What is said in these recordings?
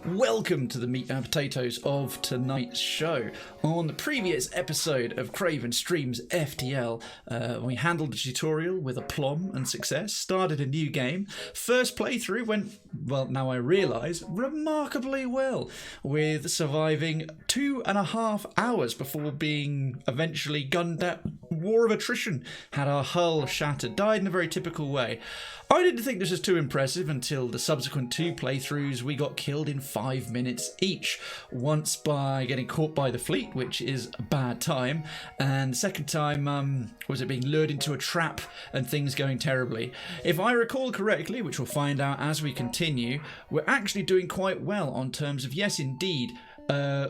Welcome to the meat and potatoes of tonight's show. On the previous episode of Krayven Streams FTL, we handled the tutorial with aplomb and success, started a new game. First playthrough went, well, now I realise, remarkably well, with surviving 2.5 hours before being eventually gunned at. War of attrition, had our hull shattered, died in a very typical way. I didn't think this was too impressive until the subsequent 2 playthroughs we got killed in 5 minutes each. Once by getting caught by the fleet, which is a bad time, and the second time was it being lured into a trap and things going terribly. If I recall correctly, which we'll find out as we continue, we're actually doing quite well on terms of, yes indeed,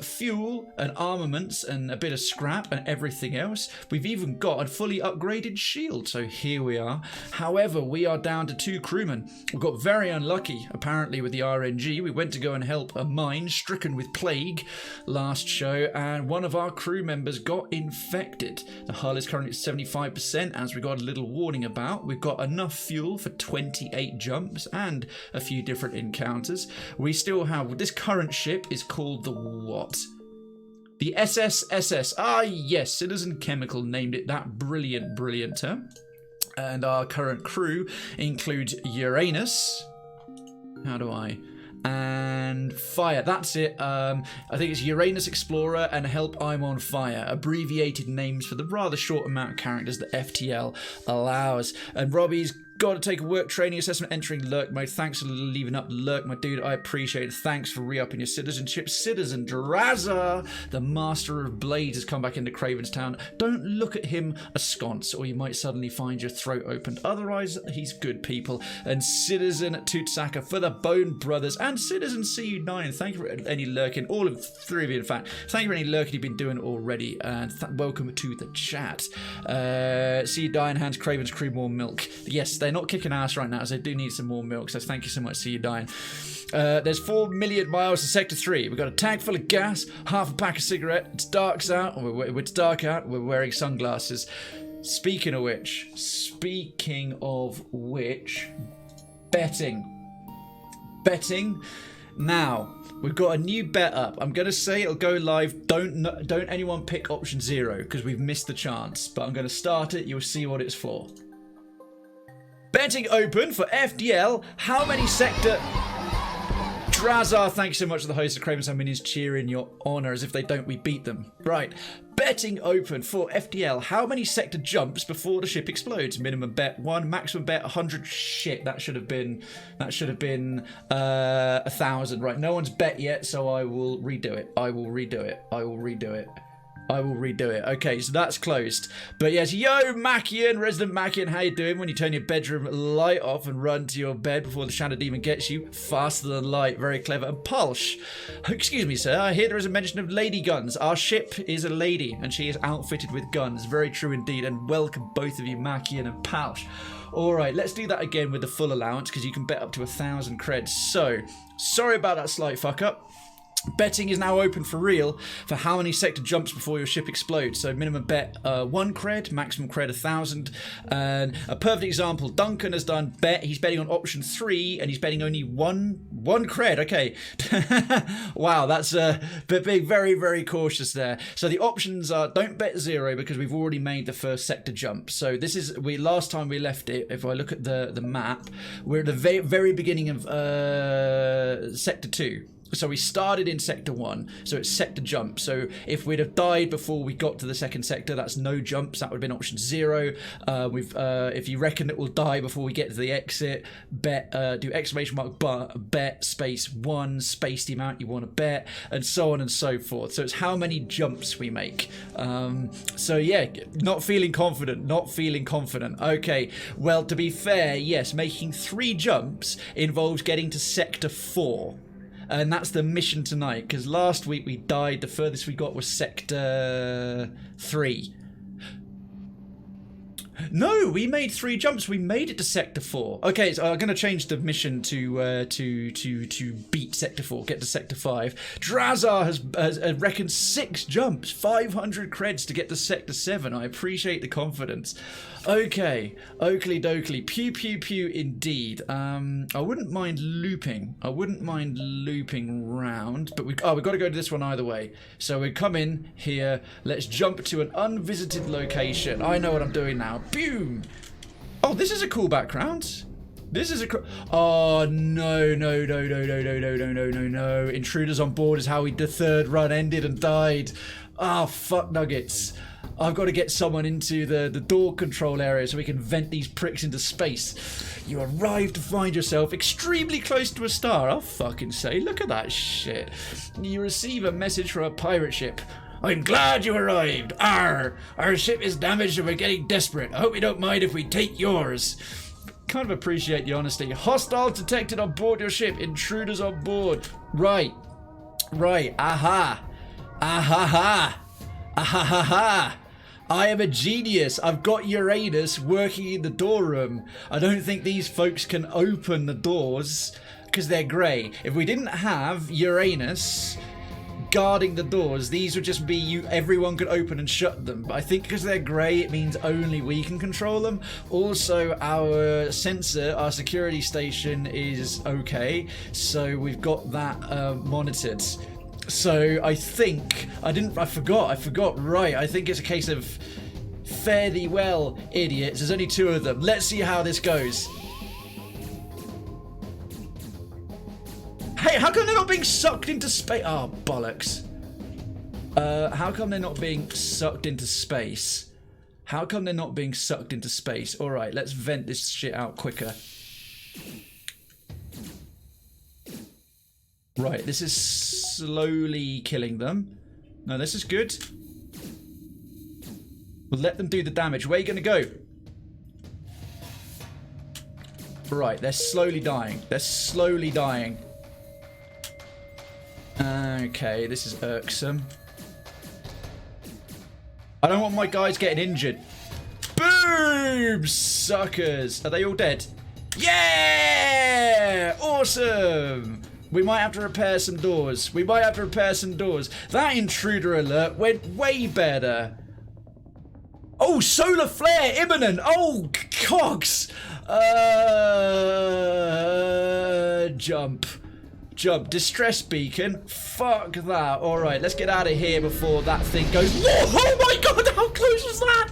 fuel and armaments and a bit of scrap and everything else. We've even got a fully upgraded shield, so here we are. However, we are down to 2 crewmen. We got very unlucky apparently with the RNG. We went to go and help a mine stricken with plague last show, and one of our crew members got infected. The hull is currently at 75%, as we got a little warning about. We've got enough fuel for 28 jumps and a few different encounters. We still have, this current ship is called the what? The SSSS. Ah, yes, Citizen Chemical named it that brilliant term. And our current crew includes Uranus. How do I? And Fire. That's it. I think it's Uranus Explorer and Help I'm on Fire. Abbreviated names for the rather short amount of characters that FTL allows. And Robbie's got to take a work training assessment entering lurk mode. Thanks for leaving up lurk, my dude. I appreciate it. Thanks for re-upping your citizenship. Citizen Drazza, the master of blades, has come back into Krayvenstown. Don't look at him askance, or you might suddenly find your throat opened. Otherwise, he's good people. And Citizen Tutsaka for the Bone Brothers. And Citizen CU9, thank you for any lurking. All of 3 of you, in fact. Thank you for any lurking you've been doing already. And welcome to the chat. CU9 hands Krayven's crew more milk. Yes, they're not kicking ass right now, so they do need some more milk, so thank you so much, See You Dying. There's 4 million miles to Sector 3. We've got a tank full of gas, half a pack of cigarette. It's dark out, we're wearing sunglasses. Speaking of which, betting. Now, we've got a new bet up. I'm going to say it'll go live. Don't anyone pick option 0, because we've missed the chance, but I'm going to start it. You'll see what it's for. Betting open for FTL. How many sector... Drazar, thanks so much to the host of Krayvenstown Minions cheering your honour. As if they don't, we beat them. Right. Betting open for FTL. How many sector jumps before the ship explodes? Minimum bet 1, maximum bet 100. Shit, that should have been 1,000. Right, no one's bet yet, so I will redo it. Okay, so that's closed. But yes, yo, Macian, Resident Macian, how you doing? When you turn your bedroom light off and run to your bed before the Shadow Demon gets you, faster than light, very clever. And Pulse, excuse me, sir, I hear there is a mention of lady guns. Our ship is a lady, and she is outfitted with guns. Very true indeed, and welcome both of you, Macian and Pulse. Alright, let's do that again with the full allowance, because you can bet up to 1,000 creds. So, sorry about that slight fuck up. Betting is now open for real for how many sector jumps before your ship explodes. So minimum bet 1 cred, maximum cred 1,000. And a perfect example, Duncan has done bet. He's betting on option 3 and he's betting only one cred. Okay. Wow, that's being very, very cautious there. So the options are don't bet 0 because we've already made the first sector jump. So this is, last time we left it, if I look at the map, we're at the very beginning of sector 2. So we started in sector 1, so it's sector jump. So if we'd have died before we got to the second sector, that's no jumps. That would have been option 0. If you reckon it will die before we get to the exit, bet do exclamation mark bet space 1 space the amount you want to bet, and so on and so forth. So it's how many jumps we make. So yeah, not feeling confident. Okay, well, to be fair, yes, making 3 jumps involves getting to sector 4. And that's the mission tonight, because last week we died. The furthest we got was sector 3. No, we made 3 jumps. We made it to Sector 4. Okay, so I'm going to change the mission to beat Sector 4, get to Sector 5. Drazar has reckoned 6 jumps, 500 creds to get to Sector 7. I appreciate the confidence. Okay, Oakley dokley, pew pew pew indeed. I wouldn't mind looping. I wouldn't mind looping round, but we've got to go to this one either way. So we come in here. Let's jump to an unvisited location. I know what I'm doing now. Boom! Oh, this is a cool background. This is a oh no. Intruders on board is how the 3rd run ended and died. Ah, fuck nuggets. I've got to get someone into the door control area so we can vent these pricks into space. You arrive to find yourself extremely close to a star. I'll fucking say, look at that shit. You receive a message from a pirate ship. I'm glad you arrived. Arr! Our ship is damaged and we're getting desperate. I hope you don't mind if we take yours. Kind of appreciate the honesty. Hostile detected on board your ship. Intruders on board. Right. Aha. Ahaha. Ahaha. I am a genius. I've got Uranus working in the door room. I don't think these folks can open the doors because they're grey. If we didn't have Uranus guarding the doors, these would just be everyone could open and shut them. But I think because they're grey, it means only we can control them. Also, our sensor, our security station is okay, so we've got that monitored. So I think I forgot. Right, I think it's a case of fare thee well, idiots. There's only 2 of them. Let's see how this goes. Hey, how come they're not being sucked into space? Oh, bollocks. How come they're not being sucked into space? How come they're not being sucked into space? All right, let's vent this shit out quicker. Right, this is slowly killing them. No, this is good. We'll let them do the damage. Where are you going to go? Right, they're slowly dying. They're slowly dying. Okay, this is irksome. I don't want my guys getting injured. Boom! Suckers. Are they all dead? Yeah! Awesome! We might have to repair some doors. That intruder alert went way better. Oh, solar flare imminent. Oh, cogs. Jump. Distress beacon. Fuck that. All right, let's get out of here before that thing goes. Whoa, oh my God, how close was that?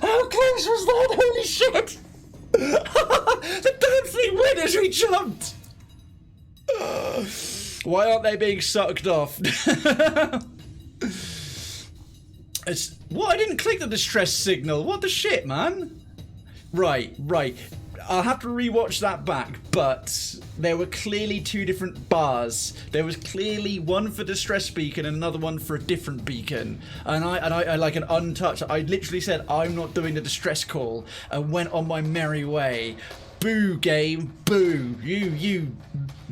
Holy shit. The damn thing went as we jumped. Why aren't they being sucked off? What? I didn't click the distress signal. What the shit, man? Right. I'll have to rewatch that back, but there were clearly 2 different bars. There was clearly one for distress beacon and another one for a different beacon. And I like an untouched. I literally said I'm not doing the distress call and went on my merry way. Boo, game, boo.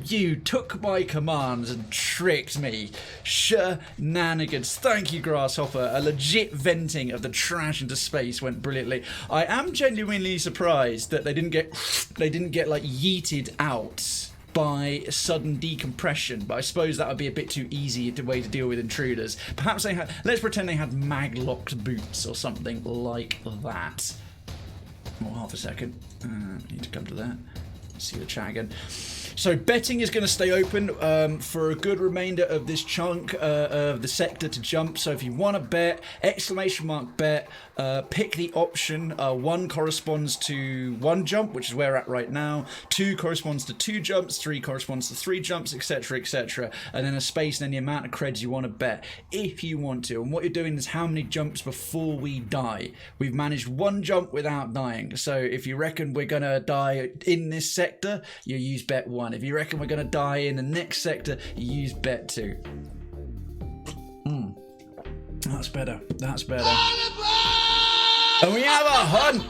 You took my commands and tricked me. Shenanigans. Thank you, Grasshopper. A legit venting of the trash into space went brilliantly. I am genuinely surprised that they didn't get like yeeted out by sudden decompression, but I suppose that would be a bit too easy a way to deal with intruders. Perhaps they had, let's pretend they had mag-locked boots or something like that. Oh, half a second. Need to come to that. See the chat again. So betting is going to stay open for a good remainder of this chunk of the sector to jump. So if you want to bet, exclamation mark bet, pick the option. 1 corresponds to 1 jump, which is where we're at right now. 2 corresponds to 2 jumps. 3 corresponds to 3 jumps, etc., etc. And then a space and then the amount of creds you want to bet if you want to. And what you're doing is how many jumps before we die. We've managed 1 jump without dying. So if you reckon we're going to die in this sector, you use bet 1. If you reckon we're going to die in the next sector, you use bet 2. That's better. And we have a hunt.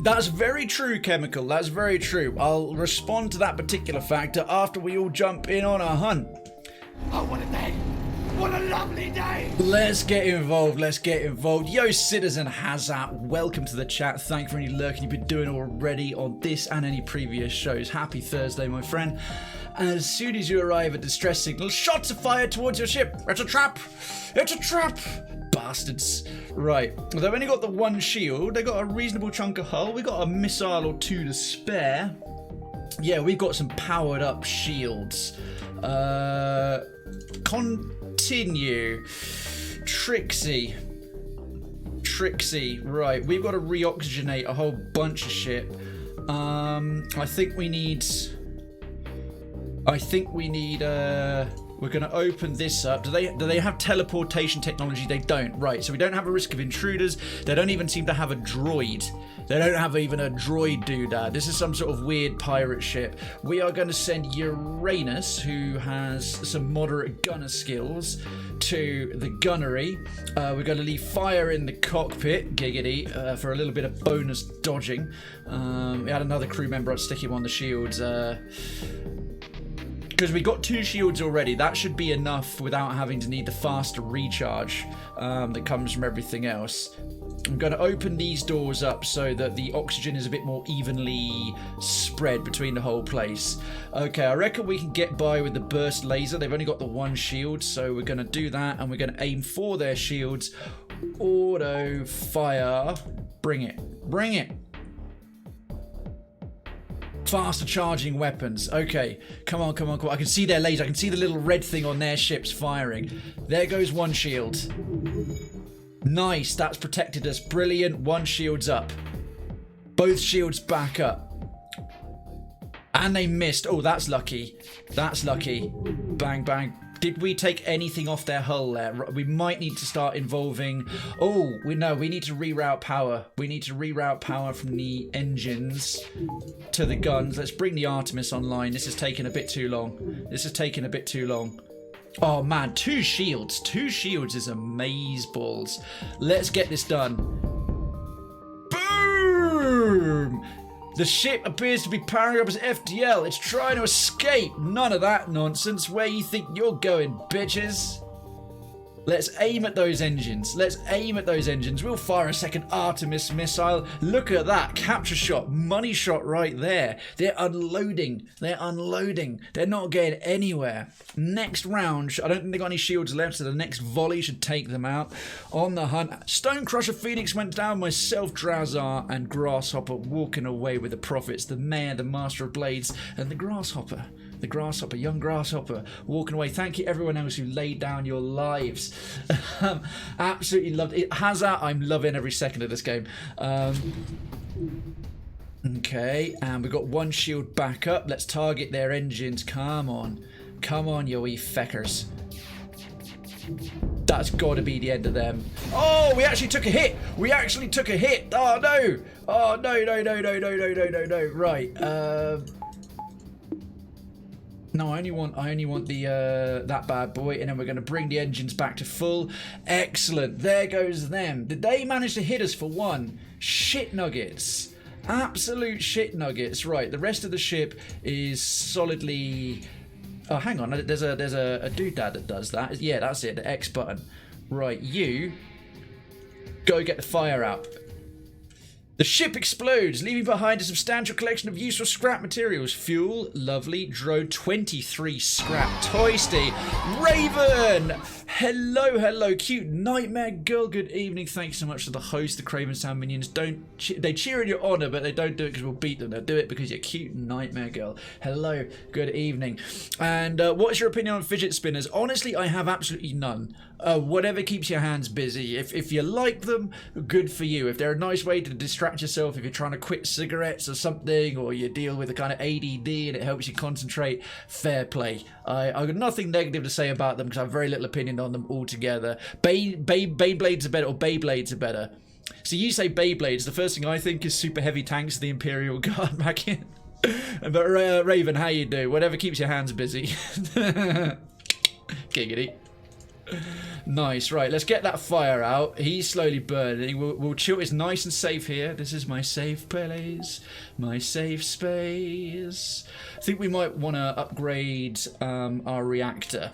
That's very true, Chemical. That's very true. I'll respond to that particular factor after we all jump in on a hunt. I want it then. What a lovely day! Let's get involved. Let's get involved. Yo, Citizen Hazat, welcome to the chat. Thank you for any lurking you've been doing already on this and any previous shows. Happy Thursday, my friend. As soon as you arrive at distress signal, shots are fired towards your ship. It's a trap! It's a trap! Bastards. Right, they've only got the one shield. They got a reasonable chunk of hull. We got a missile or two to spare. Yeah, we've got some powered up shields. Continue. Trixie. Right, we've got to reoxygenate a whole bunch of shit. I think we need, we're going to open this up. Do they have teleportation technology? They don't. Right, so we don't have a risk of intruders. They don't even seem to have a droid. They don't have even a droid doodad. This is some sort of weird pirate ship. We are going to send Uranus, who has some moderate gunner skills, to the gunnery. We're going to leave fire in the cockpit, giggity, for a little bit of bonus dodging. We had another crew member, I'd stick him on the shields. Because we got 2 shields already, that should be enough without having to need the faster recharge that comes from everything else. I'm going to open these doors up so that the oxygen is a bit more evenly spread between the whole place. Okay, I reckon we can get by with the burst laser. They've only got the one shield, so we're going to do that, and we're going to aim for their shields. Auto fire. Bring it. Bring it. Faster charging weapons. Okay, come on. I can see their laser. I can see the little red thing on their ships firing. There goes one shield. Nice, that's protected us. Brilliant. One shield's up. Both shields back up. And they missed. Oh, that's lucky. That's lucky. Bang, bang. Did we take anything off their hull there? We might need to start involving... Oh, we need to reroute power. We need to reroute power from the engines to the guns. Let's bring the Artemis online. This is taking a bit too long. Oh man, 2 shields. 2 shields is amazeballs. Let's get this done. Boom! The ship appears to be powering up as FTL. It's trying to escape. None of that nonsense. Where you think you're going, bitches? Let's aim at those engines. We'll fire a second Artemis missile. Look at that. Capture shot. Money shot right there. They're unloading. They're not getting anywhere. Next round, I don't think they've got any shields left, so the next volley should take them out. On the hunt. Stonecrusher Phoenix went down. Myself, Drazar, and Grasshopper walking away with the profits. The Mayor, the Master of Blades, and the Grasshopper. Young Grasshopper, walking away. Thank you everyone else who laid down your lives. Absolutely loved it. Hazard, I'm loving every second of this game. Okay, and we've got one shield back up. Let's target their engines. Come on, you wee feckers. That's got to be the end of them. Oh, we actually took a hit. Oh no. No. Right. No, I only want the that bad boy, and then we're going to bring the engines back to full. Excellent. There goes them. Did they manage to hit us for one? Shit nuggets. Absolute shit nuggets. Right, the rest of the ship is solidly... Oh, hang on. There's a doodad that does that. Yeah, that's it. The X button. Right, you go get the fire out. The ship explodes, leaving behind a substantial collection of useful scrap materials. Fuel, lovely. Drone, 23 scrap. Toysty. Raven! Hello, cute nightmare girl. Good evening. Thanks so much to the host, the Krayvenstown minions. They cheer in your honour, but they don't do it because we'll beat them. They'll do it because you're cute nightmare girl. Hello, good evening. And what's your opinion on fidget spinners? Honestly, I have absolutely none. Whatever keeps your hands busy. If you like them, good for you. If they're a nice way to distract yourself, if you're trying to quit cigarettes or something, or you deal with a kind of ADD and it helps you concentrate, fair play. I've got nothing negative to say about them because I have very little opinion on them altogether. Beyblades are better, or Beyblades are better. So you say Beyblades, the first thing I think is super heavy tanks, the Imperial Guard back in. But Raven, how you do? Whatever keeps your hands busy. Giggity. Nice, right, let's get that fire out. He's slowly burning. We'll chill. It's nice and safe here. This is my safe place, my safe space. I think we might want to upgrade our reactor.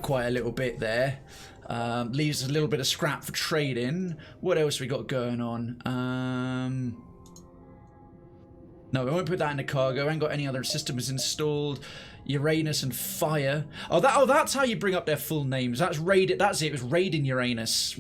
quite a little bit there. Leaves a little bit of scrap for trading. What else we got going on? No, we won't put that in the cargo. I ain't got any other systems installed. Uranus and Fire. Oh, that's how you bring up their full names. That's raid. That's it. It was raiding Uranus,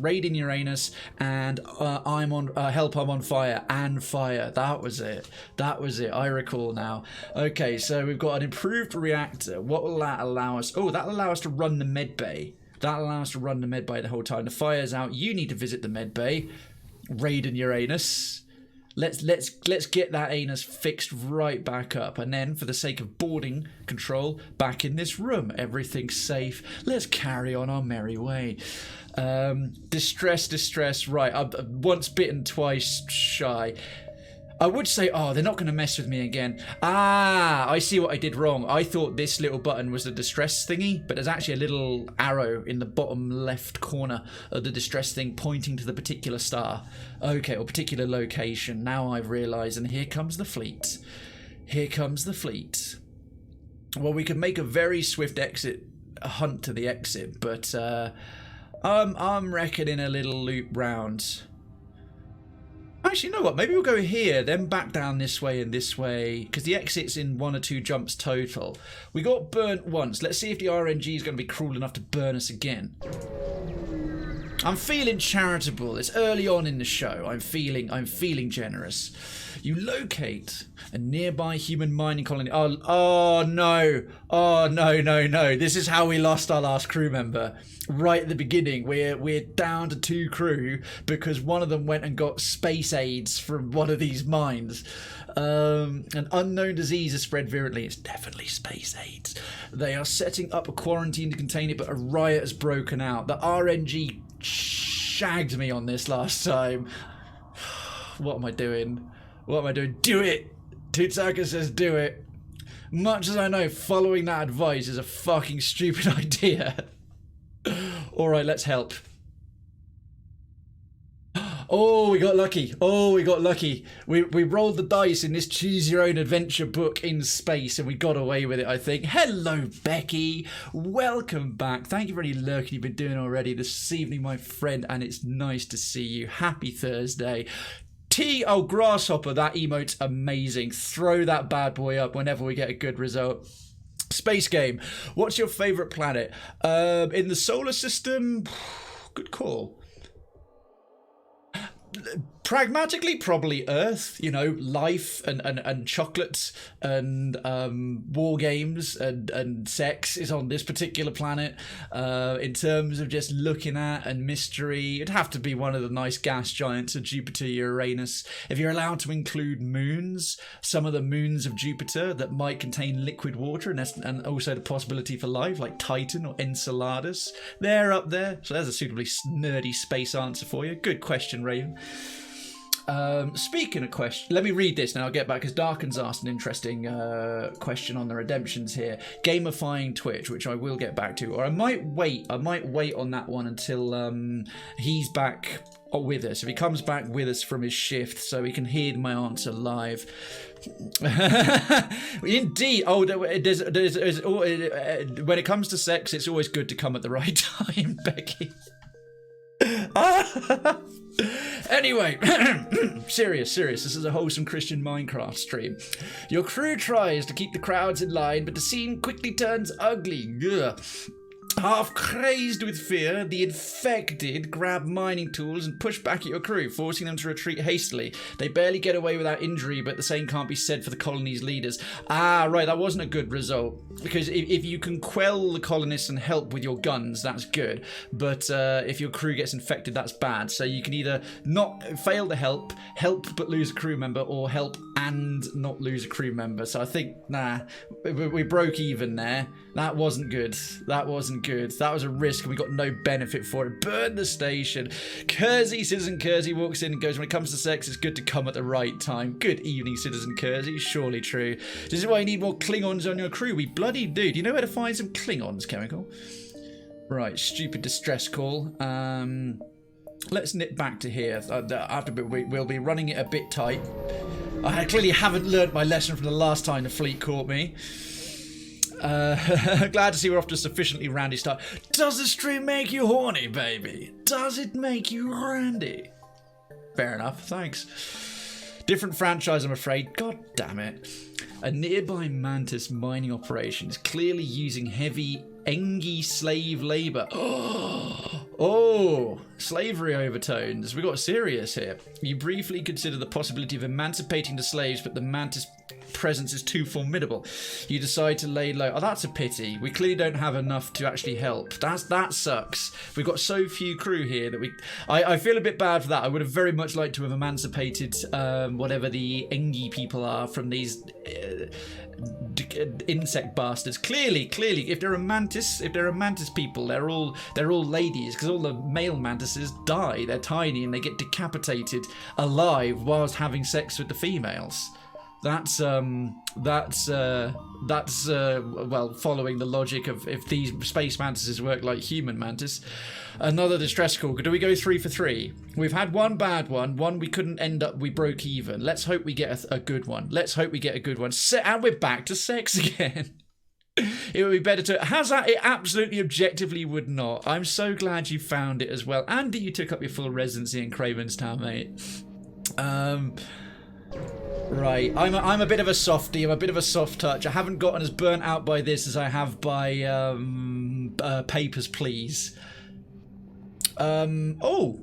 and I'm on help. I'm on fire and fire. That was it. I recall now. Okay, so we've got an improved reactor. What will that allow us? Oh, that'll allow us to run the med bay. That'll allow us to run the med bay the whole time. The fire's out. You need to visit the med bay. Raiding Uranus. Let's get that anus fixed right back up, and then for the sake of boarding control, back in this room. Everything's safe. Let's carry on our merry way. Distress. Right, once bitten, twice shy. I would say, oh, they're not going to mess with me again. Ah, I see what I did wrong. I thought this little button was the distress thingy, but there's actually a little arrow in the bottom left corner of the distress thing pointing to the particular star. Okay, or particular location. Now I've realised, and here comes the fleet. Well, we could make a very swift hunt to the exit, but I'm reckoning a little loop round. Actually, you know what? Maybe we'll go here, then back down this way and this way, because the exit's in 1 or 2 jumps total. We got burnt once. Let's see if the RNG is going to be cruel enough to burn us again. I'm feeling charitable. It's early on in the show. I'm feeling generous. You locate a nearby human mining colony. Oh no. This is how we lost our last crew member. Right at the beginning, we're down to 2 crew because one of them went and got space aids from one of these mines. An unknown disease is spread virulently. It's definitely space aids. They are setting up a quarantine to contain it, but a riot has broken out. The RNG shagged me on this last time. What am I doing? Do it! Tutsaka says do it. Much as I know following that advice is a fucking stupid idea. Alright, let's help. Oh, we got lucky. We rolled the dice in this choose your own adventure book in space and we got away with it, I think. Hello, Becky. Welcome back. Thank you for any lurking you've been doing already this evening, my friend, and it's nice to see you. Happy Thursday. Oh, Grasshopper, that emote's amazing. Throw that bad boy up whenever we get a good result. Space game. What's your favourite planet? In the solar system? Good call. Pragmatically, probably Earth, you know, life and chocolates and war games and sex is on this particular planet. In terms of just looking at and mystery, it'd have to be one of the nice gas giants of Jupiter, Uranus. If you're allowed to include moons, some of the moons of Jupiter that might contain liquid water and also the possibility for life, like Titan or Enceladus, they're up there. So there's a suitably nerdy space answer for you. Good question, Raven. Speaking of question, let me read this and I'll get back because Darken's asked an interesting question on the redemptions here. Gamifying Twitch, which I will get back to, or I might wait on that one until he's back with us. If he comes back with us from his shift so he can hear my answer live. Indeed. Oh, when it comes to sex, it's always good to come at the right time, Becky. Anyway, serious. This is a wholesome Christian Minecraft stream. Your crew tries to keep the crowds in line, but the scene quickly turns ugly. Ugh. Half crazed with fear, the infected grab mining tools and push back at your crew, forcing them to retreat hastily. They barely get away without injury, but the same can't be said for the colony's leaders. Ah, right, that wasn't a good result. Because if you can quell the colonists and help with your guns, that's good. But if your crew gets infected, that's bad. So you can either not fail to help but lose a crew member, or help and not lose a crew member. So I think, nah, we broke even there. That wasn't good. That was a risk and we got no benefit for it. Burn the station. Citizen Kersey walks in and goes, when it comes to sex, it's good to come at the right time. Good evening, Citizen Kersey. Surely true. This is why you need more Klingons on your crew. We bloody do. Do you know where to find some Klingons, Chemical? Right, stupid distress call. Let's nip back to here. We'll be running it a bit tight. I clearly haven't learnt my lesson from the last time the fleet caught me. Glad to see we're off to a sufficiently randy start. Does the stream make you horny, baby? Does it make you randy? Fair enough, thanks. Different franchise, I'm afraid. God damn it. A nearby mantis mining operation is clearly using heavy Engi slave labour. Oh, slavery overtones. We got serious here. You briefly consider the possibility of emancipating the slaves, but the mantis presence is too formidable. You decide to lay low. Oh, that's a pity. We clearly don't have enough to actually help. That sucks. We've got so few crew here that I feel a bit bad for that. I would have very much liked to have emancipated whatever the Engi people are from these insect bastards. Clearly, if they're a mantis people, they're all ladies, because all the male mantises die. They're tiny and they get decapitated alive whilst having sex with the females. That's well, following the logic of if these space mantises work like human mantis. Another distress call. Do we go 3 for 3? We've had one bad one we couldn't end up, we broke even. Let's hope we get a good one. And we're back to sex again. It would be better to... How's that? It absolutely objectively would not. I'm so glad you found it as well. And you took up your full residency in Krayvenstown, mate. Right, I'm a bit of a softie. I'm a bit of a soft touch. I haven't gotten as burnt out by this as I have by Papers, Please. Oh,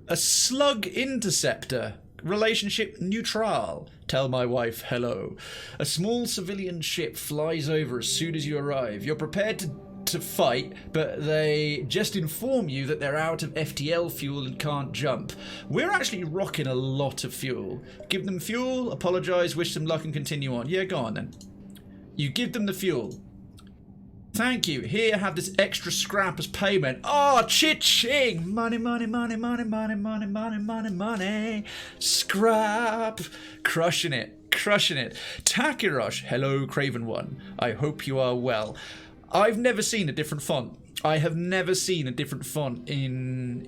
a slug interceptor. Relationship neutral. Tell my wife hello. A small civilian ship flies over as soon as you arrive. You're prepared to fight, but they just inform you that they're out of FTL fuel and can't jump. We're actually rocking a lot of fuel. Give them fuel, apologise, wish them luck and continue on. Yeah, go on then. You give them the fuel. Thank you. Here, have this extra scrap as payment. Oh, cha-ching! Money, money, money, money, money, money, money, money, money. Scrap. Crushing it. Takirosh. Hello, Krayven 1. I hope you are well. I've never seen a different font. I have never seen a different font in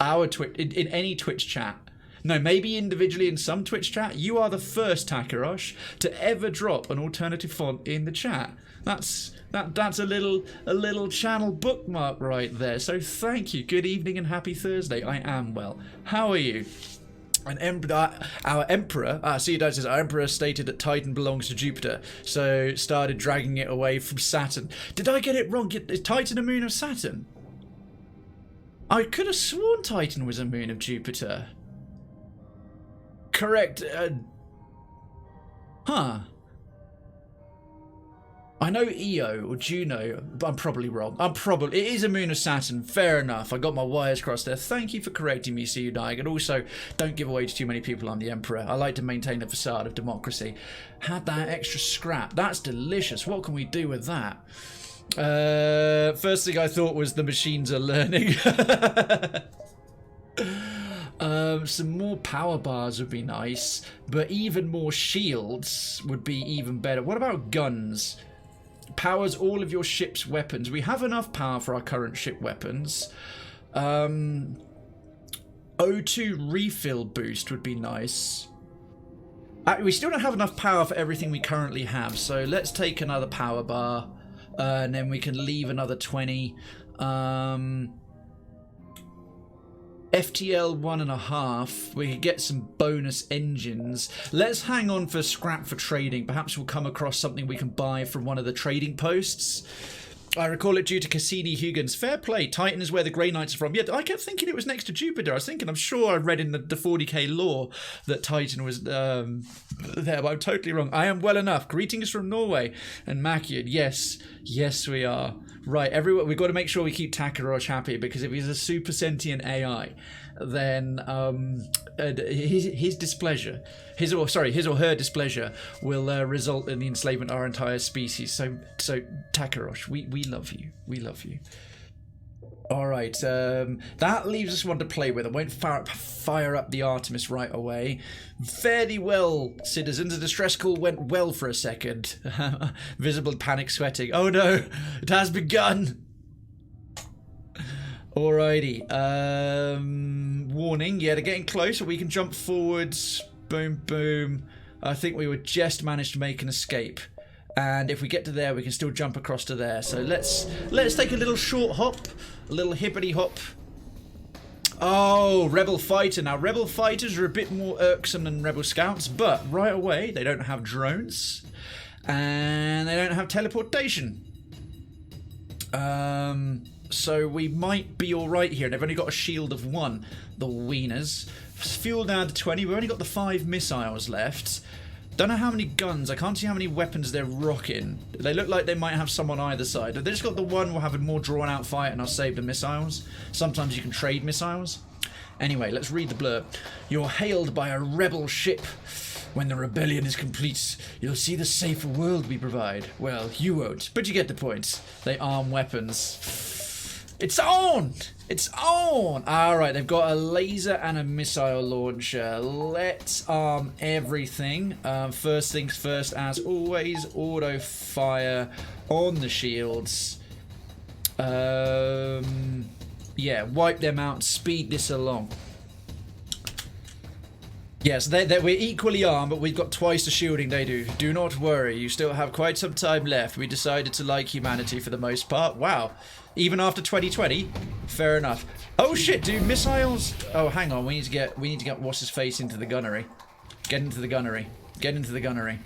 any Twitch chat. No, maybe individually in some Twitch chat. You are the first, Takirosh, to ever drop an alternative font in the chat. That's a little channel bookmark right there. So thank you. Good evening and happy Thursday. I am well. How are you? Our emperor, says our emperor stated that Titan belongs to Jupiter, so started dragging it away from Saturn. Did I get it wrong? Is Titan a moon of Saturn? I could have sworn Titan was a moon of Jupiter. Correct. I know Io or Juno, but I'm probably wrong. It is a moon of Saturn. Fair enough. I got my wires crossed there. Thank you for correcting me, See You Dying. And also, don't give away to too many people I'm the Emperor. I like to maintain a facade of democracy. Had that extra scrap. That's delicious. What can we do with that? First thing I thought was the machines are learning. Some more power bars would be nice, but even more shields would be even better. What about guns? Powers all of your ship's weapons. We have enough power for our current ship weapons. O2 refill boost would be nice. We still don't have enough power for everything we currently have, so let's take another power bar, and then we can leave another 20. FTL 1.5, we could get some bonus engines. Let's hang on for scrap for trading. Perhaps we'll come across something we can buy from one of the trading posts. I recall it due to Cassini-Huygens. Fair play, Titan is where the Grey Knights are from. Yeah, I kept thinking it was next to Jupiter. I was thinking, I'm sure I read in the 40k lore that Titan was there, but I'm totally wrong. I am well enough. Greetings from Norway and Makian. Yes we are. Right, everyone, we've got to make sure we keep Takirosh happy, because if he's a super sentient AI, then his displeasure, his or her displeasure will result in the enslavement of our entire species. So Takirosh, we love you. We love you. All right, that leaves us one to play with. I won't fire up the Artemis right away. Fairly well, citizens. The distress call went well for a second. Visible panic sweating. Oh no, it has begun. Alrighty. Warning. Yeah, they're getting closer. We can jump forwards. Boom, boom. I think we would just manage to make an escape. And if we get to there, we can still jump across to there. So let's take a little short hop, a little hippity hop. Oh, Rebel Fighter. Now, Rebel Fighters are a bit more irksome than Rebel Scouts, but right away, they don't have drones. And they don't have teleportation. So we might be alright here. They've only got a shield of 1, the wieners. Fuel down to 20. We've only got the 5 missiles left. Don't know how many guns. I can't see how many weapons they're rocking. They look like they might have some on either side. They just got the one. We'll have a more drawn out fight and I'll save the missiles. Sometimes you can trade missiles. Anyway, let's read the blurb. You're hailed by a rebel ship. When the rebellion is complete, you'll see the safer world we provide. Well, you won't, but you get the point. They arm weapons. It's on! It's on! Alright, they've got a laser and a missile launcher. Let's arm everything. First things first, as always, auto fire on the shields. Yeah, wipe them out, speed this along. Yes, we're equally armed, but we've got twice the shielding they do. Do not worry, you still have quite some time left. We decided to like humanity for the most part. Wow. Even after 2020? Fair enough. Oh shit, dude, missiles. Oh, hang on, we need to get what's his face into the gunnery. Get into the gunnery. Get into the gunnery.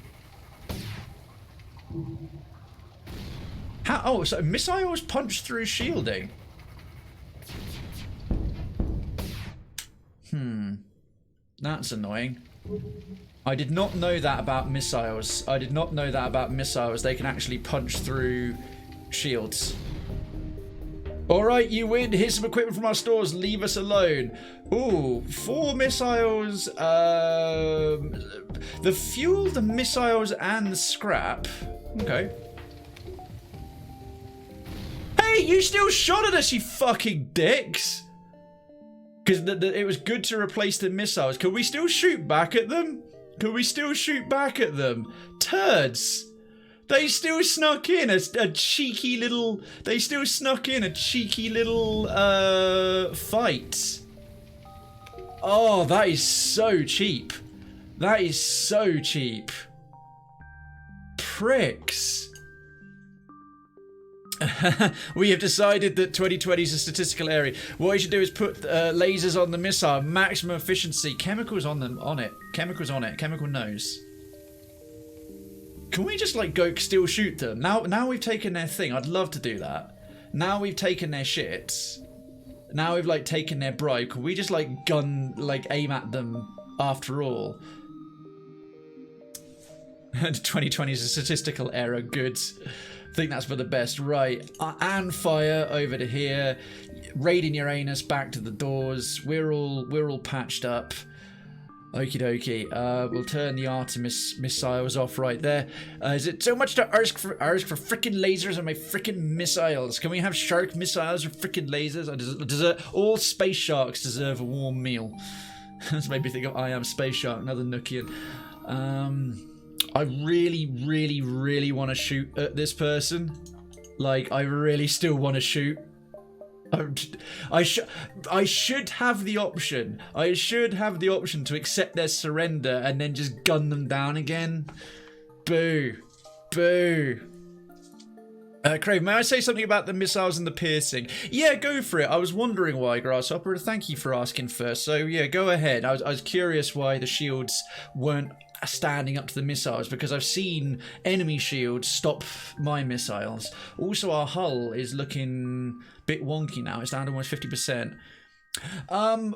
How? Oh, so missiles punch through shielding. That's annoying. I did not know that about missiles. I did not know that about missiles. They can actually punch through shields. Alright, you win. Here's some equipment from our stores. Leave us alone. Ooh, 4 missiles. The fuel, the missiles, and the scrap. Okay. Hey, you still shot at us, you fucking dicks. Because it was good to replace the missiles. Can we still shoot back at them? Can we still shoot back at them? Turds. They still snuck in a cheeky little... They still snuck in a cheeky little fight. Oh, that is so cheap. That is so cheap. Pricks. We have decided that 2020 is a statistical area. What you should do is put lasers on the missile. Maximum efficiency. Chemicals on them. On it. Chemicals on it. Chemical nose. Can we just like go still shoot them? Now we've taken their thing. I'd love to do that. Now we've taken their shit. Now we've like taken their bribe. Can we just like aim at them after all? 2020 is a statistical error. Good. I think that's for the best. Right. And fire over to here. Raiding Uranus back to the doors. We're all patched up. Okie dokie. We'll turn the Artemis missiles off right there. Is it so much to ask for frickin' lasers and my frickin' missiles? Can we have shark missiles or frickin' lasers? All space sharks deserve a warm meal. That's made me think of I Am Space Shark, another Nookian. I really want to shoot at this person. Like, I really still want to shoot. I should have the option. I should have the option to accept their surrender and then just gun them down again. Boo. Boo. Krayven, may I say something about the missiles and the piercing? Yeah, go for it. I was wondering why, Grasshopper. Thank you for asking first. So, yeah, go ahead. I was curious why the shields weren't standing up to the missiles, because I've seen enemy shields stop my missiles. Also, our hull is looking a bit wonky now. It's down to almost 50%.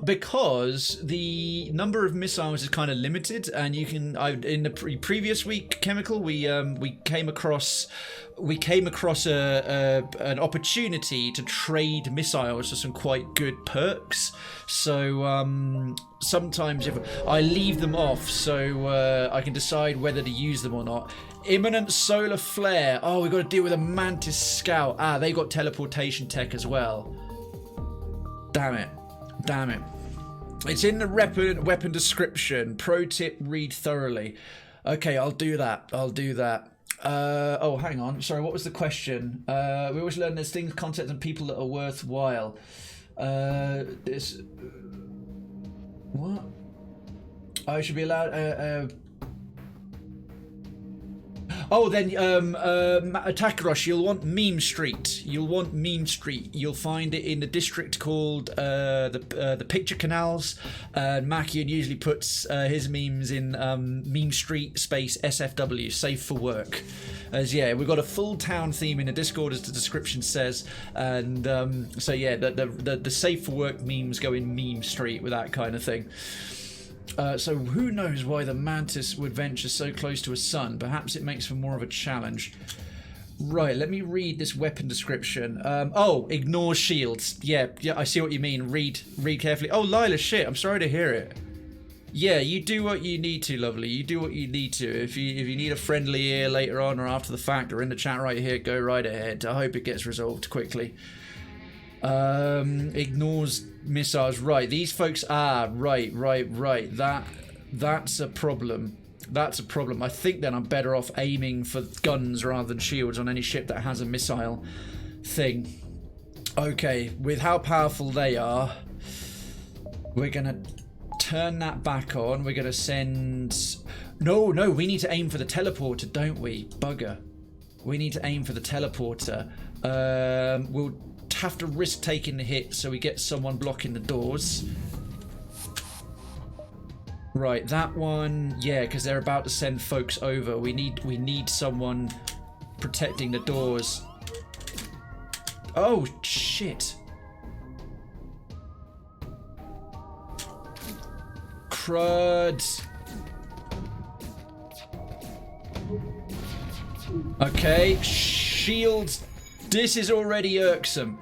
Because the number of missiles is kind of limited, and you can. In the previous week, Chemical, we came across an opportunity to trade missiles for some quite good perks. So sometimes if I leave them off, so I can decide whether to use them or not. Imminent solar flare. Oh, we've got to deal with a Mantis Scout. Ah, they got teleportation tech as well. Damn it. Damn it. It's in the weapon description. Pro tip, read thoroughly. Okay, I'll do that. I'll do that. Oh, hang on. Sorry, what was the question? We always learn there's things, concepts, and people that are worthwhile. This... What? I should be allowed... Oh, then attack rush. You'll want Meme Street. You'll find it in the district called the Picture Canals. Makian usually puts his memes in Meme Street space SFW, safe for work. As yeah, we've got a full town theme in the Discord, as the description says, and so yeah, the safe for work memes go in Meme Street with that kind of thing. So who knows why the mantis would venture so close to a sun? Perhaps it makes for more of a challenge. Right, let me read this weapon description. Oh, ignore shields. Yeah, I see what you mean. Read carefully. Oh, Lila, shit, I'm sorry to hear it. Yeah, you do what you need to, lovely. You do what you need to. If you need a friendly ear later on or after the fact or in the chat right here, go right ahead. I hope it gets resolved quickly. Ignores missiles. Right, these folks are right. That's a problem. That's a problem. I think then I'm better off aiming for guns rather than shields on any ship that has a missile thing. Okay, with how powerful they are, we're gonna turn that back on. We're gonna send... No, we need to aim for the teleporter, don't we? Bugger. We need to aim for the teleporter. We'll have to risk taking the hit so we get someone blocking the doors. Right, that one, yeah, because they're about to send folks over. We need someone protecting the doors. Oh shit. Crud. Okay, shields. This is already irksome.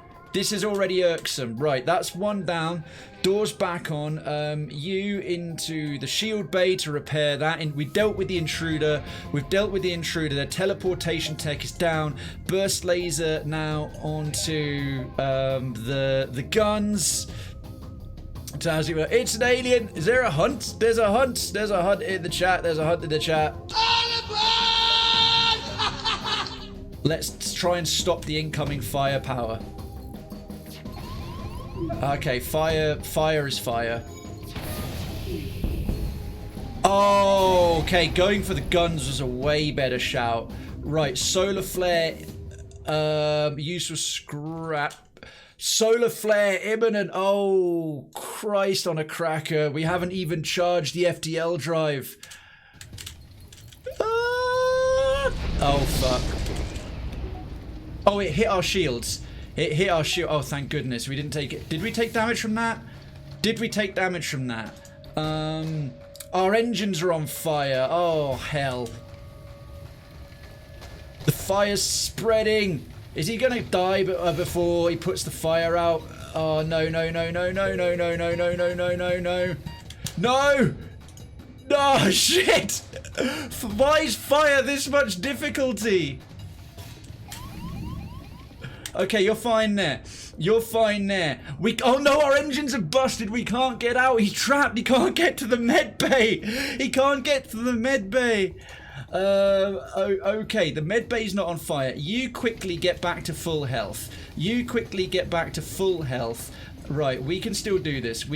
Right, that's one down. Doors back on. You into the shield bay to repair that. And we dealt with the intruder. The teleportation tech is down. Burst laser now onto the guns. It's an alien. Is there a hunt? There's a hunt in the chat. Let's try and stop the incoming firepower. Okay, fire is fire. Oh, okay, going for the guns was a way better shout. Right, solar flare, useful scrap. Solar flare imminent. Oh, Christ on a cracker. We haven't even charged the FTL drive. Oh, fuck. Oh, it hit our shields. Oh, thank goodness. We didn't take it. Did we take damage from that? Our engines are on fire. Oh, hell. The fire's spreading. Is he going to die before he puts the fire out? Oh, no. No! Oh, shit! Why is fire this much difficulty? Okay, you're fine there. Oh no, our engines are busted. We can't get out. He's trapped. He can't get to the med bay. Okay, the med bay's not on fire. You quickly get back to full health. Right, we can still do this.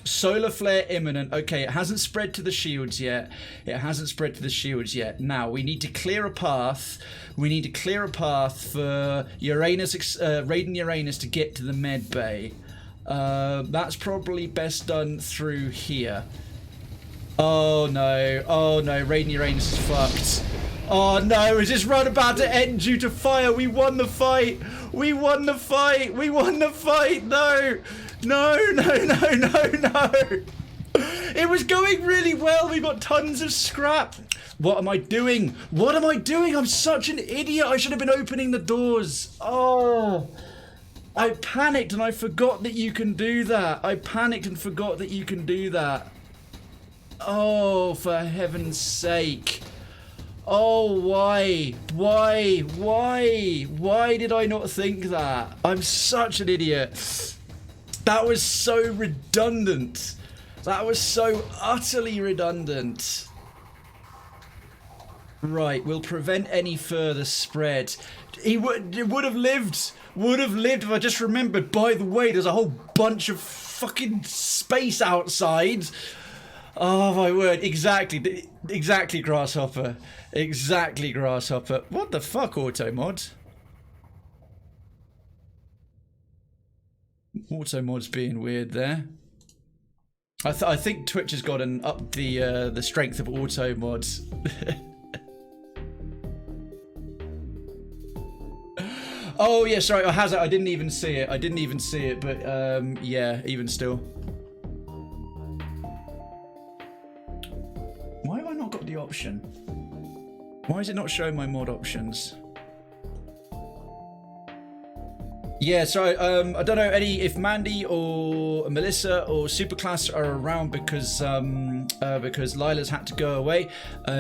Solar flare imminent. Okay, it hasn't spread to the shields yet. Now, we need to clear a path. For Uranus, Raiden Uranus to get to the med bay. That's probably best done through here. Oh no, Raiden Uranus is fucked. Oh no, is this run about to end due to fire? We won the fight. No. It was going really well. We got tons of scrap. What am I doing? I'm such an idiot. I should have been opening the doors. Oh, I panicked and I forgot that you can do that. Oh, for heaven's sake. Oh, why? Why did I not think that? I'm such an idiot. That was so redundant. That was so utterly redundant. Right, we'll prevent any further spread. It would have lived if I just remembered. By the way, there's a whole bunch of fucking space outside. Oh my word! Exactly, exactly, Grasshopper. Exactly, Grasshopper. What the fuck, auto mod? Auto mod's being weird there. I think Twitch has gotten up the strength of auto mods. Oh yeah, sorry. Hazard. I didn't even see it. I didn't even see it. But yeah, even still. Why have I not got the option? Why is it not showing my mod options? Yeah, so I don't know if Mandy or Melissa or Superclass are around because Lila's had to go away.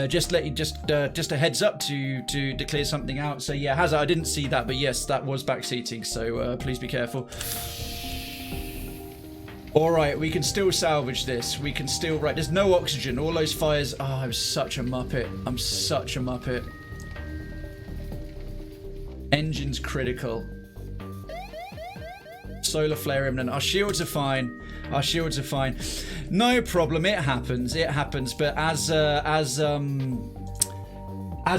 Just a heads up to declare something out. So yeah, Hazard, I didn't see that, but yes, that was backseating. So please be careful. All right, we can still salvage this. We can still There's no oxygen. All those fires. Oh, I'm such a muppet. I'm such a muppet. Engine's critical. Solar flare imminent. Our shields are fine. Our shields are fine. No problem. It happens. It happens. But as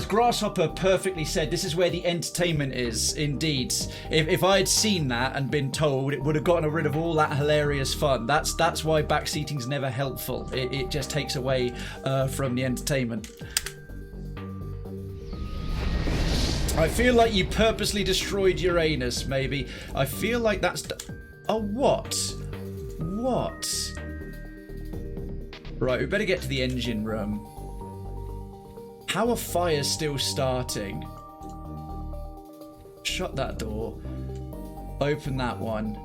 Grasshopper perfectly said, this is where the entertainment is. Indeed. If I had seen that and been told, it would have gotten rid of all that hilarious fun. That's why backseating's never helpful. It just takes away from the entertainment. I feel like you purposely destroyed Uranus, maybe. I feel like that's... Oh, what? What? Right, we better get to the engine room. How are fires still starting? Shut that door. Open that one.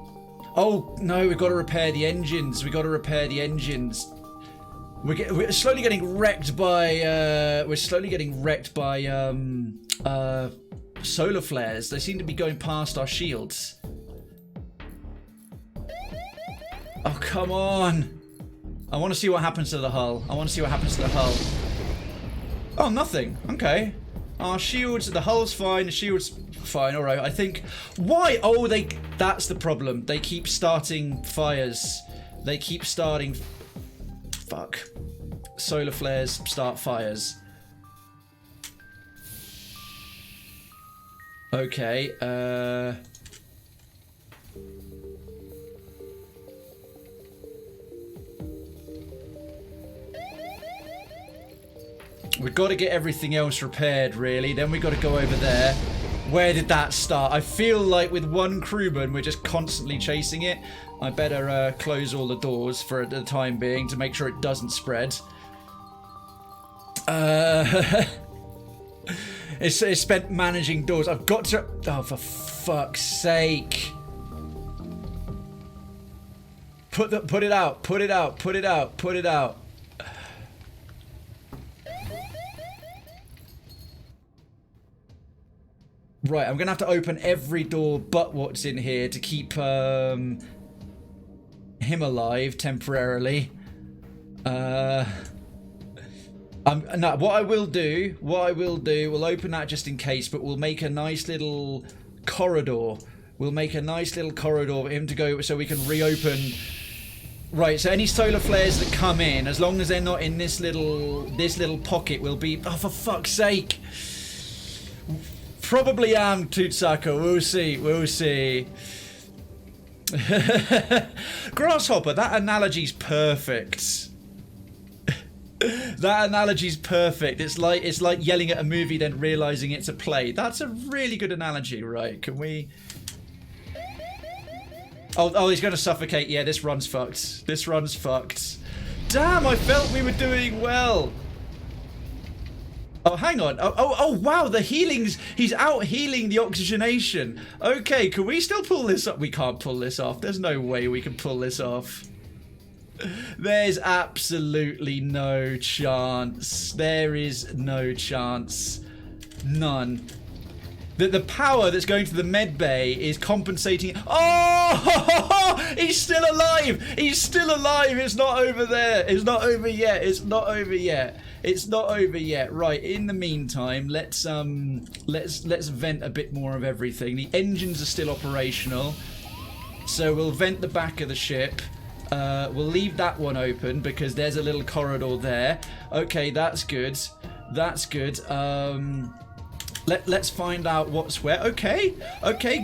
Oh, no, we've got to repair the engines. We've got to repair the engines. We're slowly getting wrecked by... solar flares. They seem to be going past our shields. Oh, come on. I want to see what happens to the hull. I want to see what happens to the hull. Oh, nothing. Okay. Our shields, the hull's fine, the shield's fine. All right, I think... Why? Oh, that's the problem. They keep starting fires. They keep starting... Fuck. Solar flares start fires. Okay, we've got to get everything else repaired, really. Then we've got to go over there. Where did that start? I feel like with one crewman, we're just constantly chasing it. I better close all the doors for the time being to make sure it doesn't spread. It's spent managing doors. I've got to... Oh, for fuck's sake. Put it out. Put it out. Put it out. Put it out. Right, I'm going to have to open every door but what's in here to keep him alive temporarily. No, what I will do, we'll open that just in case, but we'll make a nice little corridor. We'll make a nice little corridor for him to go so we can reopen. Right, so any solar flares that come in, as long as they're not in this little pocket, will be... Oh, for fuck's sake. Probably am, Tutsako. We'll see. We'll see. Grasshopper, that analogy's perfect. That analogy's perfect. It's like yelling at a movie then realizing it's a play. That's a really good analogy, right? Can we... Oh, he's going to suffocate. Yeah, this run's fucked. This run's fucked. Damn, I felt we were doing well. Oh, hang on. Oh, wow, the healing's... He's out healing the oxygenation. Okay, can we still pull this up? We can't pull this off. There's no way we can pull this off. There's absolutely no chance. There is no chance. None. The power that's going to the med bay is compensating. Oh! He's still alive! He's still alive! It's not over there. It's not over yet. It's not over yet. It's not over yet. Right, in the meantime, let's vent a bit more of everything. The engines are still operational. So we'll vent the back of the ship. We'll leave that one open because there's a little corridor there. Okay, that's good. That's good. Let's find out what's where. Okay,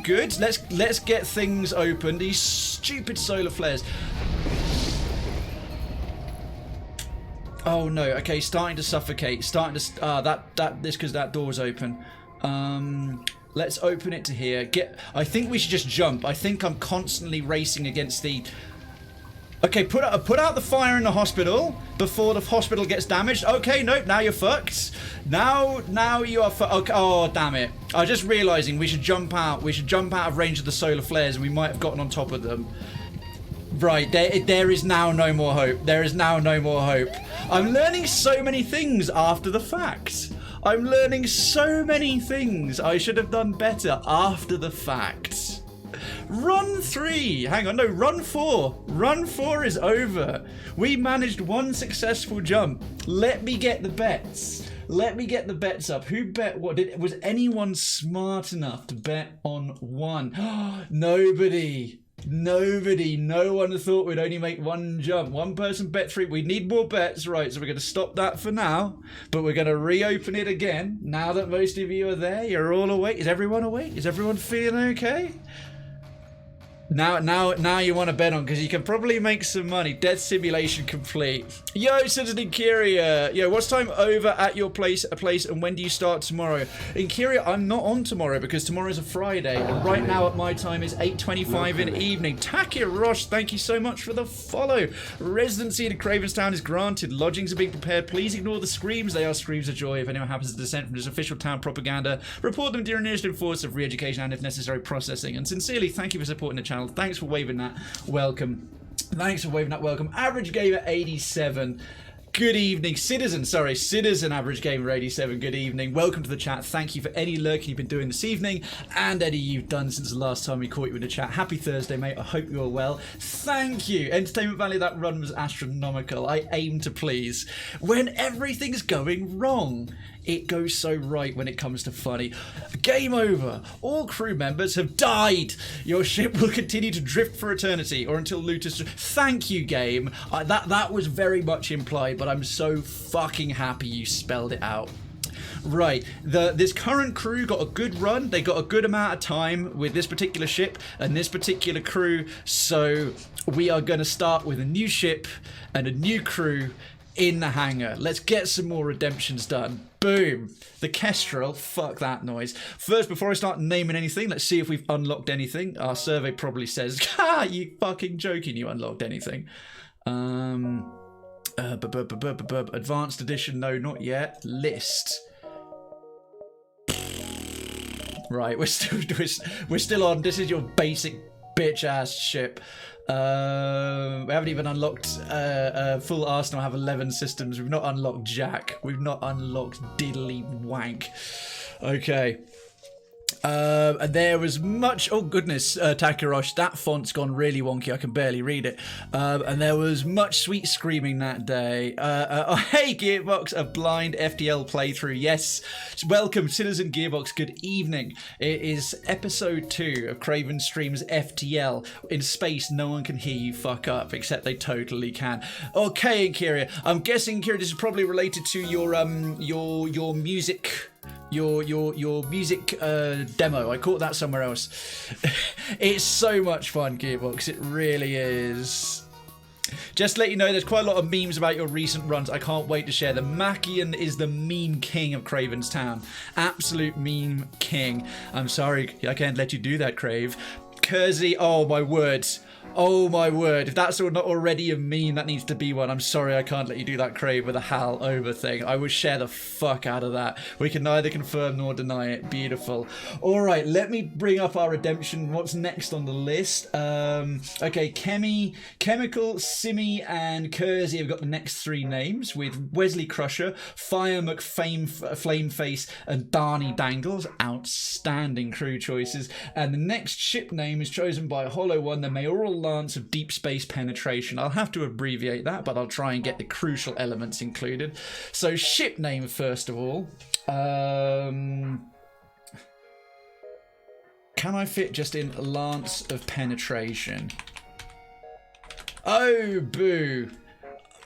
good. Let's get things open. These stupid solar flares. Oh no. Okay, starting to suffocate. Starting to this because that door's open. Let's open it to here. I think we should just jump. I think I'm constantly racing against the. Okay, put out the fire in the hospital before the hospital gets damaged. Okay, nope, now you're fucked. Now you are fucked. Okay, oh, damn it. I was just realizing we should jump out. We should jump out of range of the solar flares and we might have gotten on top of them. Right, there is now no more hope. There is now no more hope. I'm learning so many things after the fact. I'm learning so many things I should have done better after the fact. Run 3. Hang on, no, run 4. Run 4 is over. We managed one successful jump. Let me get the bets. Let me get the bets up. Who bet what? Was anyone smart enough to bet on 1? Nobody. Nobody. No one thought we'd only make one jump. One person bet 3. We need more bets. Right, so we're going to stop that for now. But we're going to reopen it again. Now that most of you are there, you're all awake. Is everyone awake? Is everyone feeling okay? Now you want to bet on because you can probably make some money. Death simulation complete. Yo, Citizen Incuria. Yo, what's time over at your place? And when do you start tomorrow? Incuria, I'm not on tomorrow because tomorrow's a Friday. And right now at my time is 8:25 in the evening. Takir Rosh, thank you so much for the follow. Residency in Krayvenstown is granted. Lodgings are being prepared. Please ignore the screams. They are screams of joy. If anyone happens to dissent from this official town propaganda, report them to your nearest enforce of re-education and, if necessary, processing. And sincerely, thank you for supporting the channel. Thanks for waving that. Welcome. Thanks for waving that. Welcome. Average Gamer 87. Good evening. Citizen Average Gamer 87. Good evening. Welcome to the chat. Thank you for any lurking you've been doing this evening and any you've done since the last time we caught you in the chat. Happy Thursday, mate. I hope you're well. Thank you. Entertainment Value, that run was astronomical. I aim to please. When everything's going wrong, it goes so right when it comes to funny. Game over. All crew members have died. Your ship will continue to drift for eternity or until looters. Thank you, game. That was very much implied, but I'm so fucking happy you spelled it out. Right, this current crew got a good run. They got a good amount of time with this particular ship and this particular crew. So we are going to start with a new ship and a new crew in the hangar. Let's get some more redemptions done. Boom. The Kestrel. Fuck that noise. First, before I start naming anything, let's see if we've unlocked anything. Our survey probably says, ha, you fucking joking, you unlocked anything. Advanced edition, no, not yet. List. Right, we're still on. This is your basic bitch ass ship. We haven't even unlocked full arsenal. I have 11 systems. We've not unlocked Jack. We've not unlocked diddly wank. Okay. And there was much, oh goodness, Takirosh, that font's gone really wonky, I can barely read it. And there was much sweet screaming that day. Oh, hey Gearbox, a blind FTL playthrough, yes. Welcome, Citizen Gearbox, good evening. It is episode 2 of Krayven Streams FTL. In space, no one can hear you fuck up, except they totally can. Okay, Incuria, I'm guessing, Incuria, this is probably related to your music... Your music demo. I caught that somewhere else. It's so much fun, Gearbox. It really is. Just to let you know, there's quite a lot of memes about your recent runs. I can't wait to share them. Makian is the meme king of Krayvenstown. Absolute meme king. I'm sorry, I can't let you do that, Crave. Kersey, oh my word. Oh my word, if that's not already a meme, that needs to be one. I'm sorry I can't let you do that, Crave, with a HAL over thing. I would share the fuck out of that. We can neither confirm nor deny it. Beautiful. Alright, let me bring up our redemption. What's next on the list? Okay, Chemical, Simi, and Kersey have got the next 3 names, with Wesley Crusher, Fire Flameface, and Barney Dangles. Outstanding crew choices. And the next ship name is chosen by Hollow One, the mayoral lance of deep space penetration. I'll have to abbreviate that, but I'll try and get the crucial elements included. So ship name first of all. Can I fit just in lance of penetration? Oh, boo.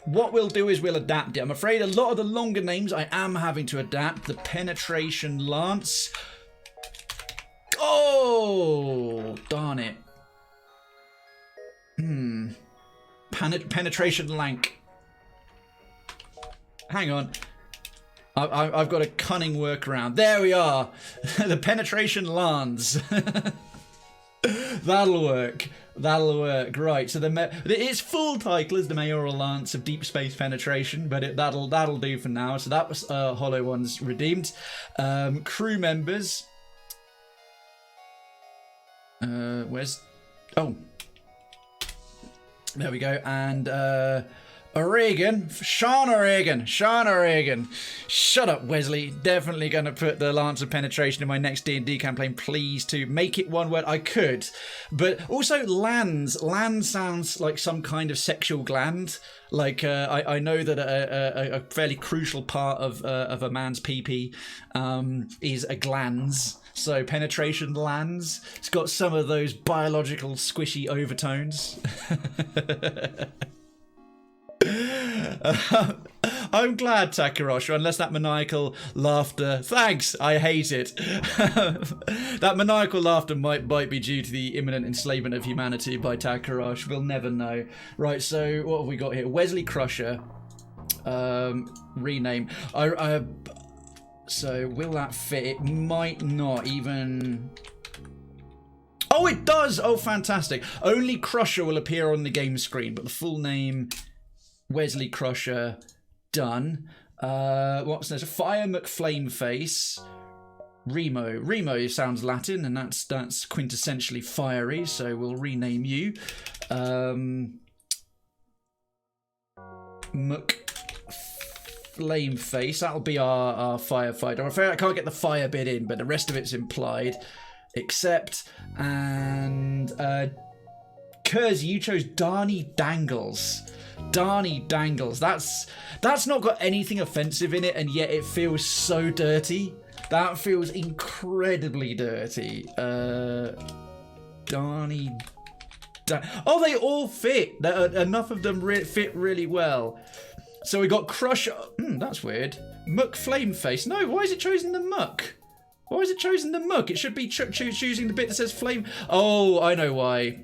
What we'll do is we'll adapt it. I'm afraid a lot of the longer names I am having to adapt. The Penetration Lance. Oh, darn it. Penetration Lank. Hang on. I've got a cunning workaround. There we are. The Penetration Lance. That'll work. That'll work. Right. So its full title is the Mayoral Lance of Deep Space Penetration, but that'll do for now. So that was Hollow One's redeemed. Crew members. Where's? Oh. There we go. And Sean O'Regan. Shut up, Wesley. Definitely going to put the Lance of Penetration in my next D&D campaign. Please, to make it one word. I could, but also lands. Land sounds like some kind of sexual gland. Like I know that a fairly crucial part of a man's pee-pee is a glans. So penetration lands. It's got some of those biological squishy overtones. I'm glad, Takarosha, unless that maniacal laughter... Thanks, I hate it. That maniacal laughter might be due to the imminent enslavement of humanity by Takarosh. We'll never know. Right, so what have we got here? Wesley Crusher. Rename. So will that fit? It might not even... Oh, it does! Oh, fantastic. Only Crusher will appear on the game screen, but the full name... Wesley Crusher, done. What's next? Fire McFlameface. Remo sounds Latin, and that's quintessentially fiery, so we'll rename you. McFlameface, that'll be our firefighter. I'm afraid I can't get the fire bit in, but the rest of it's implied. Except, and Kurz, you chose Darnie Dangles. Darnie Dangles. That's not got anything offensive in it, and yet it feels so dirty. That feels incredibly dirty. Darnie. Oh, they all fit. Enough of them fit really well. So we got Crusher. That's weird. Muck Flameface. No, why is it choosing the muck? Why is it choosing the muck? It should be choosing the bit that says flame. Oh, I know why.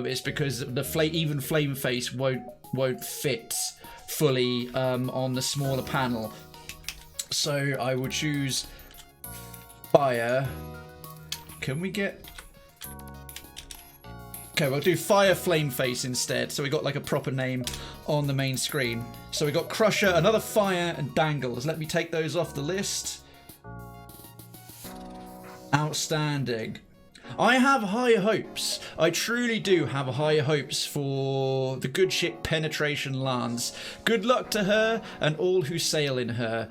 It's because even flame face won't fit fully on the smaller panel. So I would choose fire. Can we get? Okay, we'll do fire flame face instead. So we got like a proper name on the main screen. So we got Crusher, another fire, and Dangles. Let me take those off the list. Outstanding. I have high hopes. I truly do have high hopes for the good ship Penetration Lance. Good luck to her and all who sail in her.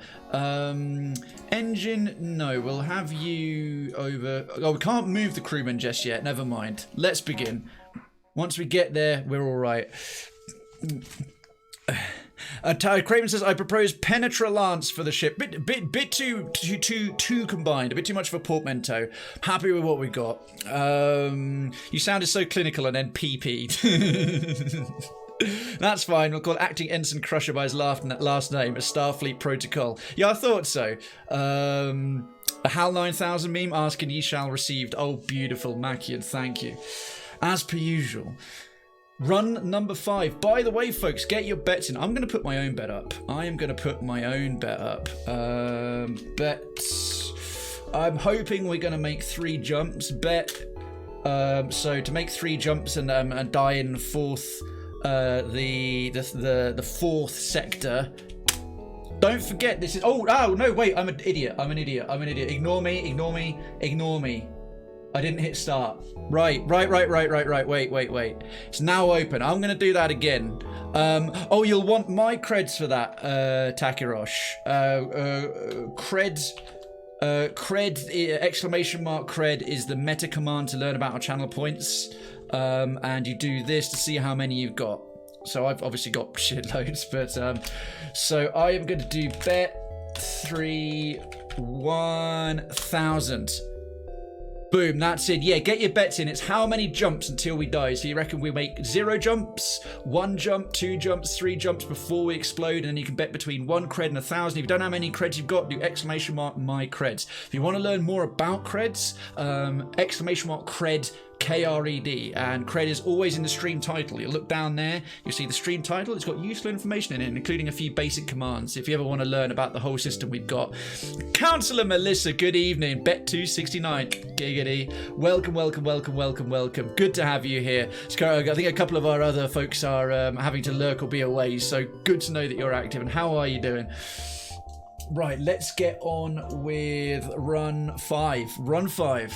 Engine, no, we'll have you over... Oh, we can't move the crewman just yet. Never mind. Let's begin. Once we get there, we're all right. Krayven says, I propose Penetra Lance for the ship. Bit too combined. A bit too much of a portmanteau. Happy with what we got. You sounded so clinical and then PP. That's fine. We'll call Acting Ensign Crusher by his last name, a Starfleet protocol. Yeah, I thought so. A HAL 9000 meme asking ye shall received. Oh, beautiful, Makian. Thank you. As per usual. Run number 5. By the way, folks, get your bets in. I'm going to put my own bet up. I am going to put my own bet up. Bets. I'm hoping we're going to make 3 jumps. Bet. So to make 3 jumps and die in the fourth, the fourth sector. Don't forget this is. Oh no! Wait, I'm an idiot. Ignore me. I didn't hit start. Right. Wait. It's now open. I'm going to do that again. Oh, you'll want my creds for that, Takirosh. Cred, exclamation mark cred is the meta command to learn about our channel points. And you do this to see how many you've got. So I've obviously got shitloads, but so I am going to do bet 1,000. Boom, that's it. Yeah, get your bets in. It's how many jumps until we die. So you reckon we make 0 jumps, 1 jump, 2 jumps, 3 jumps before we explode, and then you can bet between 1 cred and 1,000. If you don't know how many creds you've got, do exclamation mark my creds. If you want to learn more about creds, exclamation mark cred, KRED, and cred is always in the stream title. You look down there, you'll see the stream title. It's got useful information in it, including a few basic commands if you ever want to learn about the whole system we've got. Councillor Melissa, good evening. Bet269, giggity. Welcome, welcome, welcome, welcome, welcome. Good to have you here. I think a couple of our other folks are having to lurk or be away, so good to know that you're active. And how are you doing? Right, let's get on with run 5. Run 5.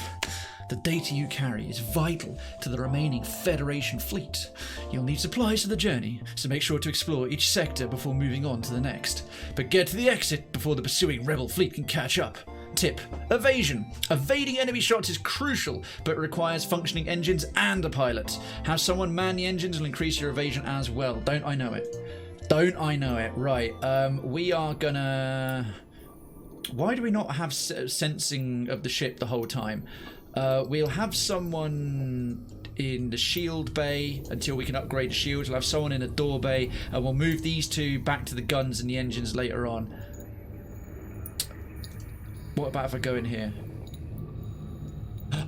The data you carry is vital to the remaining Federation fleet. You'll need supplies for the journey, so make sure to explore each sector before moving on to the next. But get to the exit before the pursuing rebel fleet can catch up. Tip: evasion. Evading enemy shots is crucial, but requires functioning engines and a pilot. Have someone man the engines will increase your evasion as well. Don't I know it? Don't I know it? Right, we are gonna... Why do we not have sensing of the ship the whole time? We'll have someone in the shield bay until we can upgrade the shields. We'll have someone in the door bay, and we'll move these two back to the guns and the engines later on. What about if I go in here?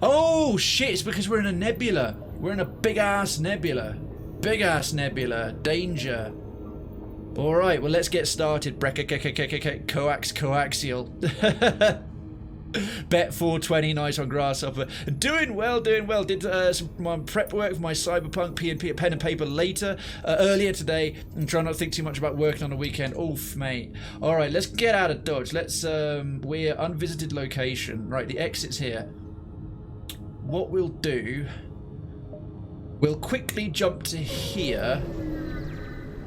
Oh shit, it's because we're in a nebula. We're in a big ass nebula. Big ass nebula. Danger. Alright, well let's get started. Coaxial. Bet 420, nice on Grasshopper. Doing well, doing well. Did some prep work for my Cyberpunk pen and paper earlier today, and try not to think too much about working on a weekend. Oof, mate. All right, let's get out of Dodge. Let's, we're unvisited location. Right, the exit's here. What we'll do, we'll quickly jump to here.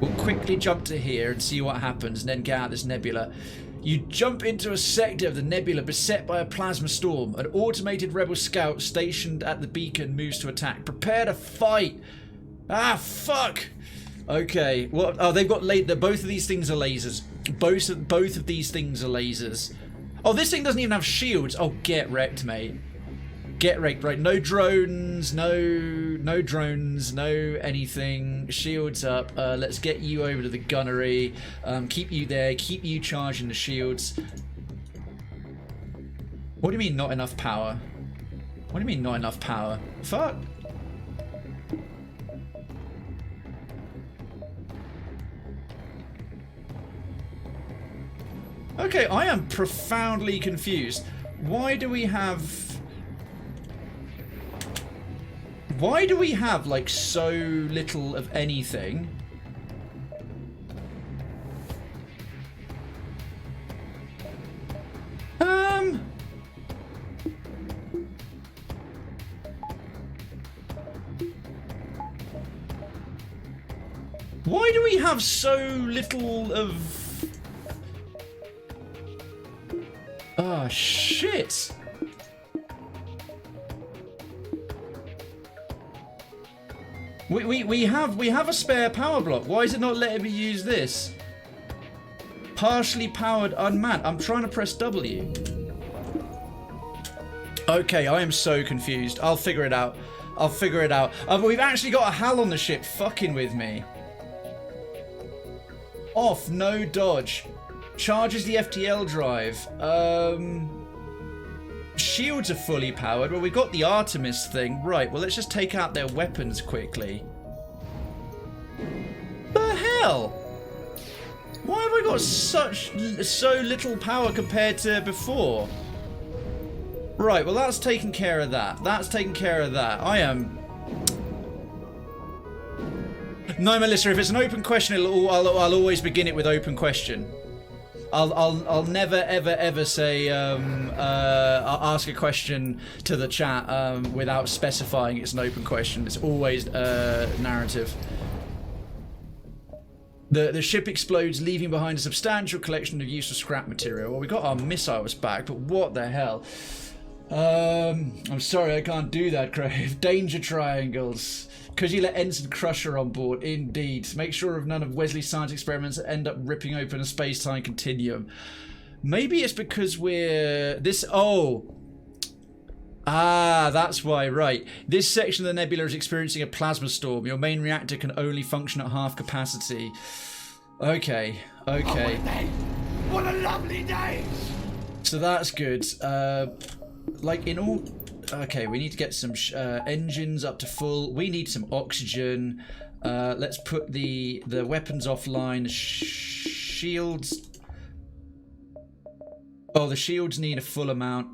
We'll quickly jump to here and see what happens, and then get out this nebula. You jump into a sector of the nebula beset by a plasma storm. An automated rebel scout stationed at the beacon moves to attack. Prepare to fight. Ah, fuck. Okay. What? Oh, they've got both of these things are lasers. Both of these things are lasers. Oh, this thing doesn't even have shields. Oh, get wrecked, mate. Get wrecked. Right. No drones. No drones. No anything. Shields up. Let's get you over to the gunnery. Keep you there. Keep you charging the shields. What do you mean not enough power? What do you mean not enough power? Fuck. Okay, I am profoundly confused. Why do we have like so little of anything? Why do we have so little of... Oh, shit. We have a spare power block. Why is it not letting me use this? Partially powered unmanned. I'm trying to press W. Okay, I am so confused. I'll figure it out. I'll figure it out. We've actually got a HAL on the ship fucking with me. Off, no dodge. Charges the FTL drive. Shields are fully powered. Well, we've got the Artemis thing. Right, well, let's just take out their weapons quickly. The hell? Why have I got so little power compared to before? Right, well, that's taken care of that. That's taken care of that. I am... No, Melissa, if it's an open question, I'll always begin it with open question. I'll never ever say I'll ask a question to the chat without specifying it's an open question. It's always narrative. The ship explodes, leaving behind a substantial collection of useless scrap material. Well, we got our missiles back, but what the hell? I'm sorry, I can't do that, Crave. Danger triangles. Could you let Ensign Crusher on board? Indeed. Make sure of none of Wesley's science experiments that end up ripping open a space-time continuum. Maybe it's because we're... Oh, Ah, that's why, right. This section of the nebula is experiencing a plasma storm. Your main reactor can only function at half capacity. Okay, okay. Oh, what a lovely day! So that's good. Like in all... Okay, we need to get some engines up to full. We need some oxygen. Let's put the weapons offline. Shields... Oh, the shields need a full amount.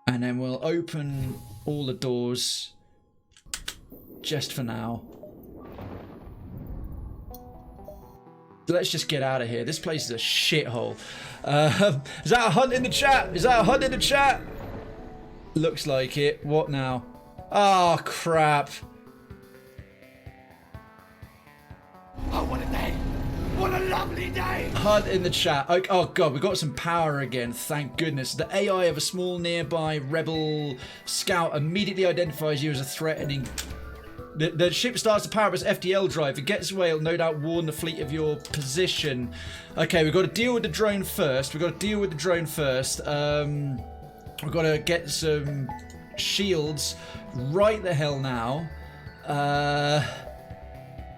And then we'll open all the doors just for now. Let's just get out of here. This place is a shithole. Is that a hunt in the chat? Is that a hunt in the chat? Looks like it. What now? Oh, crap. Oh, what a day! What a lovely day! Hunt in the chat. Oh god, we got some power again. Thank goodness. The AI of a small nearby rebel scout immediately identifies you as a threatening. The ship starts to power up its FTL drive. If it gets away, it'll no doubt warn the fleet of your position. Okay, we've got to deal with the drone first. We've got to get some shields right the hell now.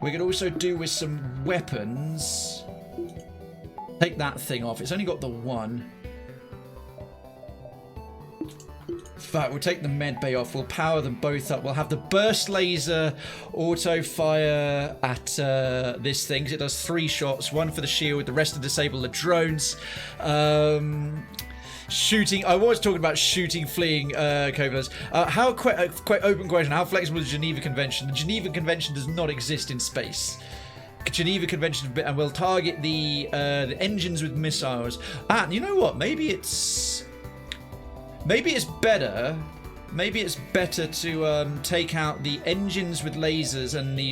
We could also do with some weapons. Take that thing off. It's only got the one. In fact, we'll take the med bay off. We'll power them both up. We'll have the burst laser auto fire at this thing. It does 3 shots. 1 for the shield. The rest to disable the drones. Shooting. I was talking about shooting, fleeing, Kovalers. Quite open question. How flexible is the Geneva Convention? The Geneva Convention does not exist in space. Geneva Convention, and we'll target the engines with missiles. And you know what? Maybe it's better. Maybe it's better to take out the engines with lasers and the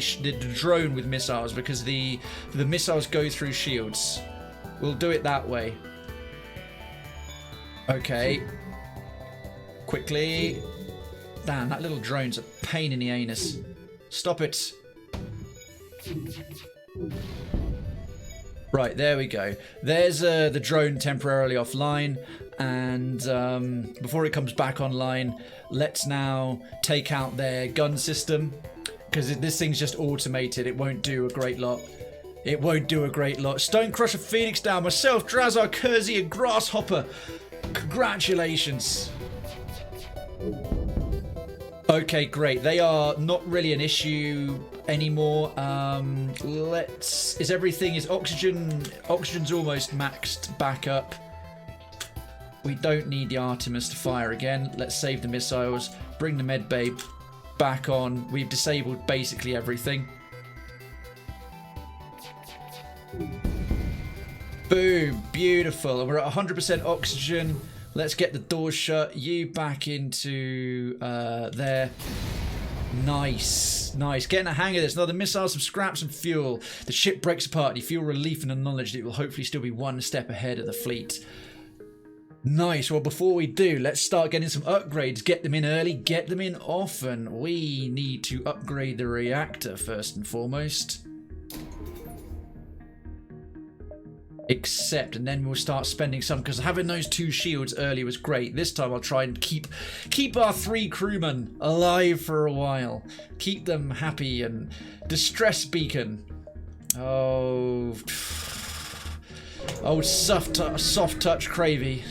drone with missiles, because the missiles go through shields. We'll do it that way. Okay. Quickly. Damn, that little drone's a pain in the anus. Stop it. Right, there we go. There's the drone temporarily offline. And before it comes back online, let's now take out their gun system. Because this thing's just automated. It won't do a great lot. It won't do a great lot. Stonecrusher Phoenix down. Myself, Drazar, Kersey, and Grasshopper. Congratulations. Okay, great. They are not really an issue anymore. Is oxygen's almost maxed back up. We don't need the Artemis to fire again. Let's save the missiles. Bring the med bay back on. We've disabled basically everything. Boom, beautiful. And we're at 100% oxygen. Let's get the doors shut. You back into there. Nice, nice. Getting a hang of this. Another missile, some scraps, and fuel. The ship breaks apart and you feel relief in the knowledge that it will hopefully still be one step ahead of the fleet. Nice. Well, before we do, let's start getting some upgrades. Get them in early, get them in often. We need to upgrade the reactor first and foremost. And then we'll start spending some, because having those 2 shields early was great. This time I'll try and keep our 3 crewmen alive for a while. Keep them happy. And distress beacon. Oh, soft touch Krayven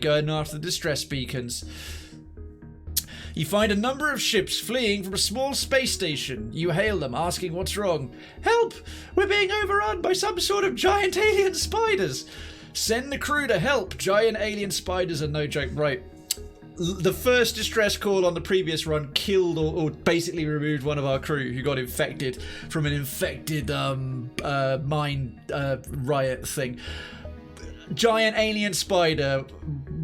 going after the distress beacons. You find a number of ships fleeing from a small space station. You hail them, asking what's wrong. Help! We're being overrun by some sort of giant alien spiders. Send the crew to help. Giant alien spiders are no joke. Right. The first distress call on the previous run killed or basically removed one of our crew who got infected from an infected mine riot thing. Giant alien spider.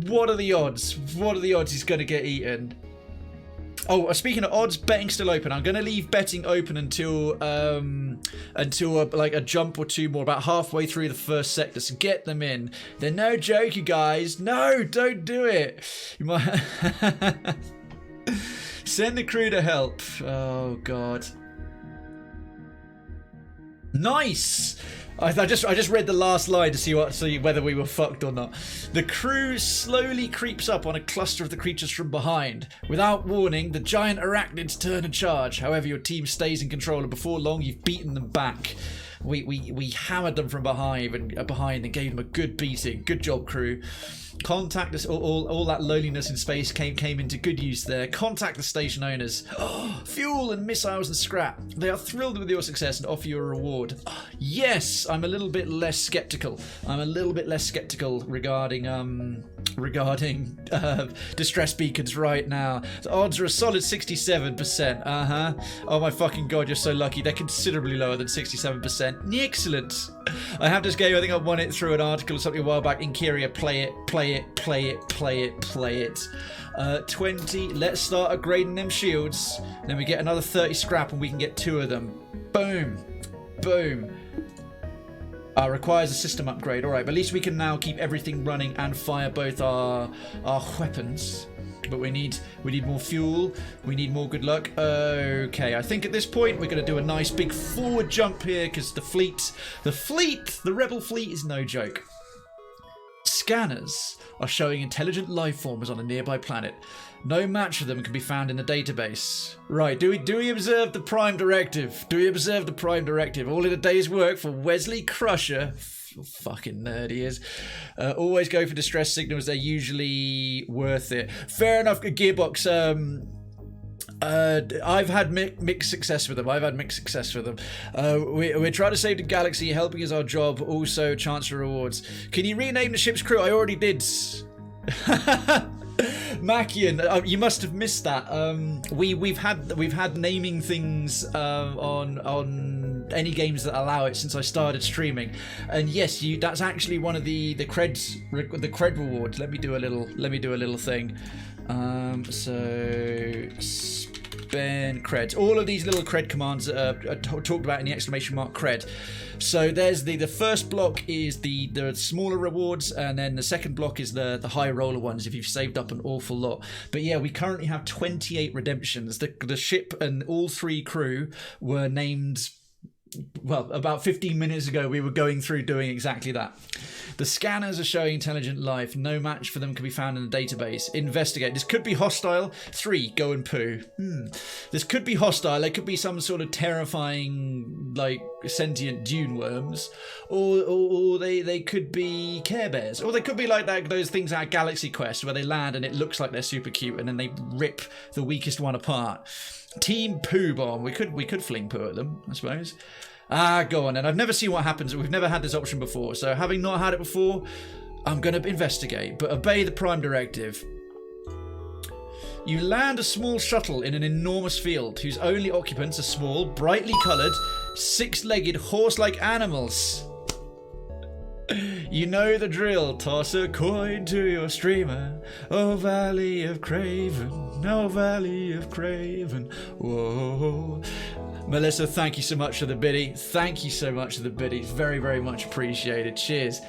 What are the odds? What are the odds he's going to get eaten? Oh, speaking of odds, betting's still open. I'm going to leave betting open until like a jump or 2 more, about halfway through the first sector. So get them in. They're no joke, you guys. No, don't do it. You might send the crew to help. Oh God. Nice. I just read the last line to see whether we were fucked or not. The crew slowly creeps up on a cluster of the creatures from behind. Without warning, the giant arachnids turn and charge. However, your team stays in control, and before long, you've beaten them back. We hammered them from behind and gave them a good beating. Good job, crew. Contact us. All that loneliness in space came into good use there. Contact the station owners. Fuel and missiles and scrap. They are thrilled with your success and offer you a reward. Yes, I'm a little bit less skeptical. Regarding distress beacons right now. The odds are a solid 67%. Oh my fucking god, you're so lucky. They're considerably lower than 67%. Excellent. I have this game. I think I won it through an article or something a while back. Inkyria, play it. 20. Let's start upgrading them shields. Then we get another 30 scrap and we can get 2 of them. Boom. Requires a system upgrade. Alright, but at least we can now keep everything running and fire both our weapons. But we need more fuel. We need more good luck. Okay, I think at this point we're going to do a nice big forward jump here because the rebel fleet is no joke. Scanners are showing intelligent life forms on a nearby planet. No match for them can be found in the database. Right, do we observe the Prime Directive? All in a day's work for Wesley Crusher. Fucking nerd he is. Always go for distress signals. They're usually worth it. Fair enough, Gearbox. I've had mixed success with them. We're trying to save the galaxy. Helping is our job. Also, chance for rewards. Can you rename the ship's crew? I already did. Makian, you must have missed that. We've had naming things on any games that allow it since I started streaming, and yes, that's actually one of the cred rewards. Let me do a little thing. So spend creds. All of these little cred commands are talked about in the exclamation mark cred. So there's the first block is the smaller rewards, and then the second block is the high roller ones if you've saved up an awful lot. But yeah, we currently have 28 redemptions. The ship and all 3 crew were named. Well, about 15 minutes ago, we were going through doing exactly that. The scanners are showing intelligent life. No match for them can be found in the database. Investigate. This could be hostile. 3, go and poo. This could be hostile. They could be some sort of terrifying, like, sentient dune worms. Or they could be Care Bears. Or they could be like those things out of Galaxy Quest where they land and it looks like they're super cute and then they rip the weakest one apart. Team Poo Bomb. We could fling poo at them, I suppose. Go on then. I've never seen what happens. We've never had this option before. So having not had it before, I'm going to investigate. But obey the Prime Directive. You land a small shuttle in an enormous field whose only occupants are small, brightly coloured, 6-legged horse-like animals. You know the drill. Toss a coin to your streamer. Oh, Valley of Krayven. Oh, Valley of Krayven. Whoa. Melissa, thank you so much for the biddy. It's very, very much appreciated. Cheers.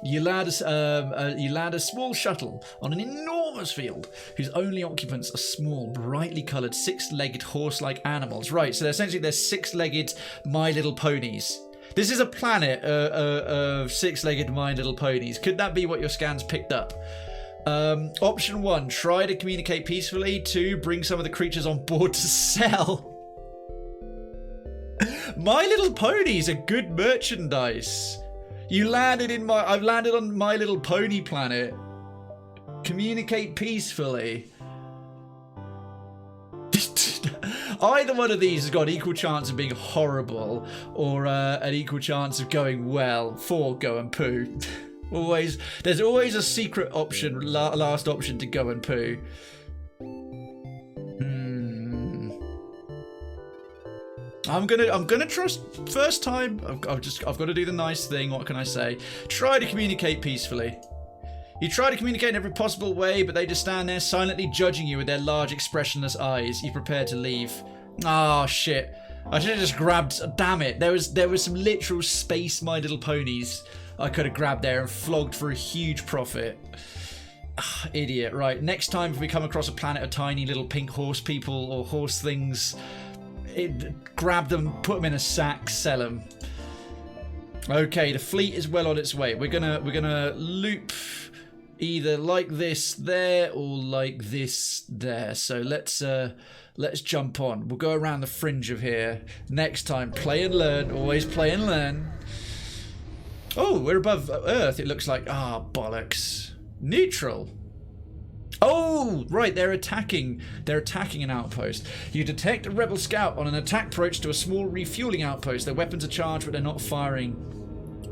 You land a small shuttle on an enormous field whose only occupants are small, brightly coloured, 6-legged horse-like animals. Right, so essentially they're 6-legged My Little Ponies. This is a planet of 6-legged My Little Ponies. Could that be what your scans picked up? Option 1, try to communicate peacefully. 2, bring some of the creatures on board to sell. My Little Ponies are good merchandise. I've landed on My Little Pony planet. Communicate peacefully. Either one of these has got an equal chance of being horrible or an equal chance of going well. 4, go and poo. There's always a secret option, last option to go and poo. I'm gonna trust first time. I've got to do the nice thing. What can I say? Try to communicate peacefully. You try to communicate in every possible way, but they just stand there silently judging you with their large expressionless eyes. You prepare to leave. Oh shit. I should have just grabbed, damn it. There was some literal space My Little Ponies I could have grabbed there and flogged for a huge profit. Idiot. Right, next time if we come across a planet of tiny little pink horse people or horse things, grab them, put them in a sack, sell them. Okay, the fleet is well on its way. We're gonna loop either like this there or like this there. So let's jump on. We'll go around the fringe of here. Next time, play and learn. Always play and learn. Oh, we're above Earth, it looks like. Ah, bollocks. Neutral. Oh, right, they're attacking an outpost. You detect a rebel scout on an attack approach to a small refueling outpost. Their weapons are charged, but they're not firing.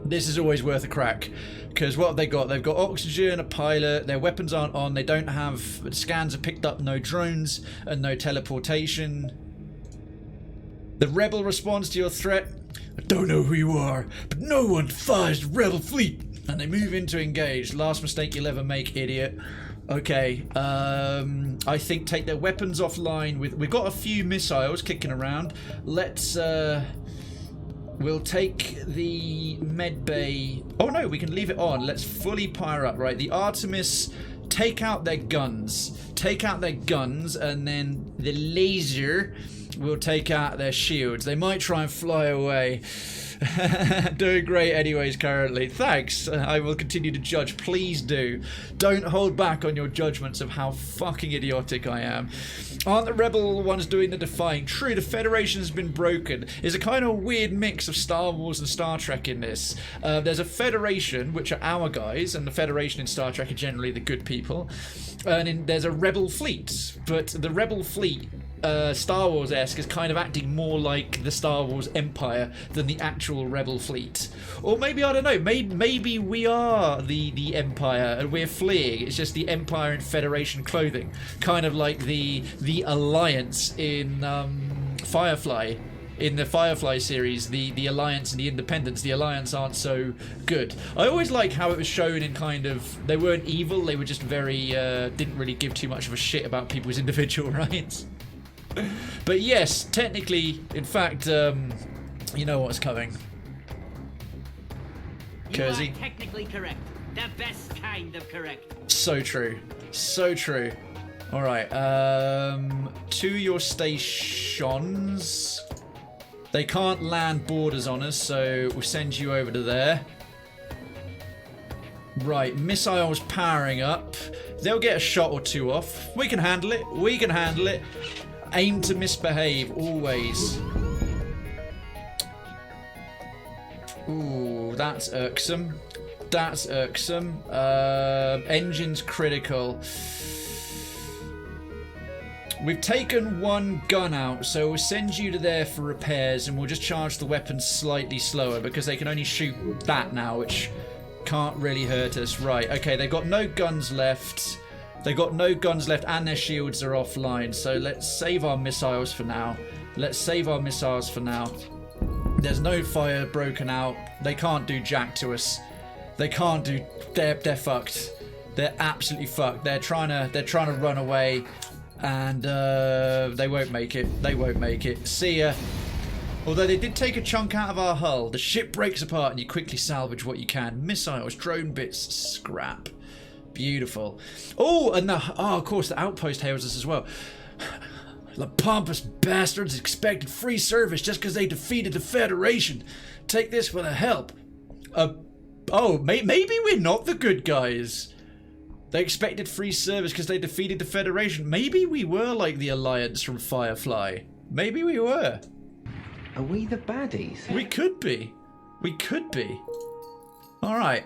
This is always worth a crack, because what have they got? They've got oxygen, a pilot, their weapons aren't on, they don't have... Scans have picked up no drones and no teleportation. The rebel responds to your threat. I don't know who you are, but no one fires the rebel fleet. And they move in to engage. Last mistake you'll ever make, idiot. Okay, I think take their weapons offline. We've got a few missiles kicking around. Let's... We'll take the med bay. Oh no, we can leave it on. Let's fully fire up, right? The Artemis, take out their guns. Take out their guns, and then the laser will take out their shields. They might try and fly away. Doing great anyways currently. Thanks. I will continue to judge. Please do. Don't hold back on your judgments of how fucking idiotic I am. Aren't the rebel ones doing the defying? True, the Federation has been broken. There's a kind of weird mix of Star Wars and Star Trek in this. There's a Federation, which are our guys, and the Federation in Star Trek are generally the good people. And there's a rebel fleet, but the rebel fleet, Star Wars-esque, is kind of acting more like the Star Wars Empire than the actual rebel fleet. Or maybe, I don't know, maybe we are the Empire and we're fleeing. It's just the Empire in Federation clothing. Kind of like the Alliance in Firefly. In the Firefly series, the Alliance and the Independents, the Alliance aren't so good. I always like how it was shown in kind of... They weren't evil, they were just very... didn't really give too much of a shit about people's individual rights. But yes, technically, in fact, you know what's coming. Kersey. You are technically correct. The best kind of correct. So true. So true. Alright, to your stations. They can't land borders on us, so we'll send you over to there. Right, missiles powering up. They'll get a shot or two off. We can handle it. We can handle it. Aim to misbehave, always. Ooh, that's irksome. That's irksome. Engine's critical. We've taken one gun out, so we'll send you to there for repairs, and we'll just charge the weapons slightly slower because they can only shoot that now, which can't really hurt us. Right, okay, they've got no guns left. They got no guns left and their shields are offline, so let's save our missiles for now. Let's save our missiles for now. There's no fire broken out. They can't do jack to us. They can't do... They're fucked. They're absolutely fucked. They're trying to run away, and they won't make it. They won't make it. See ya. Although they did take a chunk out of our hull. The ship breaks apart and you quickly salvage what you can. Missiles, drone bits, scrap. Beautiful. Oh, and of course, the outpost hails us as well. The pompous bastards expected free service just because they defeated the Federation. Take this for the help. Oh, maybe we're not the good guys. They expected free service because they defeated the Federation. Maybe we were like the Alliance from Firefly. Maybe we were. Are we the baddies? We could be. We could be. All right.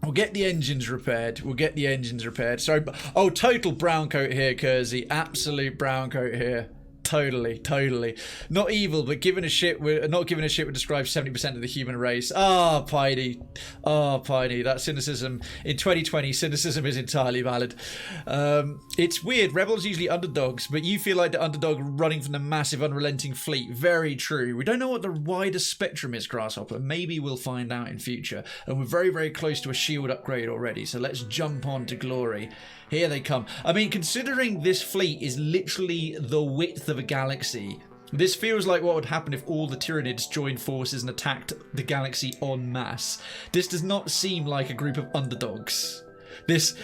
We'll get the engines repaired. We'll get the engines repaired. Sorry. Oh, total brown coat here, Kersey. Absolute brown coat here. Totally, totally. Not evil, but giving a shit. Not giving a shit would describe 70% of the human race. Ah, Piney. Ah, Piney. That cynicism. In 2020, cynicism is entirely valid. It's weird. Rebels usually underdogs, but you feel like the underdog running from the massive, unrelenting fleet. Very true. We don't know what the wider spectrum is, Grasshopper. Maybe we'll find out in future. And we're very, very close to a shield upgrade already. So let's jump on to glory. Here they come. I mean, considering this fleet is literally the width of a galaxy, this feels like what would happen if all the Tyranids joined forces and attacked the galaxy en masse. This does not seem like a group of underdogs. This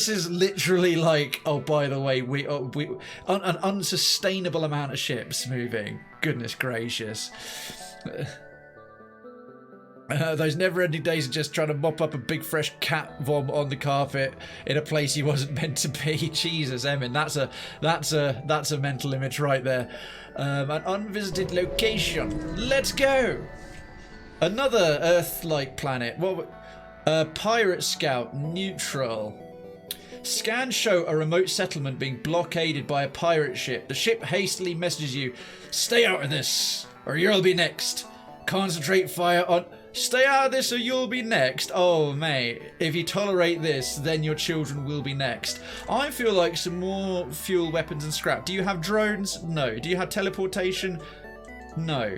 is literally like, oh, by the way, we an unsustainable amount of ships moving. Goodness gracious. Those never-ending days of just trying to mop up a big fresh cat vom on the carpet in a place he wasn't meant to be. Jesus, Emin, that's a mental image right there. An unvisited location. Let's go. Another Earth-like planet. Pirate Scout neutral. Scans show a remote settlement being blockaded by a pirate ship. The ship hastily messages you, "Stay out of this, or you'll be next. Concentrate fire on..." Stay out of this or you'll be next. Oh, mate. If you tolerate this, then your children will be next. I feel like some more fuel, weapons, and scrap. Do you have drones? No. Do you have teleportation? No.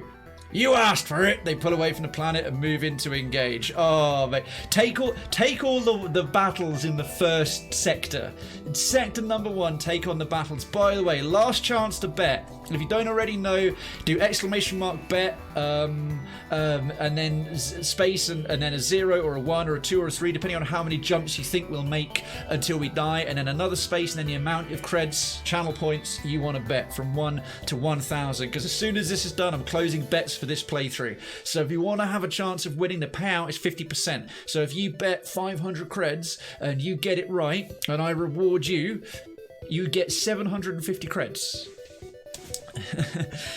You asked for it. They pull away from the planet and move in to engage. Oh, mate. Take all the battles in the first sector. In sector number 1, take on the battles. By the way, last chance to bet. If you don't already know, do !bet and then space and then a 0 or a 1 or a 2 or a 3, depending on how many jumps you think we'll make until we die, and then another space and then the amount of creds, channel points you want to bet from 1 to 1,000. Because as soon as this is done, I'm closing bets for this playthrough. So if you want to have a chance of winning, the payout is 50%. So if you bet 500 creds and you get it right, and I reward you, you get 750 creds.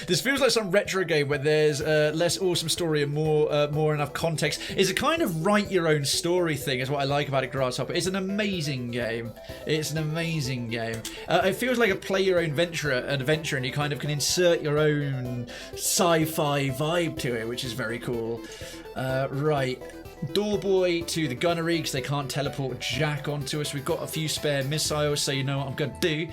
This feels like some retro game where there's less awesome story and more enough context. It's a kind of write your own story thing is what I like about it, Grasshopper. It's an amazing game. It's an amazing game. It feels like a play your own adventure, and you kind of can insert your own sci-fi vibe to it, which is very cool. Right. Doorboy to the gunnery because they can't teleport Jack onto us. We've got a few spare missiles, so you know what I'm going to do.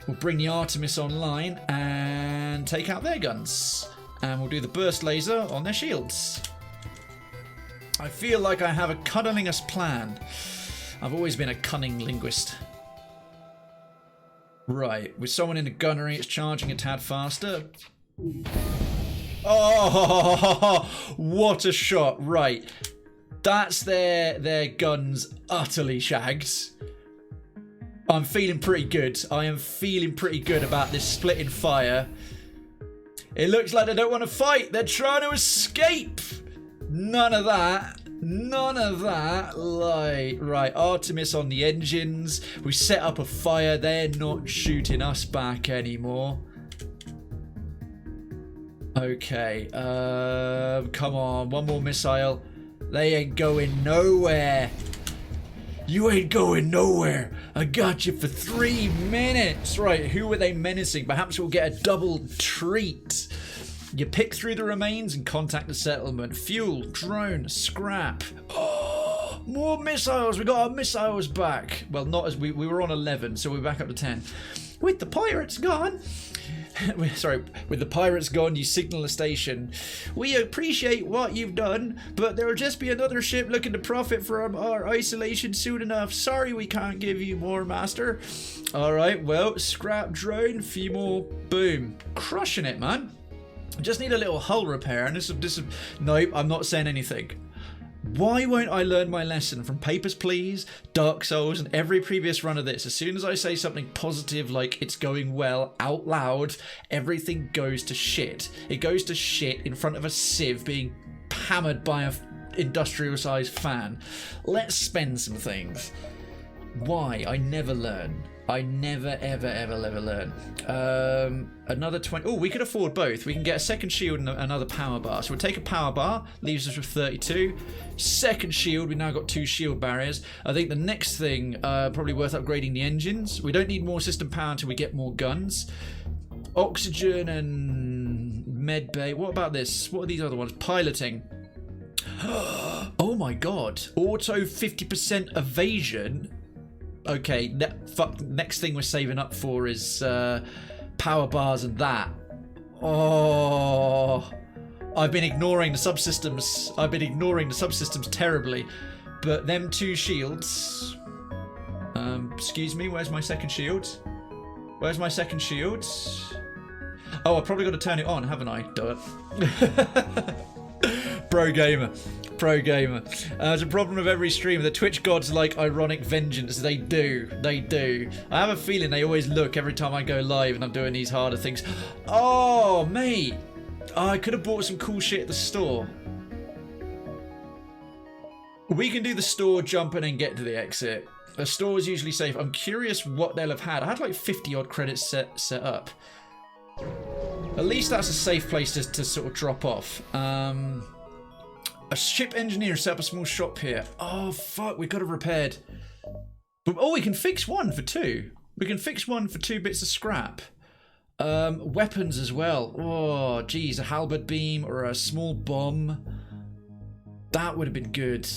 We'll bring the Artemis online and take out their guns. And we'll do the burst laser on their shields. I feel like I have a cunningless plan. I've always been a cunning linguist. Right, with someone in the gunnery, it's charging a tad faster. Oh, what a shot. Right. That's their guns utterly shagged. I'm feeling pretty good. I am feeling pretty good about this splitting fire. It looks like they don't want to fight. They're trying to escape. None of that. None of that. Right, Artemis on the engines. We set up a fire. They're not shooting us back anymore. Okay. Come on. One more missile. They ain't going nowhere. You ain't going nowhere. I got you for 3 minutes. Right, who are they menacing? Perhaps we'll get a double treat. You pick through the remains and contact the settlement. Fuel, drone, scrap. Oh, more missiles. We got our missiles back. Well, not as we were on 11, so we're back up to 10. With the pirates gone. Sorry, with the pirates gone, you signal the station. We appreciate what you've done, but there'll just be another ship looking to profit from our isolation soon enough. Sorry we can't give you more, Master. Alright, well, scrap drone, few more. Boom. Crushing it, man. Just need a little hull repair, and this is nope, I'm not saying anything. Why won't I learn my lesson from Papers, Please, Dark Souls, and every previous run of this? As soon as I say something positive like it's going well out loud, everything goes to shit. It goes to shit in front of a sieve being hammered by a industrial-sized fan. Let's spend some things. Why? I never learn. I never, ever learn. Another 20... Oh, we could afford both. We can get a second shield and another power bar. So we'll take a power bar. Leaves us with 32. Second shield. We've now got 2 shield barriers. I think the next thing, probably worth upgrading the engines. We don't need more system power until we get more guns. Oxygen and med bay. What about this? What are these other ones? Piloting. Oh my god. Auto 50% evasion. Okay, next thing we're saving up for is power bars and that. Oh, I've been ignoring the subsystems. I've been ignoring the subsystems terribly. But them 2 shields. Excuse me, where's my second shield? Where's my second shield? Oh, I've probably got to turn it on, haven't I? Duh. Bro gamer. Pro gamer. It's a problem of every stream. The Twitch gods like ironic vengeance. They do. They do. I have a feeling they always look every time I go live and I'm doing these harder things. Oh, mate. Oh, I could have bought some cool shit at the store. We can do the store jump and then get to the exit. The store is usually safe. I'm curious what they'll have had. I had like 50 odd credits set up. At least that's a safe place to sort of drop off. A ship engineer set up a small shop here. Oh, fuck. We got it repaired. Oh, we can fix one for 2. We can fix one for 2 bits of scrap. Weapons as well. Oh, geez. A halberd beam or a small bomb. That would have been good.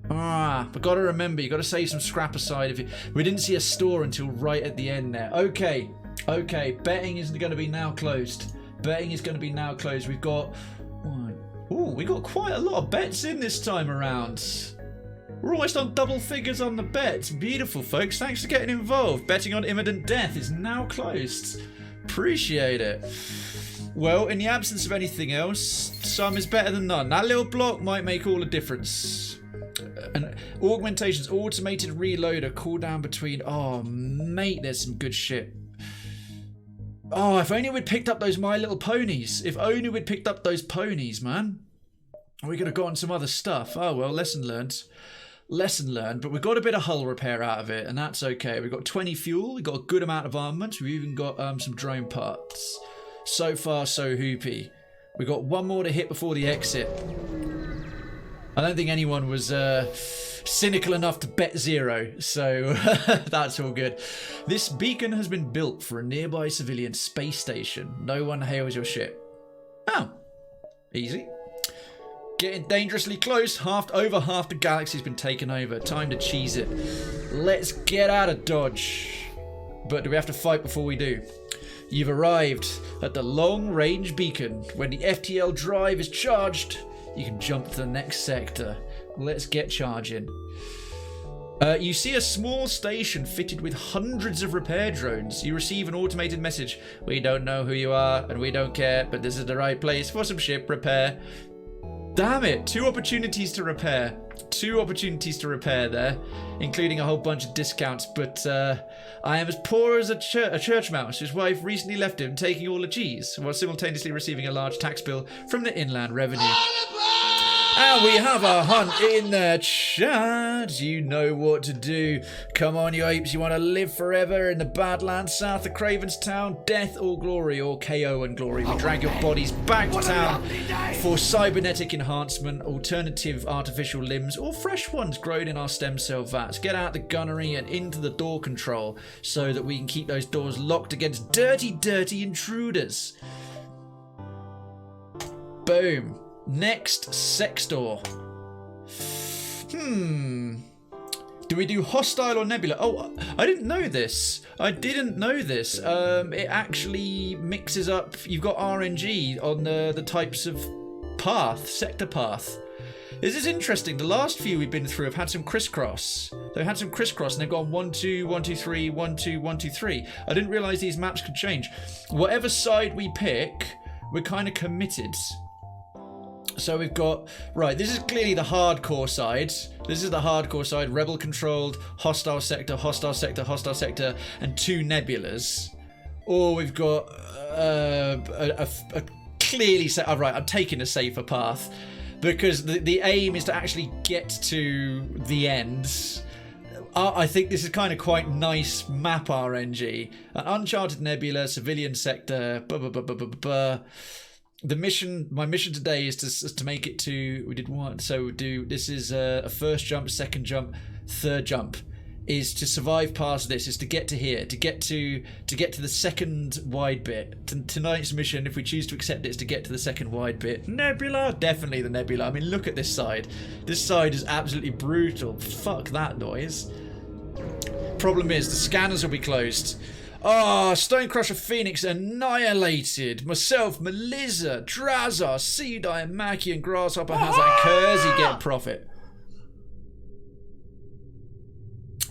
But got to remember, you got to save some scrap aside. We didn't see a store until right at the end there. Okay. Betting isn't going to be now closed. Betting is going to be now closed. We've got... Ooh, we got quite a lot of bets in this time around. We're almost on double figures on the bets. Beautiful, folks. Thanks for getting involved. Betting on imminent death is now closed. Appreciate it. Well, in the absence of anything else, some is better than none. That little block might make all the difference. And augmentations, automated reloader, cooldown between... Oh, mate, there's some good shit. Oh, if only we'd picked up those My Little Ponies. If only we'd picked up those ponies, man. We could have gotten some other stuff. Oh, well, lesson learned. Lesson learned, but we got a bit of hull repair out of it, and that's okay. We've got 20 fuel, we've got a good amount of armament, we've even got some drone parts. So far, so hoopy. We got one more to hit before the exit. I don't think anyone was cynical enough to bet 0, so that's all good. This beacon has been built for a nearby civilian space station. No one hails your ship. Oh, easy. Getting dangerously close. Over half the galaxy's been taken over. Time to cheese it. Let's get out of Dodge. But do we have to fight before we do? You've arrived at the long-range beacon. When the FTL drive is charged, you can jump to the next sector. Let's get charging. You see a small station fitted with hundreds of repair drones. You receive an automated message. We don't know who you are and we don't care, but this is the right place for some ship repair. Damn it, 2 opportunities to repair. 2 opportunities to repair there, including a whole bunch of discounts, but I am as poor as a church mouse whose wife recently left him taking all the cheese, while simultaneously receiving a large tax bill from the inland revenue. And we have a hunt in the chat. You know what to do. Come on, you apes. You want to live forever in the Badlands south of Krayvenstown? Death or glory, or KO and glory. We drag your bodies back to town for cybernetic enhancement, alternative artificial limbs, or fresh ones grown in our stem cell vats. Get out the gunnery and into the door control so that we can keep those doors locked against dirty, dirty intruders. Boom. Next, sex door. Do we do hostile or nebula? Oh, I didn't know this. It actually mixes up. You've got RNG on the types of path, sector path. This is interesting. The last few we've been through have had some crisscross. They've had some crisscross and they've gone 1, 2, 1, 2, 3, 1, 2, 1, 2, 3. I didn't realise these maps could change. Whatever side we pick, we're kind of committed. So we've got, right, this is clearly the hardcore side. This is the hardcore side, rebel controlled, hostile sector, hostile sector, hostile sector, and 2 nebulas. Or we've got a clearly set, oh, right, I'm taking a safer path because the aim is to actually get to the end. I think this is kind of quite nice map RNG. An uncharted nebula, civilian sector, The mission, my mission today is to make it to, we did one, so this is a first jump, second jump, third jump, is to survive past this, is to get to here, to get to the second wide bit. Tonight's mission, if we choose to accept it, is to get to the second wide bit. Nebula, definitely the nebula. I mean, look at this side. This side is absolutely brutal. Fuck that noise. Problem is, the scanners will be closed. Ah, Stonecrusher Phoenix annihilated. Myself, Melissa, Drazar, Seedeye, Mackie, and Grasshopper has a Kersey get profit.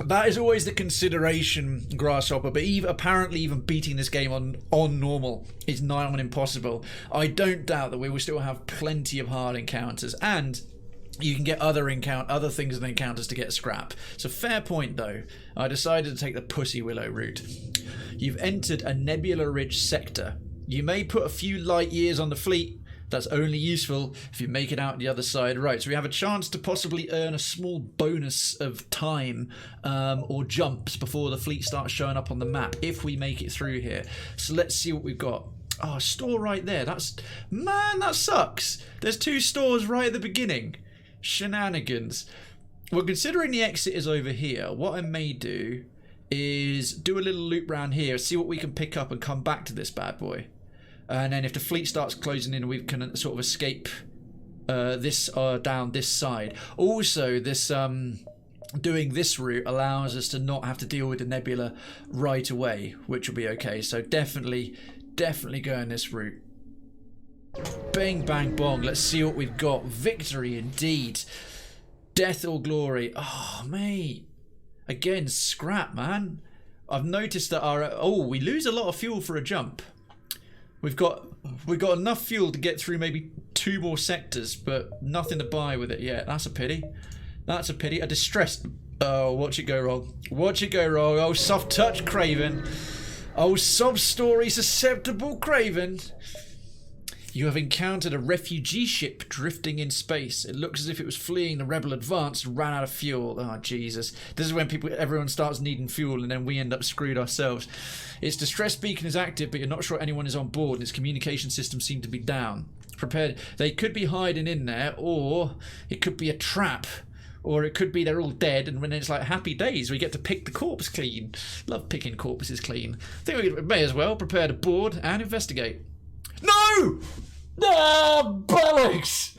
That is always the consideration, Grasshopper, but apparently even beating this game on normal is nigh on impossible. I don't doubt that we will still have plenty of hard encounters, and you can get other things and encounters to get scrap. So fair point though. I decided to take the Pussy Willow route. You've entered a nebula-rich sector. You may put a few light years on the fleet. That's only useful if you make it out the other side right. So we have a chance to possibly earn a small bonus of time or jumps before the fleet starts showing up on the map if we make it through here. So let's see what we've got. Oh, a store right there. Man, that sucks. There's 2 stores right at the beginning. Shenanigans. Well, considering the exit is over here, what I may do is do a little loop round here, see what we can pick up and come back to this bad boy. And then if the fleet starts closing in, we can sort of escape down this side. Also, this doing this route allows us to not have to deal with the nebula right away, which will be okay. So definitely going this route. Bang, bang, bong. Let's see what we've got. Victory indeed. Death or glory. Oh, mate. Again, scrap, man. I've noticed that we lose a lot of fuel for a jump. We've got enough fuel to get through maybe 2 more sectors, but nothing to buy with it yet. That's a pity. That's a pity. A distressed... Oh, watch it go wrong. Watch it go wrong. Oh, soft touch, Krayven. Oh, sob-story susceptible, Krayven. You have encountered a refugee ship drifting in space. It looks as if it was fleeing the rebel advance and ran out of fuel. Oh, Jesus. This is when everyone starts needing fuel and then we end up screwed ourselves. Its distress beacon is active, but you're not sure anyone is on board and its communication system seems to be down. Prepared. They could be hiding in there, or it could be a trap. Or it could be they're all dead and when it's like happy days, we get to pick the corpse clean. Love picking corpses clean. I think we may as well prepare to board and investigate. No! Oh, bollocks!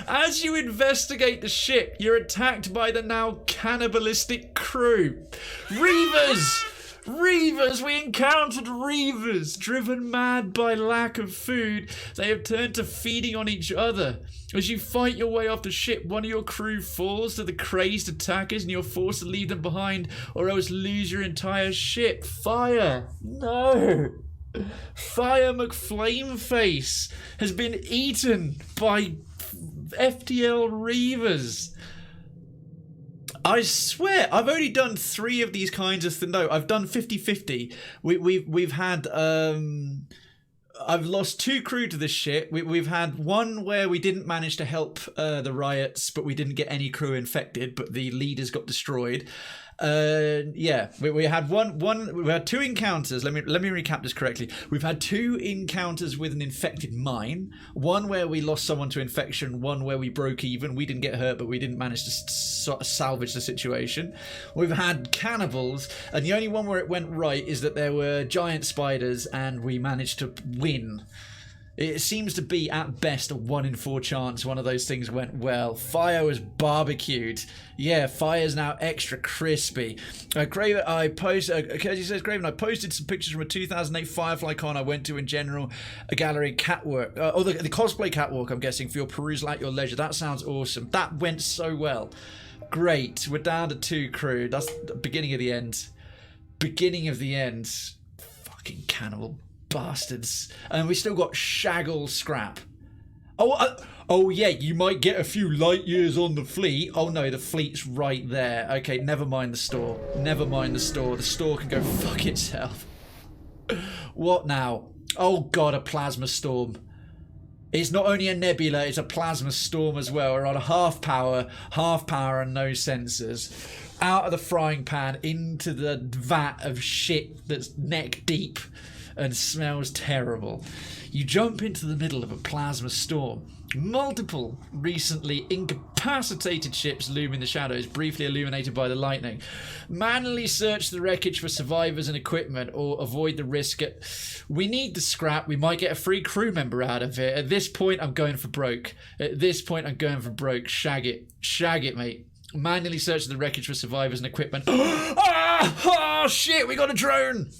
As you investigate the ship, you're attacked by the now cannibalistic crew. Reavers! Reavers! We encountered Reavers! Driven mad by lack of food, they have turned to feeding on each other. As you fight your way off the ship, one of your crew falls to the crazed attackers and you're forced to leave them behind or else lose your entire ship. Fire! No! Fire McFlameface has been eaten by FTL Reavers. I swear, I've only done 3 of these kinds of things. No, I've done 50-50. We've had I've lost 2 crew to this shit. We've had one where we didn't manage to help the riots, but we didn't get any crew infected, but the leaders got destroyed. Yeah, we had we had 2 encounters. Let me recap this correctly. We've had 2 encounters with an infected mine. One where we lost someone to infection. One where we broke even. We didn't get hurt, but we didn't manage to salvage the situation. We've had cannibals, and the only one where it went right is that there were giant spiders, and we managed to win. It seems to be, at best, a 1 in 4 chance one of those things went well. Fire was barbecued. Yeah, fire's now extra crispy. Krayven, Kersey says, Krayven, I posted some pictures from a 2008 Firefly con I went to in general, a gallery catwalk. The cosplay catwalk, I'm guessing, for your perusal at your leisure. That sounds awesome. That went so well. Great. We're down to 2 crew. That's the beginning of the end. Beginning of the end. Fucking cannibal bastards. And we still got shaggle scrap. Oh yeah, you might get a few light years on the fleet. Oh no, the fleet's right there. Okay, never mind the store. Never mind the store. The store can go fuck itself. What now? Oh god, a plasma storm. It's not only a nebula, it's a plasma storm as well. We're on a half power and no sensors. Out of the frying pan into the vat of shit that's neck deep and smells terrible. You jump into the middle of a plasma storm. Multiple recently incapacitated ships loom in the shadows, briefly illuminated by the lightning. Manually search the wreckage for survivors and equipment or avoid the risk. We need the scrap. We might get a free crew member out of it. At this point, I'm going for broke. Shag it. Shag it, mate. Manually search the wreckage for survivors and equipment. Oh, shit, we got a drone!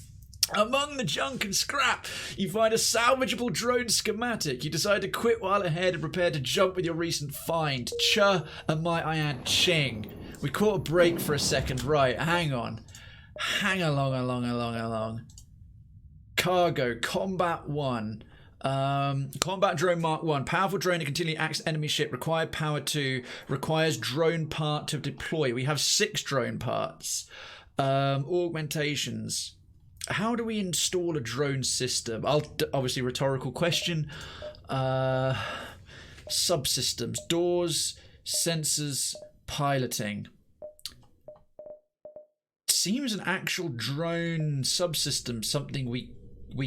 Among the junk and scrap, you find a salvageable drone schematic. You decide to quit while ahead and prepare to jump with your recent find. Cha, and might I add, ching. We caught a break for a second. Right, hang on. Hang along. Cargo, Combat 1. Combat drone Mark 1. Powerful drone to continually access enemy ship. Required power 2. Requires drone part to deploy. We have 6 drone parts. Augmentations. How do we install a drone system? Obviously, rhetorical question. Subsystems. Doors, sensors, piloting. Seems an actual drone subsystem something we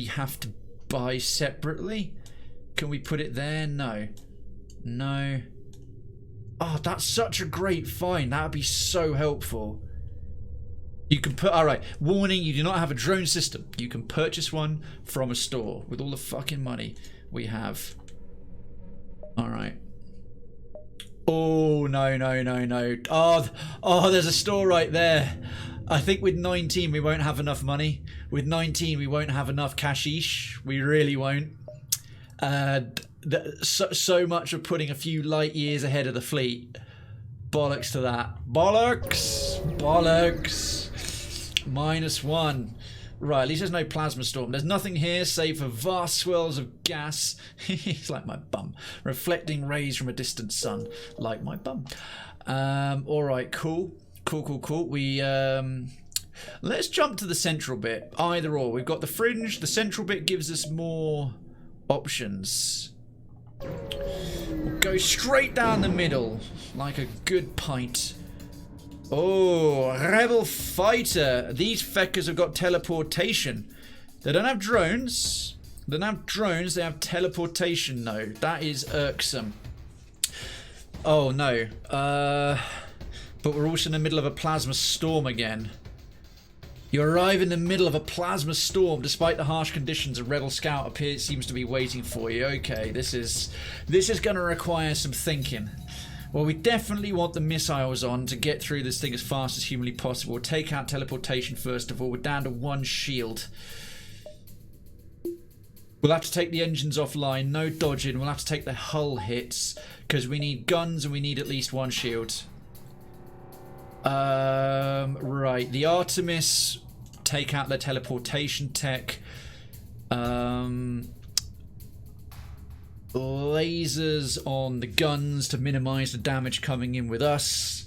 have to buy separately. Can we put it there? No. Oh, that's such a great find. That would be so helpful. You can put, alright, warning, you do not have a drone system. You can purchase one from a store with all the fucking money we have. Alright. Oh, no. Oh, there's a store right there. I think with 19 we won't have enough money. With 19 we won't have enough cashish. We really won't. So much of putting a few light years ahead of the fleet. Bollocks to that. Bollocks! -1. Right, at least there's no plasma storm. There's nothing here save for vast swirls of gas. It's like my bum. Reflecting rays from a distant sun. Like my bum. Alright, cool. We let's jump to the central bit. Either or. We've got the fringe. The central bit gives us more options. We'll go straight down the middle like a good pint. Oh, rebel fighter. These feckers have got teleportation. They don't have drones. They have teleportation. No, that is irksome. Oh no. But we're also in the middle of a plasma storm again. You arrive in the middle of a plasma storm. Despite the harsh conditions, a rebel scout seems to be waiting for you. Okay, this is going to require some thinking. Well, we definitely want the missiles on to get through this thing as fast as humanly possible. We'll take out teleportation first of all. We're down to 1 shield. We'll have to take the engines offline. No dodging. We'll have to take the hull hits because we need guns and we need at least 1 shield. Right, the Artemis, take out the teleportation tech. Lasers on the guns to minimize the damage coming in with us.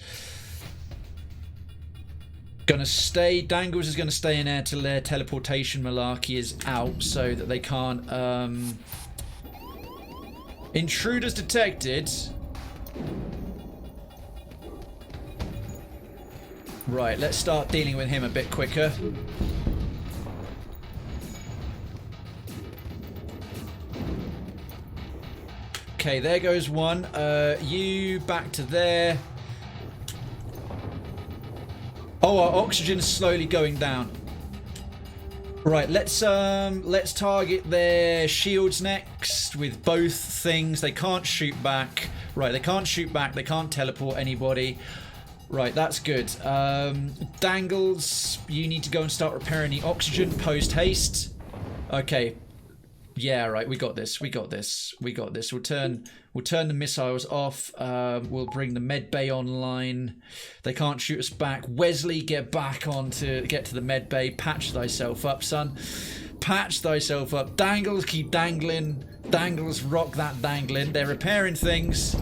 Dangles is gonna stay in there till their teleportation malarkey is out so that they can't intruders detected. Right, let's start dealing with him a bit quicker. Okay, there goes 1. You back to there. Oh, our oxygen is slowly going down. Right, let's target their shields next with both things. They can't shoot back. Right, they can't shoot back. They can't teleport anybody. Right, that's good. Dangles, you need to go and start repairing the oxygen post-haste. Okay. Yeah, right, we got this. We'll turn the missiles off. We'll bring the med bay online. They can't shoot us back. Wesley, get to the med bay. Patch thyself up, son. Patch thyself up. Dangles, keep dangling. Dangles, rock that dangling. They're repairing things.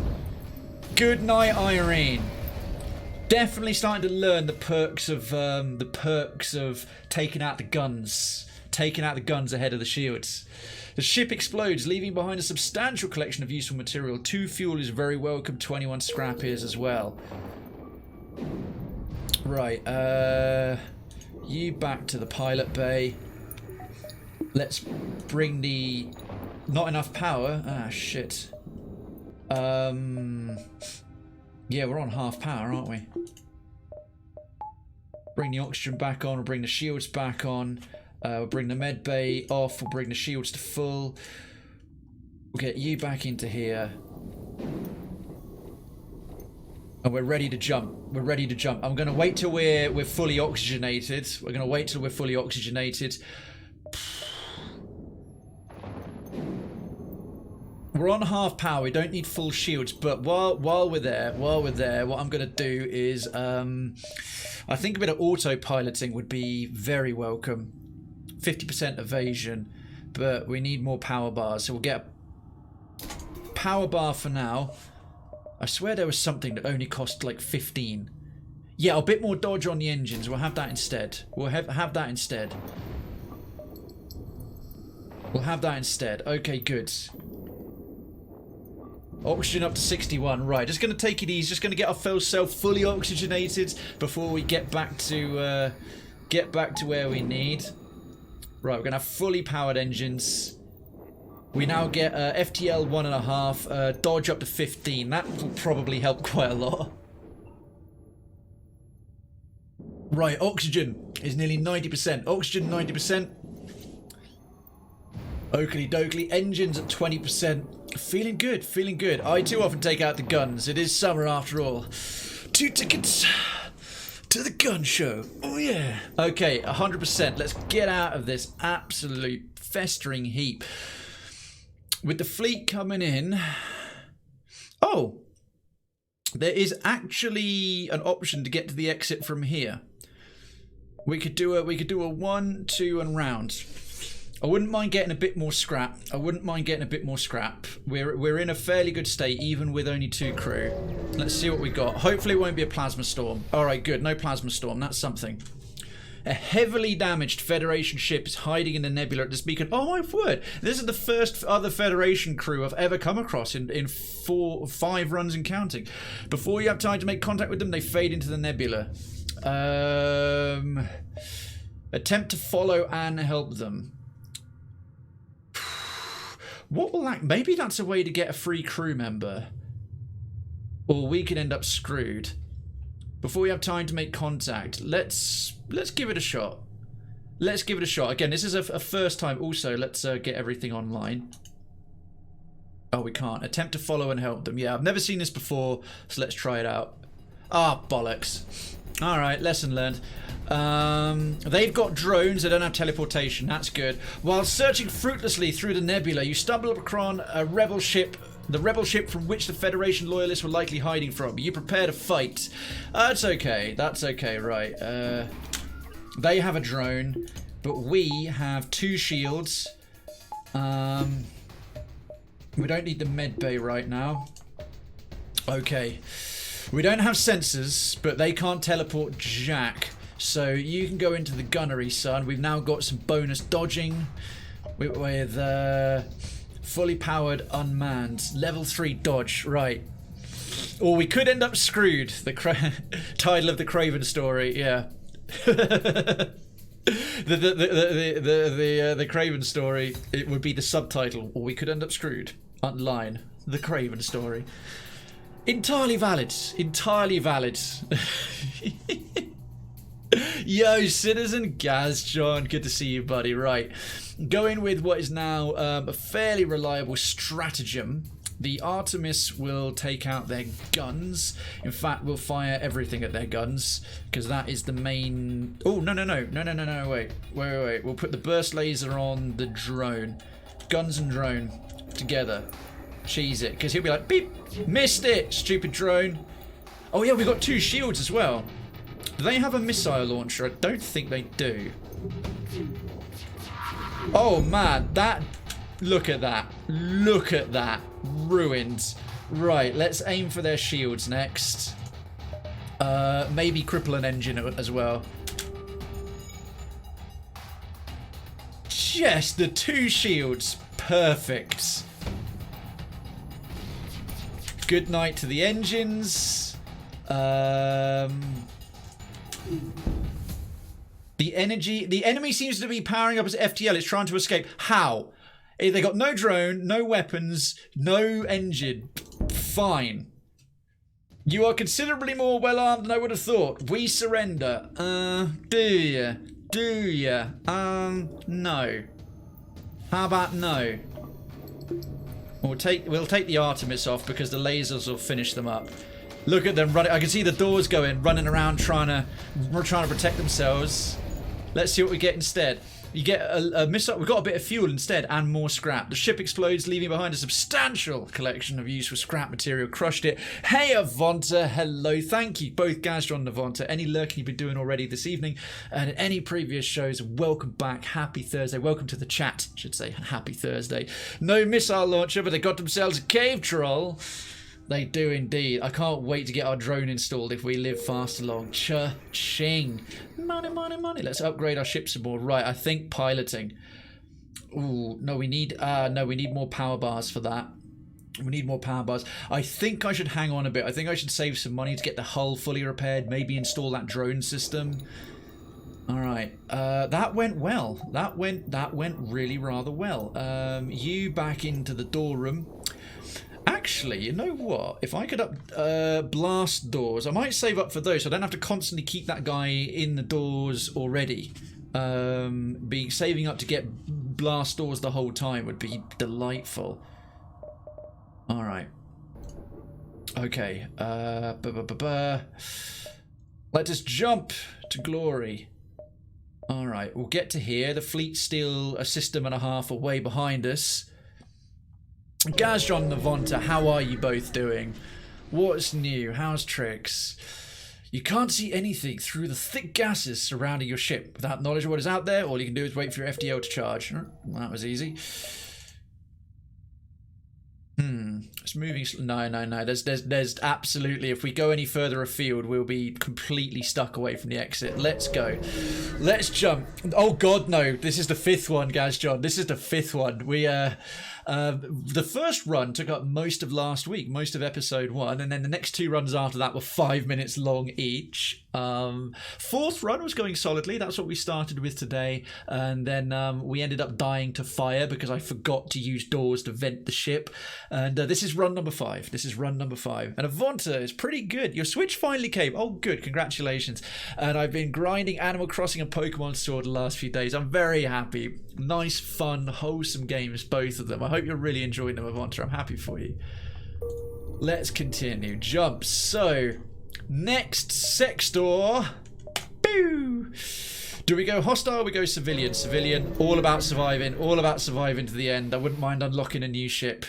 Good night, Irene. Definitely starting to learn the perks of taking out the guns ahead of the shields. The ship explodes, leaving behind a substantial collection of useful material. 2 fuel is very welcome. 21 scrap is as well. Right, you back to the pilot bay. Let's bring the... Not enough power. Ah, shit. Yeah, we're on half power, aren't we? Bring the oxygen back on. We'll bring the shields back on. We'll bring the med bay off. We'll bring the shields to full. We'll get you back into here. And we're ready to jump. I'm going to wait till we're fully oxygenated. We're on half power. We don't need full shields. But while we're there, what I'm going to do is, I think a bit of autopiloting would be very welcome. 50% evasion. but we need more power bars. So we'll get a power bar for now. I swear there was something that only cost like 15. Yeah, a bit more dodge on the engines. We'll have that instead. We'll have that instead. We'll have that instead. Okay, good. Oxygen up to 61. Right, just going to take it easy. Just going to get ourselves fully oxygenated before we get back to where we need. Right, we're going to have fully powered engines. We now get FTL 1.5, dodge up to 15. That will probably help quite a lot. Right, oxygen is nearly 90%. Oxygen 90%. Oakley dokley. Engines at 20%. Feeling good, feeling good. I too often take out the guns. It is summer after all. 2 tickets to the gun show. Oh yeah. Okay, 100%. Let's get out of this absolute festering heap. With the fleet coming in... Oh! There is actually an option to get to the exit from here. We could do a 1, 2 and round. I wouldn't mind getting a bit more scrap. We're in a fairly good state, even with only 2 crew. Let's see what we got. Hopefully it won't be a plasma storm. Alright, good. No plasma storm. That's something. A heavily damaged Federation ship is hiding in the nebula at this beacon. Oh my word! This is the first other Federation crew I've ever come across in 5 runs and counting. Before you have time to make contact with them, they fade into the nebula. Attempt to follow and help them. What will that... Maybe that's a way to get a free crew member. Or we could end up screwed. Before we have time to make contact, let's give it a shot. Let's give it a shot. Again, this is a first time. Also, let's get everything online. Oh, we can't. Attempt to follow and help them. Yeah, I've never seen this before, so let's try it out. Ah, bollocks. Alright, lesson learned. They've got drones, they don't have teleportation. That's good. While searching fruitlessly through the nebula, you stumble upon a rebel ship. The rebel ship from which the Federation loyalists were likely hiding from. You prepare to fight. That's okay. That's okay, right. They have a drone, but we have 2 shields. We don't need the med bay right now. Okay. We don't have sensors, but they can't teleport jack. So you can go into the gunnery, son. We've now got some bonus dodging with fully powered, unmanned. Level 3 dodge, right. Or we could end up screwed. The title of the Krayven story, yeah. the Krayven story, it would be the subtitle. Or we could end up screwed. Underline, the Krayven story. Entirely valid. Entirely valid. Yo, Citizen Gaz, John, good to see you, buddy. Right, going with what is now a fairly reliable stratagem. The Artemis will take out their guns. In fact, we'll fire everything at their guns because that is the main... Oh, no, wait. We'll put the burst laser on the drone. Guns and drone together. Cheese it, because he'll be like, beep, missed it, stupid drone. Oh yeah, we've got 2 shields as well. Do they have a missile launcher? I don't think they do. Oh man, that... Look at that. Look at that. Ruined. Right, let's aim for their shields next. Maybe cripple an engine as well. Yes, the 2 shields. Perfect. Good night to the engines. The enemy seems to be powering up as FTL. It's trying to escape. How? They got no drone, no weapons, no engine. Fine. You are considerably more well armed than I would have thought. We surrender. Do ya? Do ya? No. How about no? We'll take the Artemis off because the lasers will finish them up. Look at them running. I can see the doors going, running around trying to protect themselves. Let's see what we get instead. You get a missile. We've got a bit of fuel instead and more scrap. The ship explodes, leaving behind a substantial collection of useful scrap material. Crushed it. Hey, Avonta. Hello. Thank you, both Gazron and Avonta. Any lurking you've been doing already this evening and any previous shows, welcome back. Happy Thursday. Welcome to the chat, I should say. Happy Thursday. No missile launcher, but they got themselves a cave troll. They do indeed. I can't wait to get our drone installed if we live fast along. Cha-ching. Money, money, money. Let's upgrade our ship some more. Right, I think piloting. Ooh, no, we need more power bars for that. We need more power bars. I think I should hang on a bit. I think I should save some money to get the hull fully repaired. Maybe install that drone system. All right, that went well. That went really rather well. You back into the door room. Actually, you know what? If I could up blast doors, I might save up for those so I don't have to constantly keep that guy in the doors already. Saving up to get blast doors the whole time would be delightful. All right. Okay. Let us jump to glory. All right, we'll get to here. The fleet's still a system and a half away behind us. Gazron and Avonta, how are you both doing? What's new? How's tricks? You can't see anything through the thick gases surrounding your ship. Without knowledge of what is out there, all you can do is wait for your FTL to charge. Well, that was easy. It's moving. No. There's absolutely. If we go any further afield, we'll be completely stuck away from the exit. Let's go. Let's jump. Oh God, no! This is the fifth one, Gazjon. This is the fifth one. The first run took up most of last week, most of episode 1, and then the next 2 runs after that were 5 minutes long each. Fourth run was going solidly. That's what we started with today, and then we ended up dying to fire because I forgot to use doors to vent the ship. And this is run number 5. This is run number 5. And Avonta is pretty good. Your Switch finally came. Oh, good. Congratulations. And I've been grinding Animal Crossing and Pokemon Sword the last few days. I'm very happy. Nice, fun, wholesome games, both of them. I hope you're really enjoying them, Avonta. I'm happy for you. Let's continue. Jump. So, next sector. Boo! Do we go hostile or we go civilian? Civilian, all about surviving to the end. I wouldn't mind unlocking a new ship.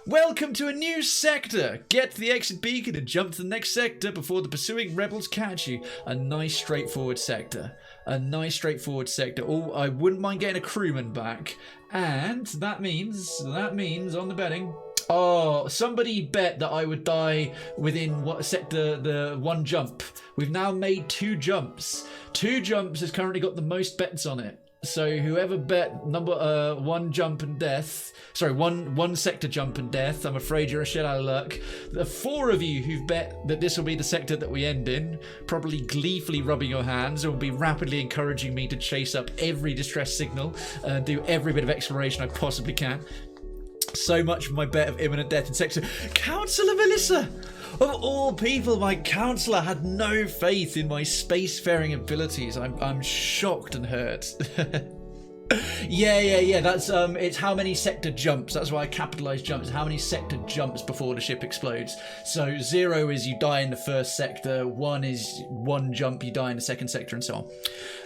Welcome to a new sector. Get to the exit beacon and jump to the next sector before the pursuing rebels catch you. A nice straightforward sector. Oh, I wouldn't mind getting a crewman back. And that means on the betting. Oh, somebody bet that I would die within what sector, the 1 jump. We've now made 2 jumps. 2 jumps has currently got the most bets on it. So whoever bet number 1 jump and death, sorry, one sector jump and death, I'm afraid you're a shit out of luck. The 4 of you who've bet that this will be the sector that we end in, probably gleefully rubbing your hands, and will be rapidly encouraging me to chase up every distress signal and do every bit of exploration I possibly can. So much for my bet of imminent death in sector. Councillor Melissa! Of all people, my counsellor had no faith in my spacefaring abilities. I'm shocked and hurt. Yeah. That's it's how many sector jumps. That's why I capitalised jumps. How many sector jumps before the ship explodes. So 0 is you die in the first sector. 1 is 1 jump, you die in the second sector, and so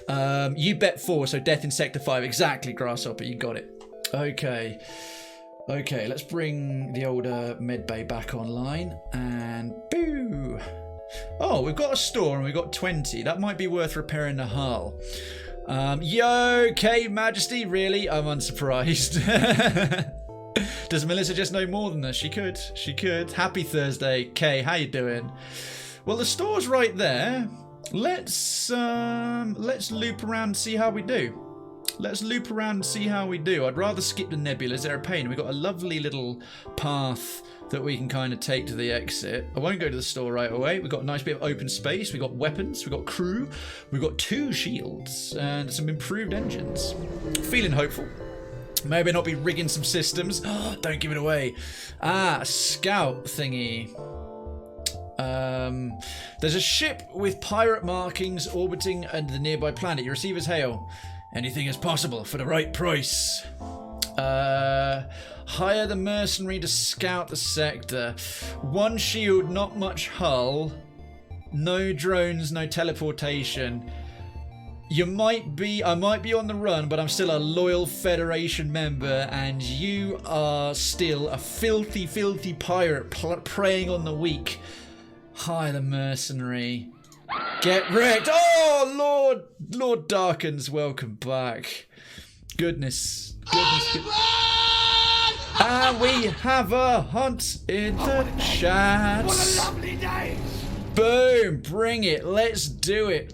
on. You bet 4, so death in sector 5. Exactly, Grasshopper. You got it. Okay, let's bring the older medbay back online, and boo! Oh, we've got a store and we've got 20. That might be worth repairing the hull. Yo, K Majesty, really? I'm unsurprised. Does Melissa just know more than us? She could. Happy Thursday, Kay. How you doing? Well, the store's right there. Let's loop around and see how we do. I'd rather skip the nebulas. They're a pain. We've got a lovely little path that we can kind of take to the exit. I won't go to the store right away. We've got a nice bit of open space. We've got weapons. We've got crew. We've got 2 shields and some improved engines. Feeling hopeful. Maybe not be rigging some systems. Don't give it away. Scout thingy. There's a ship with pirate markings orbiting under the nearby planet. Your receivers hail. Anything is possible for the right price. Hire the mercenary to scout the sector. 1 shield, not much hull. No drones, no teleportation. I might be on the run, but I'm still a loyal Federation member, and you are still a filthy, filthy pirate preying on the weak. Hi, the mercenary. Get wrecked. Oh, Lord Darkens, welcome back. Goodness. And we have a hunt in the chat. What a lovely day! Boom, bring it. Let's do it.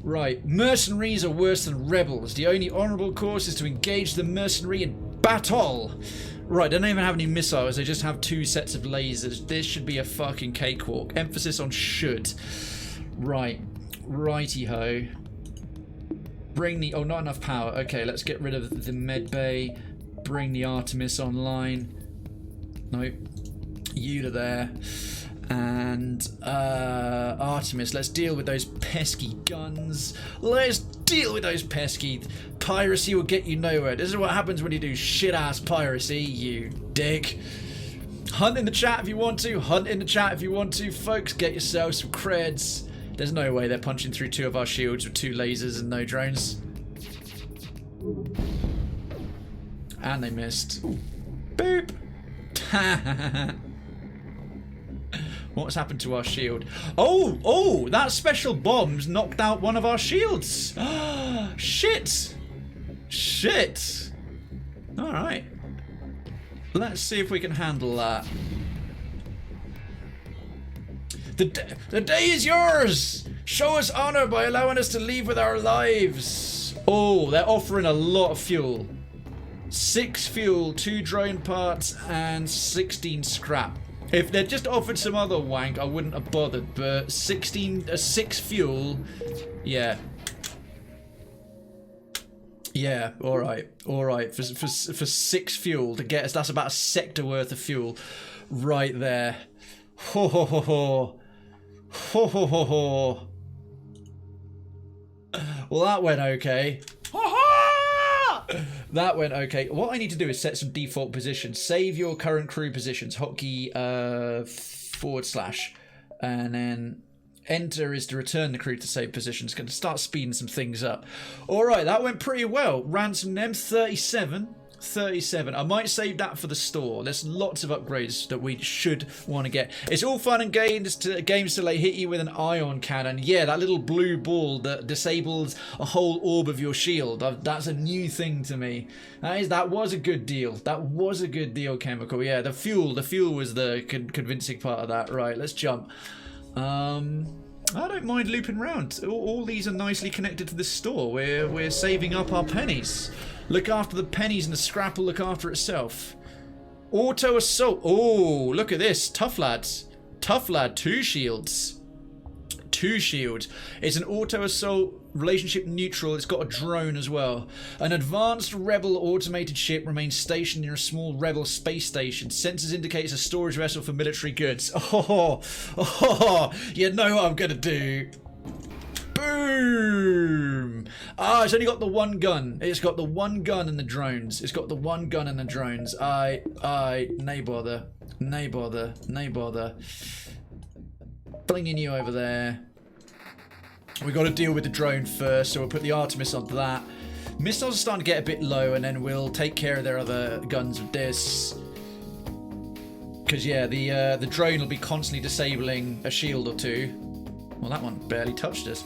Right, mercenaries are worse than rebels. The only honourable course is to engage the mercenary in battle. Right, they don't even have any missiles. They just have 2 sets of lasers. This should be a fucking cakewalk. Emphasis on should. Right, righty-ho. Bring the... Oh, not enough power. Okay, let's get rid of the med bay. Bring the Artemis online. Nope. You to there. And Artemis, let's deal with those pesky guns. Let's deal with those pesky... Piracy will get you nowhere. This is what happens when you do shit-ass piracy, you dick. Hunt in the chat if you want to. Hunt in the chat if you want to. Folks, get yourselves some creds. There's no way they're punching through 2 of our shields with 2 lasers and no drones. And they missed. Boop. What's happened to our shield? Oh, that special bomb's knocked out one of our shields. Shit. Alright. Let's see if we can handle that. The day is yours! Show us honor by allowing us to leave with our lives. Oh, they're offering a lot of fuel. 6 fuel, 2 drone parts, and 16 scrap. If they'd just offered some other wank, I wouldn't have bothered, but 6 fuel, yeah. Yeah, alright. For 6 fuel to get us, that's about a sector worth of fuel right there. Ho ho ho ho. Ho ho ho ho. Well, that went okay. That went okay. What I need to do is set some default positions. Save your current crew positions. Hotkey / and then enter is to return the crew to save positions. Going to start speeding some things up. All right, that went pretty well. Ransom them 37. I might save that for the store. There's lots of upgrades that we should want to get. It's all fun and games till they hit you with an ion cannon. Yeah, that little blue ball that disables a whole orb of your shield. That's a new thing to me. That was a good deal. That was a good deal, Chemical. Yeah, the fuel was the convincing part of that. Right, let's jump. I don't mind looping around. All these are nicely connected to the store. We're saving up our pennies. Look after the pennies and the scrap will look after itself. Auto assault. Oh, look at this. Tough lads. Tough lad. 2 shields. 2 shields. It's an auto assault, relationship neutral. It's got a drone as well. An advanced rebel automated ship remains stationed near a small rebel space station. Sensors indicate it's a storage vessel for military goods. Oh, you know what I'm going to do. Boom! Ah, it's only got the 1 gun. It's got the 1 gun and the drones. Nay bother. Blinging you over there. We got to deal with the drone first, so we'll put the Artemis on that. Missiles are starting to get a bit low, and then we'll take care of their other guns with this. Because yeah, the drone will be constantly disabling a shield or 2. Well, that one barely touched us.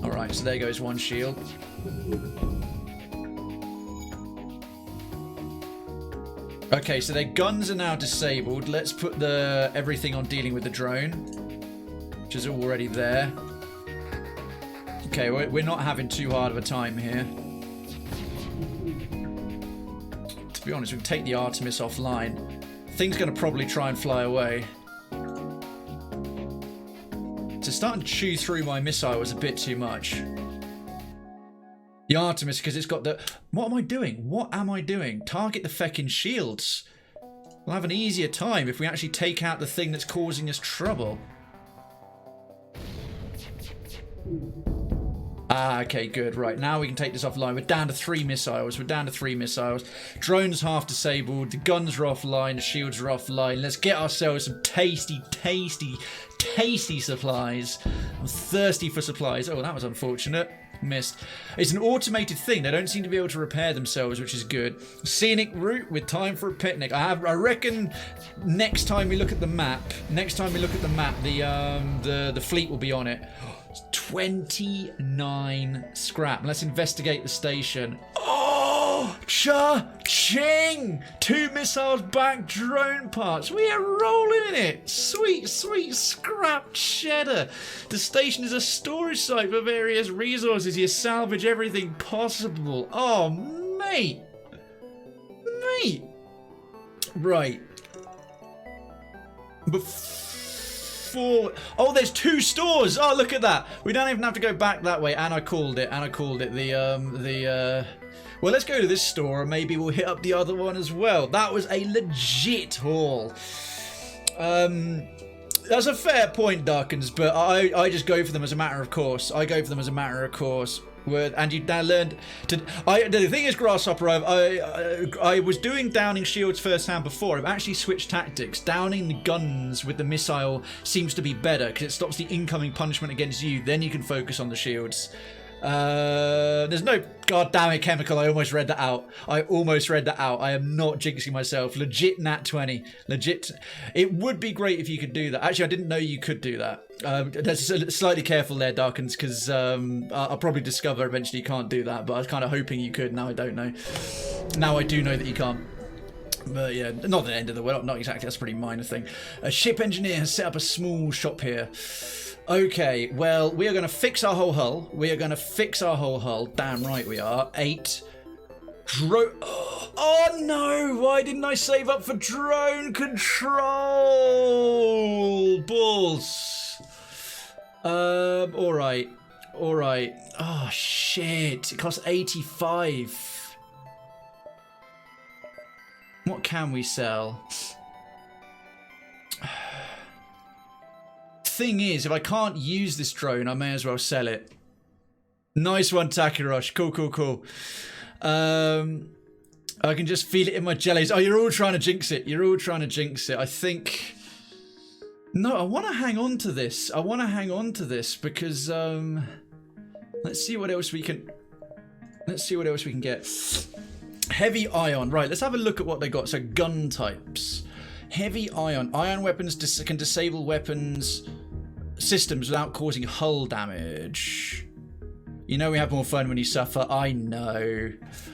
Alright, so there goes 1 shield. Okay, so their guns are now disabled. Let's put everything on dealing with the drone, which is already there. Okay, we're not having too hard of a time here. To be honest, we can take the Artemis offline. Thing's going to probably try and fly away. So starting to chew through my missile was a bit too much. The Artemis, because it's got the... What am I doing? Target the feckin' shields. We'll have an easier time if we actually take out the thing that's causing us trouble. Ah, okay, good. Right, now we can take this offline. We're down to 3 missiles. Drones half disabled. The guns are offline. The shields are offline. Let's get ourselves some tasty, tasty, tasty supplies. I'm thirsty for supplies. Oh, that was unfortunate. Missed. It's an automated thing. They don't seem to be able to repair themselves, which is good. Scenic route with time for a picnic. I reckon next time we look at the map, the fleet will be on it. 29 scrap. Let's investigate the station. Oh, cha-ching! 2 missiles back, drone parts. We are rolling in it. Sweet, sweet scrap cheddar. The station is a storage site for various resources. You salvage everything possible. Oh, mate. Mate. Right. Oh, there's 2 stores. Oh, look at that. We don't even have to go back that way. And I called it. Well, let's go to this store and maybe we'll hit up the other one as well. That was a legit haul. That's a fair point, Darkens, but I just go for them as a matter of course. And you now learned to. The thing is, Grasshopper, I was doing downing shields firsthand before. I've actually switched tactics. Downing the guns with the missile seems to be better because it stops the incoming punishment against you. Then you can focus on the shields. There's no goddamn chemical. I almost read that out. I am not jinxing myself. Legit nat 20. Legit. It would be great if you could do that. Actually, I didn't know you could do that. That's slightly careful there, Darkens, because I'll probably discover eventually you can't do that. But I was kind of hoping you could. Now I don't know. Now I do know that you can't. But yeah, not the end of the world. Not exactly. That's a pretty minor thing. A ship engineer has set up a small shop here. Okay, well, we are going to fix our whole hull. Damn right we are. 8. Oh no! Why didn't I save up for drone control? Balls. Alright. Oh, shit. It costs 85. What can we sell? Thing is, if I can't use this drone, I may as well sell it. Nice one, Takirosh. Cool. I can just feel it in my jellies. Oh, you're all trying to jinx it. I think... No, I want to hang on to this. Because, let's see what else we can get. Heavy ion. Right, let's have a look at what they got. So, gun types. Heavy ion. Ion weapons can disable weapons systems without causing hull damage. You know we have more fun when you suffer. I know.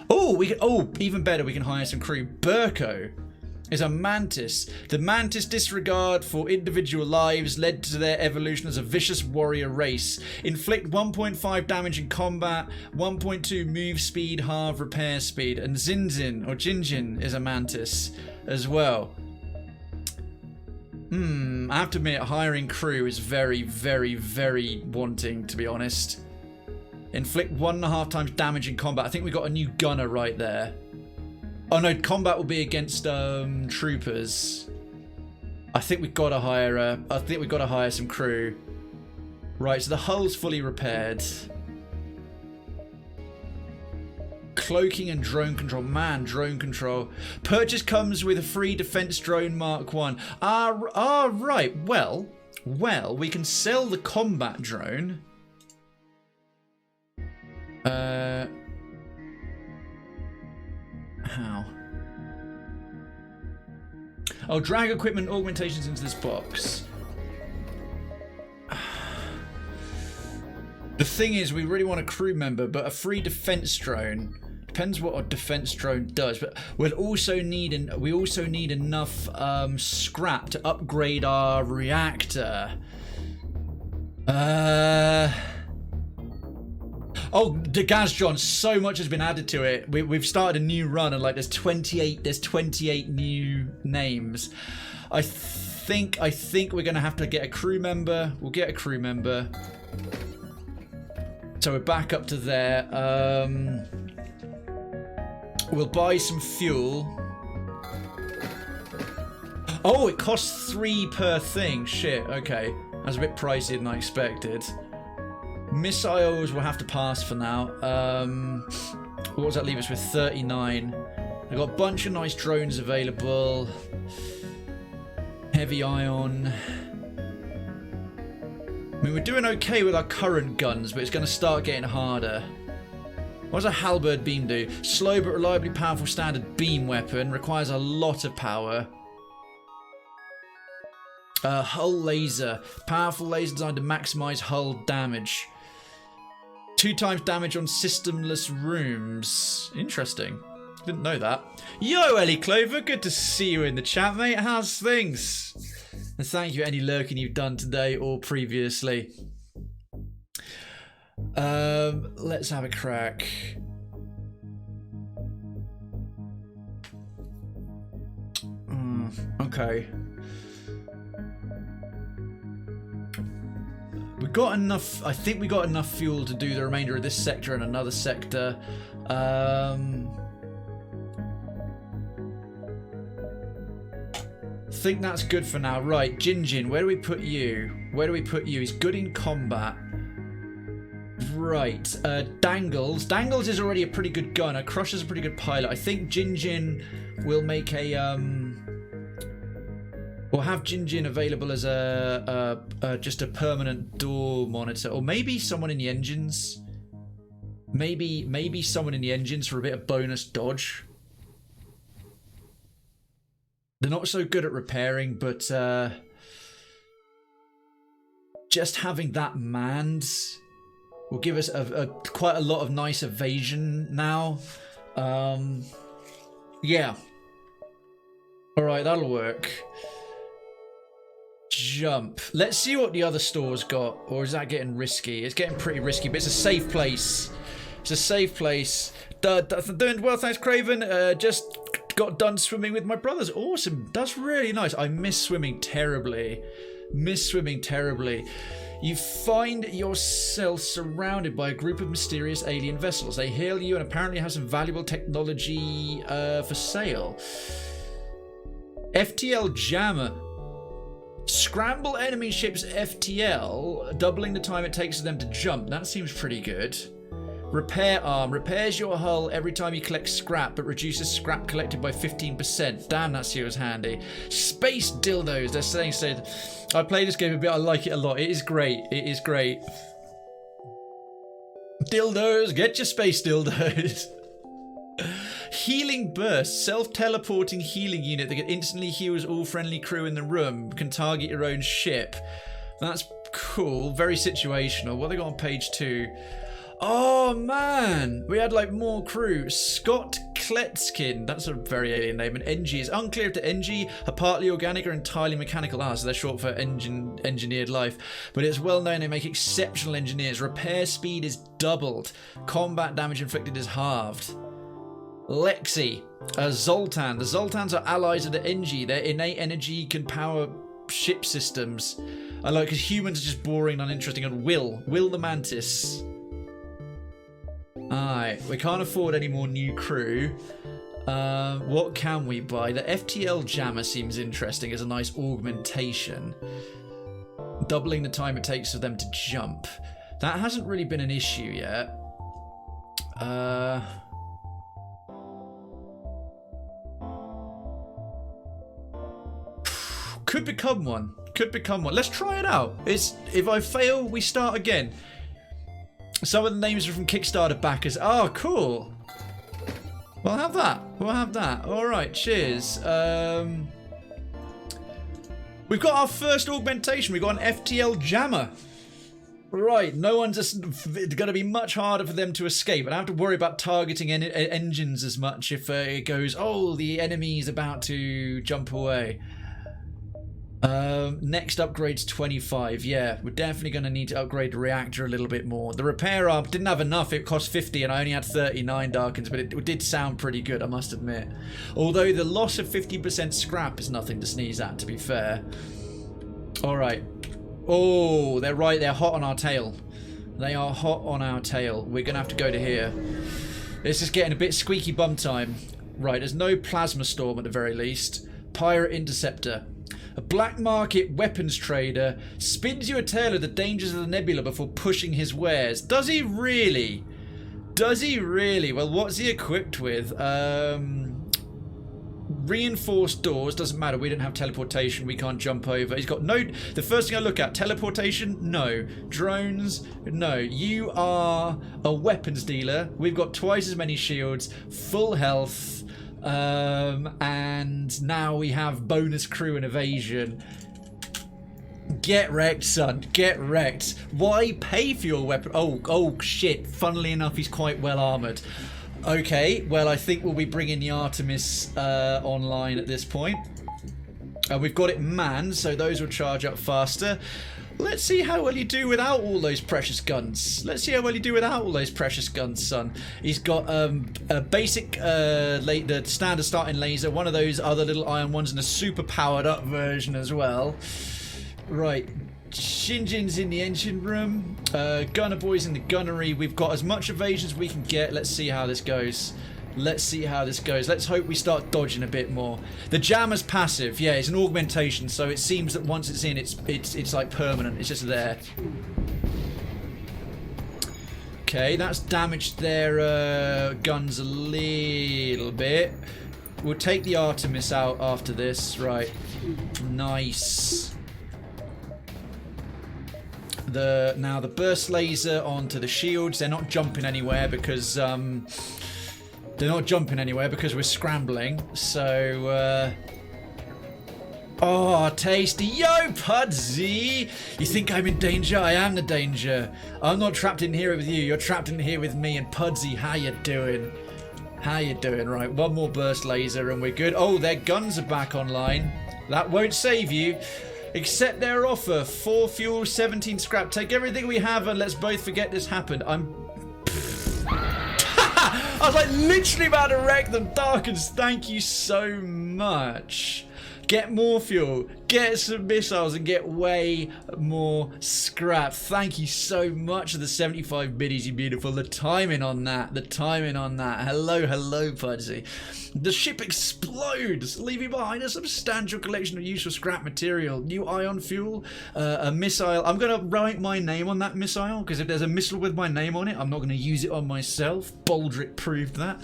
Oh, even better, we can hire some crew. Burko is a mantis. The mantis disregard for individual lives led to their evolution as a vicious warrior race. Inflict 1.5 damage in combat, 1.2 move speed, halve repair speed. And Jinjin is a mantis as well. I have to admit, hiring crew is very, very, very wanting, to be honest. Inflict 1.5 times damage in combat. I think we got a new gunner right there. Oh no, combat will be against troopers. I think we've got to hire some crew. Right, so the hull's fully repaired. Cloaking and drone control. Man, drone control. Purchase comes with a free defense drone Mark 1. Right. Well, we can sell the combat drone. How? Oh, drag equipment augmentations into this box. The thing is, we really want a crew member, but a free defense drone. Depends what a defense drone does, but we also need enough scrap to upgrade our reactor. Oh, the Gazjon, so much has been added to it. We've started a new run, and like there's 28 new names. I think we're gonna have to get a crew member. We'll get a crew member. So we're back up to there. We'll buy some fuel. Oh, it costs 3 per thing. Shit, okay. That's a bit pricier than I expected. Missiles will have to pass for now. What does that leave us with? 39. I've got a bunch of nice drones available. Heavy ion. I mean, we're doing okay with our current guns, but it's going to start getting harder. What does a halberd beam do? Slow but reliably powerful standard beam weapon. Requires a lot of power. Hull laser. Powerful laser designed to maximize hull damage. 2 times damage on systemless rooms. Interesting. Didn't know that. Yo, Ellie Clover. Good to see you in the chat, mate. How's things? And thank you for any lurking you've done today or previously. Let's have a crack. Okay. We got enough. I think we got enough fuel to do the remainder of this sector and another sector. Think that's good for now. Right, Jinjin, where do we put you? Where do we put you? He's good in combat. Right, Dangles. Dangles is already a pretty good gunner. Crusher's a pretty good pilot. I think Jinjin will make a we'll have Jinjin available as a just a permanent door monitor, or maybe someone in the engines. Maybe someone in the engines for a bit of bonus dodge. They're not so good at repairing, but just having that manned will give us quite a lot of nice evasion now. Yeah. Alright, that'll work. Jump. Let's see what the other store's got. Or is that getting risky? It's getting pretty risky, but it's a safe place. It's a safe place. Doing well, thanks, Krayven. Just got done swimming with my brothers. Awesome. That's really nice. I miss swimming terribly. You find yourself surrounded by a group of mysterious alien vessels. They hail you and apparently have some valuable technology for sale. FTL jammer. Scramble enemy ships FTL, doubling the time it takes for them to jump. That seems pretty good. Repair arm. Repairs your hull every time you collect scrap, but reduces scrap collected by 15%. Damn, that feels handy. Space dildos. They're saying so. I play this game a bit. I like it a lot. It is great. It is great. Dildos. Get your space dildos. Healing burst. Self-teleporting healing unit that instantly heals all friendly crew in the room. Can target your own ship. That's cool. Very situational. What they got on page 2? Oh man, we had like more crew. Scott Kletskin, that's a very alien name. And Engi is unclear if the Engi are partly organic or entirely mechanical. So they're short for engineered life. But it's well known they make exceptional engineers. Repair speed is doubled. Combat damage inflicted is halved. Lexi, Zoltan. The Zoltans are allies of the Engi. Their innate energy can power ship systems. I like because humans are just boring and uninteresting. And Will the Mantis. Alright, we can't afford any more new crew. What can we buy? The FTL jammer seems interesting as a nice augmentation. Doubling the time it takes for them to jump. That hasn't really been an issue yet. Could become one. Let's try it out. If I fail, we start again. Some of the names are from Kickstarter backers. Oh, cool. We'll have that. All right, cheers. We've got our first augmentation. We've got an FTL jammer. Right, no one's going to be much harder for them to escape. I don't have to worry about targeting engines as much if it goes, oh, the enemy's about to jump away. Next upgrade's 25. Yeah, we're definitely going to need to upgrade the reactor a little bit more. The repair arm didn't have enough. It cost 50 and I only had 39 Darkins, but it did sound pretty good, I must admit. Although the loss of 50% scrap is nothing to sneeze at, to be fair. Alright. Oh, they're right. They're hot on our tail. They are hot on our tail. We're going to have to go to here. This is getting a bit squeaky bum time. Right, there's no plasma storm at the very least. Pirate interceptor. A black market weapons trader spins you a tale of the dangers of the nebula before pushing his wares. Does he really? Does he really? Well, what's he equipped with? Reinforced doors. Doesn't matter. We didn't have teleportation. We can't jump over. He's got no... The first thing I look at, teleportation? No. Drones? No. You are a weapons dealer. We've got twice as many shields, full health, and now we have bonus crew and evasion. Get wrecked, son. Get wrecked. Why pay for your weapon? Oh shit. Funnily enough, he's quite well armoured. Okay, well, I think we'll be bringing the Artemis online at this point. We've got it manned, so those will charge up faster. Let's see how well you do without all those precious guns. Let's see how well you do without all those precious guns, son. He's got a basic, the standard starting laser, one of those other little iron ones, and a super powered up version as well. Right. Shinjin's in the engine room. Gunner boys in the gunnery. We've got as much evasion as we can get. Let's see how this goes. Let's see how this goes. Let's hope we start dodging a bit more. The jammer's passive. Yeah, it's an augmentation, so it seems that once it's in, it's like permanent. It's just there. Okay, that's damaged their guns a little bit. We'll take the Artemis out after this. Right. Nice. Now the burst laser onto the shields. They're not jumping anywhere because we're scrambling. So oh, tasty. Yo, Pudsey! You think I'm in danger? I am the danger. I'm not trapped in here with you. You're trapped in here with me. And Pudsey, how you doing? How you doing? Right, one more burst laser and we're good. Oh, their guns are back online. That won't save you. Accept their offer. 4 fuel, 17 scrap. Take everything we have and let's both forget this happened. I was like literally about to wreck them. Darkens, thank you so much. Get more fuel, get some missiles, and get way more scrap. Thank you so much for the 75 biddies, you beautiful. The timing on that. The timing on that. Hello, hello, Pudsey. The ship explodes, leaving behind a substantial collection of useful scrap material. New ion fuel, a missile. I'm going to write my name on that missile, because if there's a missile with my name on it, I'm not going to use it on myself. Baldric proved that.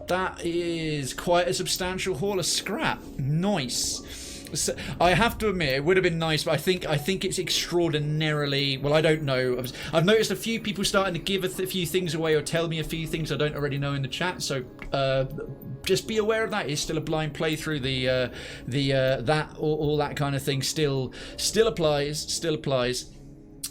That is quite a substantial haul of scrap. Nice. So, I have to admit, it would have been nice, but I think it's extraordinarily... Well, I don't know. I've noticed a few people starting to give a few things away or tell me a few things I don't already know in the chat. So just be aware of that. It's still a blind playthrough. All that kind of thing still applies. Still applies.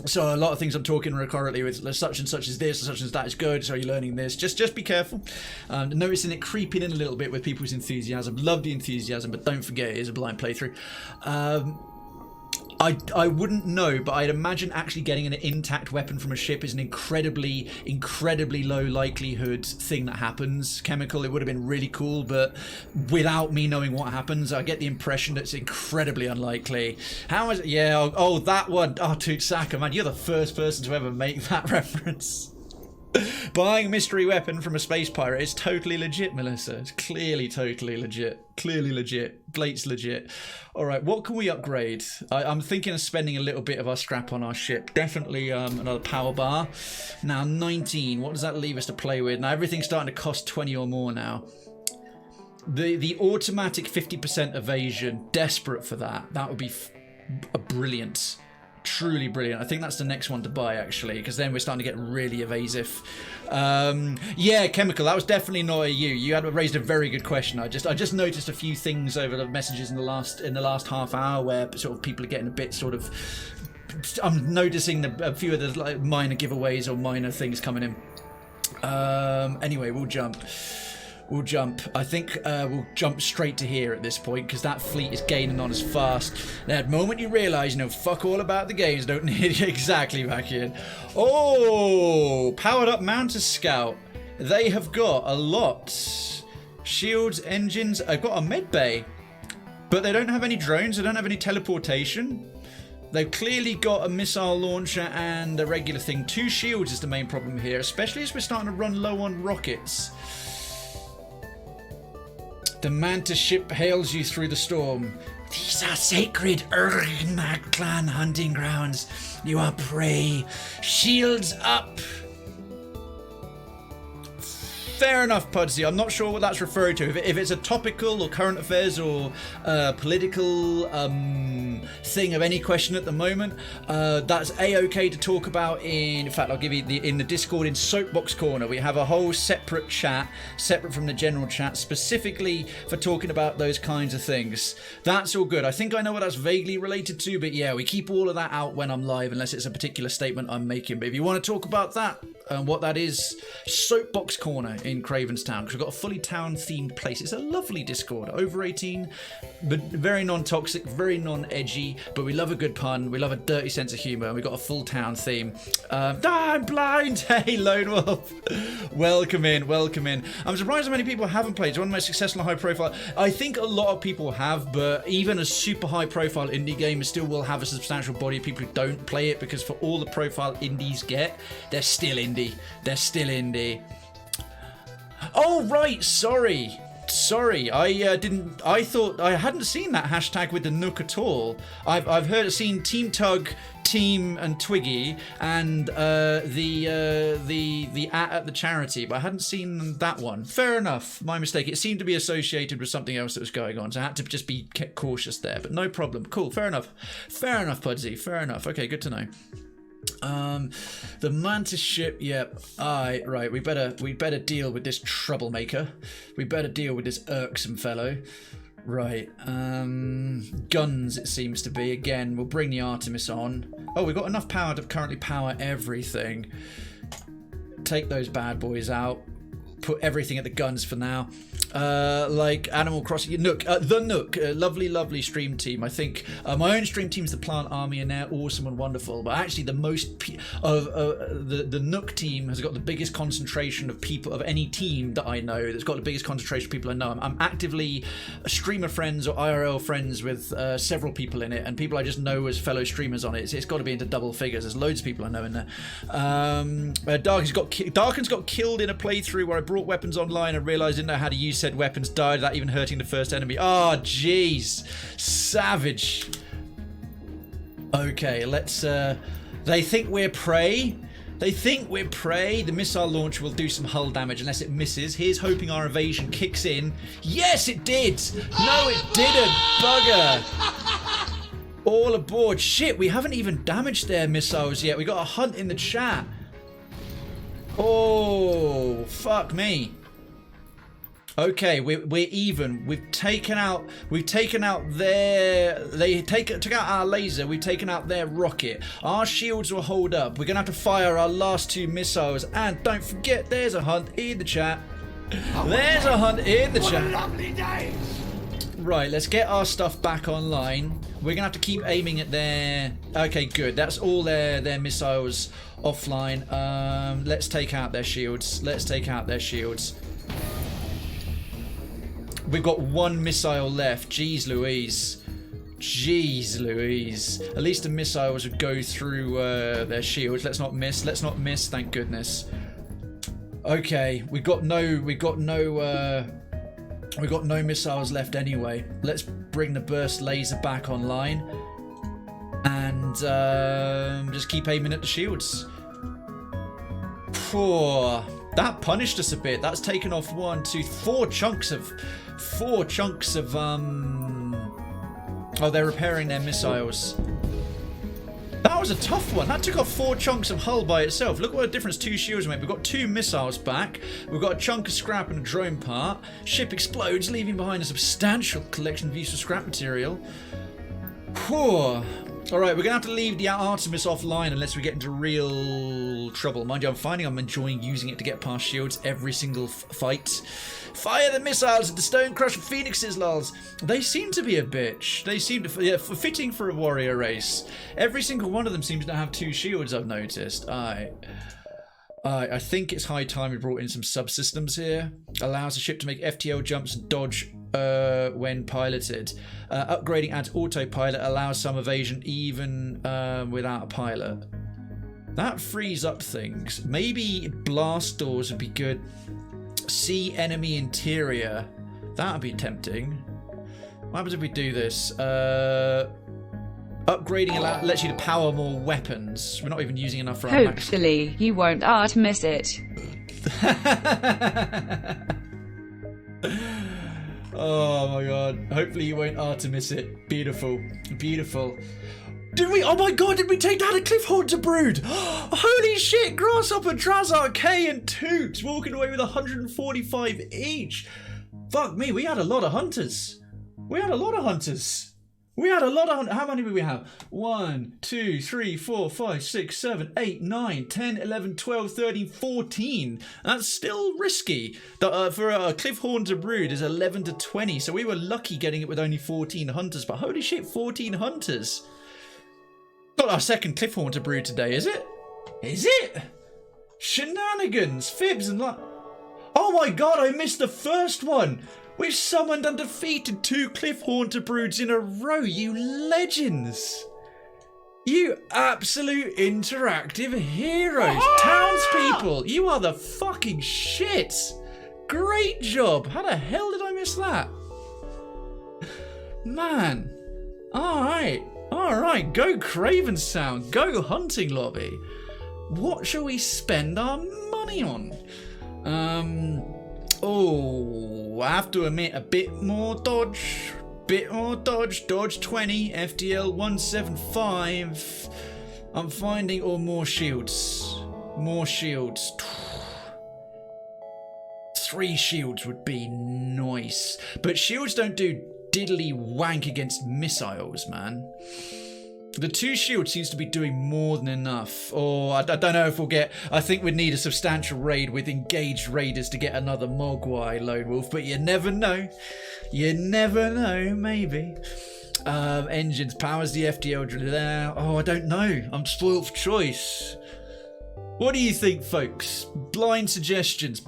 So a lot of things I'm talking currently with such and such is this, such as that is good, so you're learning this. Just be careful. Noticing it creeping in a little bit with people's enthusiasm. Love the enthusiasm, but don't forget it is a blind playthrough. I wouldn't know, but I'd imagine actually getting an intact weapon from a ship is an incredibly low likelihood thing that happens. Chemical, it would have been really cool, but without me knowing what happens, I get the impression that it's incredibly unlikely. How is it? Yeah, oh, that one. Oh, Toot Saka, man, you're the first person to ever make that reference. Buying a mystery weapon from a space pirate is totally legit, Melissa. It's clearly totally legit. Clearly legit. Blate's legit. Alright, what can we upgrade? I'm thinking of spending a little bit of our scrap on our ship. Definitely another power bar. Now 19. What does that leave us to play with? Now everything's starting to cost 20 or more now. The automatic 50% evasion. Desperate for that. That would be brilliant. Truly brilliant. I think that's the next one to buy, actually, because then we're starting to get really evasive. Yeah, Chemical, that was definitely not you. You had raised a very good question. I just noticed a few things over the messages in the last half hour where sort of people are getting a bit sort of... I'm noticing a few of the minor giveaways or minor things coming in. Anyway, we'll jump. I think we'll jump straight to here at this point, because that fleet is gaining on us fast. That moment you realise, fuck all about the games, don't need exactly back in. Oh, powered up Mantis Scout. They have got a lot. Shields, engines. I've got a med bay, but they don't have any drones. They don't have any teleportation. They've clearly got a missile launcher and a regular thing. 2 shields is the main problem here, especially as we're starting to run low on rockets. The Mantis ship hails you through the storm. These are sacred Urgmag clan hunting grounds. You are prey. Shields up. Fair enough, Pudsey. I'm not sure what that's referring to. If it's a topical or current affairs or political thing of any question at the moment, that's a-okay to talk about. In fact, I'll give you in the Discord in Soapbox Corner. We have a whole separate chat, separate from the general chat, specifically for talking about those kinds of things. That's all good. I think I know what that's vaguely related to, but yeah, we keep all of that out when I'm live, unless it's a particular statement I'm making. But if you want to talk about that, what that is, Soapbox Corner in Krayvenstown, because we've got a fully town-themed place. It's a lovely Discord, over 18, but very non-toxic, very non-edgy, but we love a good pun, we love a dirty sense of humour, and we've got a full town theme. I'm blind! Hey, Lone Wolf! Welcome in, welcome in. I'm surprised how many people haven't played. It's one of the most successful high-profile. I think a lot of people have, but even a super high-profile indie game still will have a substantial body of people who don't play it, because for all the profile indies get, they're still indie. They're still indie. Oh right, sorry, I thought I hadn't seen that hashtag with the Nook at all. I've seen Team Tug, Team and Twiggy, and the at the charity, but I hadn't seen that one. Fair enough, my mistake. It seemed to be associated with something else that was going on, so I had to just be cautious there, but no problem. Cool, fair enough, Pudsey, fair enough. Okay, good to know. The Mantis ship, yep. Aye, right, we better deal with this troublemaker. We better deal with this irksome fellow. Right, guns it seems to be. Again, we'll bring the Artemis on. Oh, we've got enough power to currently power everything. Take those bad boys out. Put everything at the guns for now. Like Animal Crossing, Nook, the Nook, lovely stream team. I think my own stream team's the Plant Army, and they're awesome and wonderful. But actually, the Nook team has got the biggest concentration of people of any team that I know. That's got the biggest concentration of people I know. I'm actively streamer friends or IRL friends with several people in it, and people I just know as fellow streamers on it. It's got to be into double figures. There's loads of people I know in there. Darken's got killed in a playthrough where I brought weapons online and realised I didn't know how to use said weapons, died without even hurting the first enemy. Oh, jeez. Savage. Okay, let's... they think we're prey. They think we're prey. The missile launcher will do some hull damage unless it misses. Here's hoping our evasion kicks in. Yes, it did. No, it didn't. Bugger. All aboard. Shit, we haven't even damaged their missiles yet. We got a hunt in the chat. Oh, fuck me. Okay, we're even. We've taken out their... took out our laser. We've taken out their rocket. Our shields will hold up. We're going to have to fire our last two missiles. And don't forget, there's a hunt in the chat. There's a hunt in the chat. Lovely days. Right, let's get our stuff back online. We're going to have to keep aiming at their... Okay, good. That's all their missiles offline. Let's take out their shields. We've got one missile left. Jeez Louise. At least the missiles would go through their shields. Let's not miss. Thank goodness. Okay, we got no missiles left anyway. Let's bring the burst laser back online and just keep aiming at the shields. Poor. That punished us a bit. That's taken off 1, 2, 4 chunks of oh, they're repairing their missiles. That was a tough one. That took off 4 chunks of hull by itself. Look what a difference 2 shields make. We've got 2 missiles back. We've got a chunk of scrap and a drone part. Ship explodes, leaving behind a substantial collection of useful scrap material. Whew. Alright, we're going to have to leave the Artemis offline unless we get into real trouble. Mind you, I'm finding I'm enjoying using it to get past shields every single fight. Fire the missiles at the Stone Crusher Phoenixes, lols. They seem to be a bitch. They seem to... Yeah, fitting for a warrior race. Every single one of them seems to have 2 shields, I've noticed. I think it's high time we brought in some subsystems here. Allows the ship to make FTL jumps and dodge when piloted. Upgrading adds autopilot, allows some evasion even without a pilot. That frees up things. Maybe blast doors would be good. See enemy interior. That would be tempting. What happens if we do this? Upgrading lets you to power more weapons. We're not even using enough for our max. Hopefully, you won't miss it. Oh my god. Hopefully you won't Artemis it. Beautiful. Beautiful. Did we? Oh my god, did we take down a Cliff Haunter Brood? Holy shit, Grasshopper, Drazar, K and Toots walking away with 145 each. Fuck me, we had a lot of hunters. We had a lot of hunters. How many do we have? 1, 2, 3, 4, 5, 6, 7, 8, 9, 10, 11, 12, 13, 14. That's still risky. For a Cliff Haunter Brood is 11 to 20, so we were lucky getting it with only 14 hunters, but holy shit, 14 hunters. Got our second Cliff Haunter Brood today, is it? Is it? Shenanigans, fibs and like... Oh my god, I missed the first one. We've summoned and defeated 2 Cliff Haunter Broods in a row, you legends. You absolute interactive heroes. Townspeople, you are the fucking shit. Great job. How the hell did I miss that? Man. Alright, go Krayvenstown, go hunting lobby. What shall we spend our money on? Oh, I have to admit, a bit more dodge, dodge 20, FTL 175. I'm finding, or more shields. 3 shields would be nice, but shields don't do diddly wank against missiles, man. The 2 shields seems to be doing more than enough. Or I don't know if we'll get... I think we'd need a substantial raid with engaged raiders to get another Mogwai Lone Wolf. But you never know. You never know. Maybe. Engines. Powers the FTL there. Oh, I don't know. I'm spoiled for choice. What do you think, folks? Blind suggestions.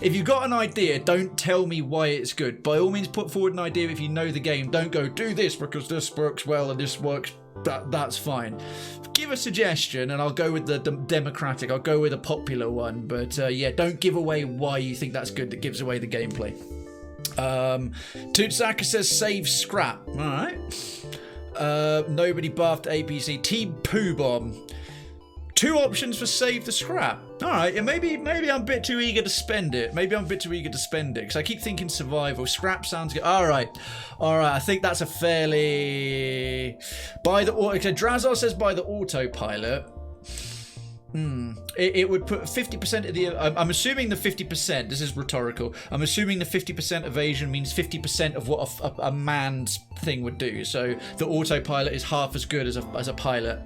If you've got an idea, don't tell me why it's good. By all means, put forward an idea if you know the game. Don't go, do this because this works well and this works. That's fine. Give a suggestion and I'll go with the democratic. I'll go with a popular one. But yeah, don't give away why you think that's good. That gives away the gameplay. Tootsaka says save scrap. All right. Nobody buffed APC. Team Poo Bomb. 2 options for save the scrap. All right, yeah, maybe I'm a bit too eager to spend it. Because I keep thinking survival. Scrap sounds good. All right. I think that's a fairly... Drazar says by the autopilot. It would put 50% of the... I'm assuming the 50%, this is rhetorical, I'm assuming the 50% evasion means 50% of what a manned thing would do. So the autopilot is half as good as a pilot.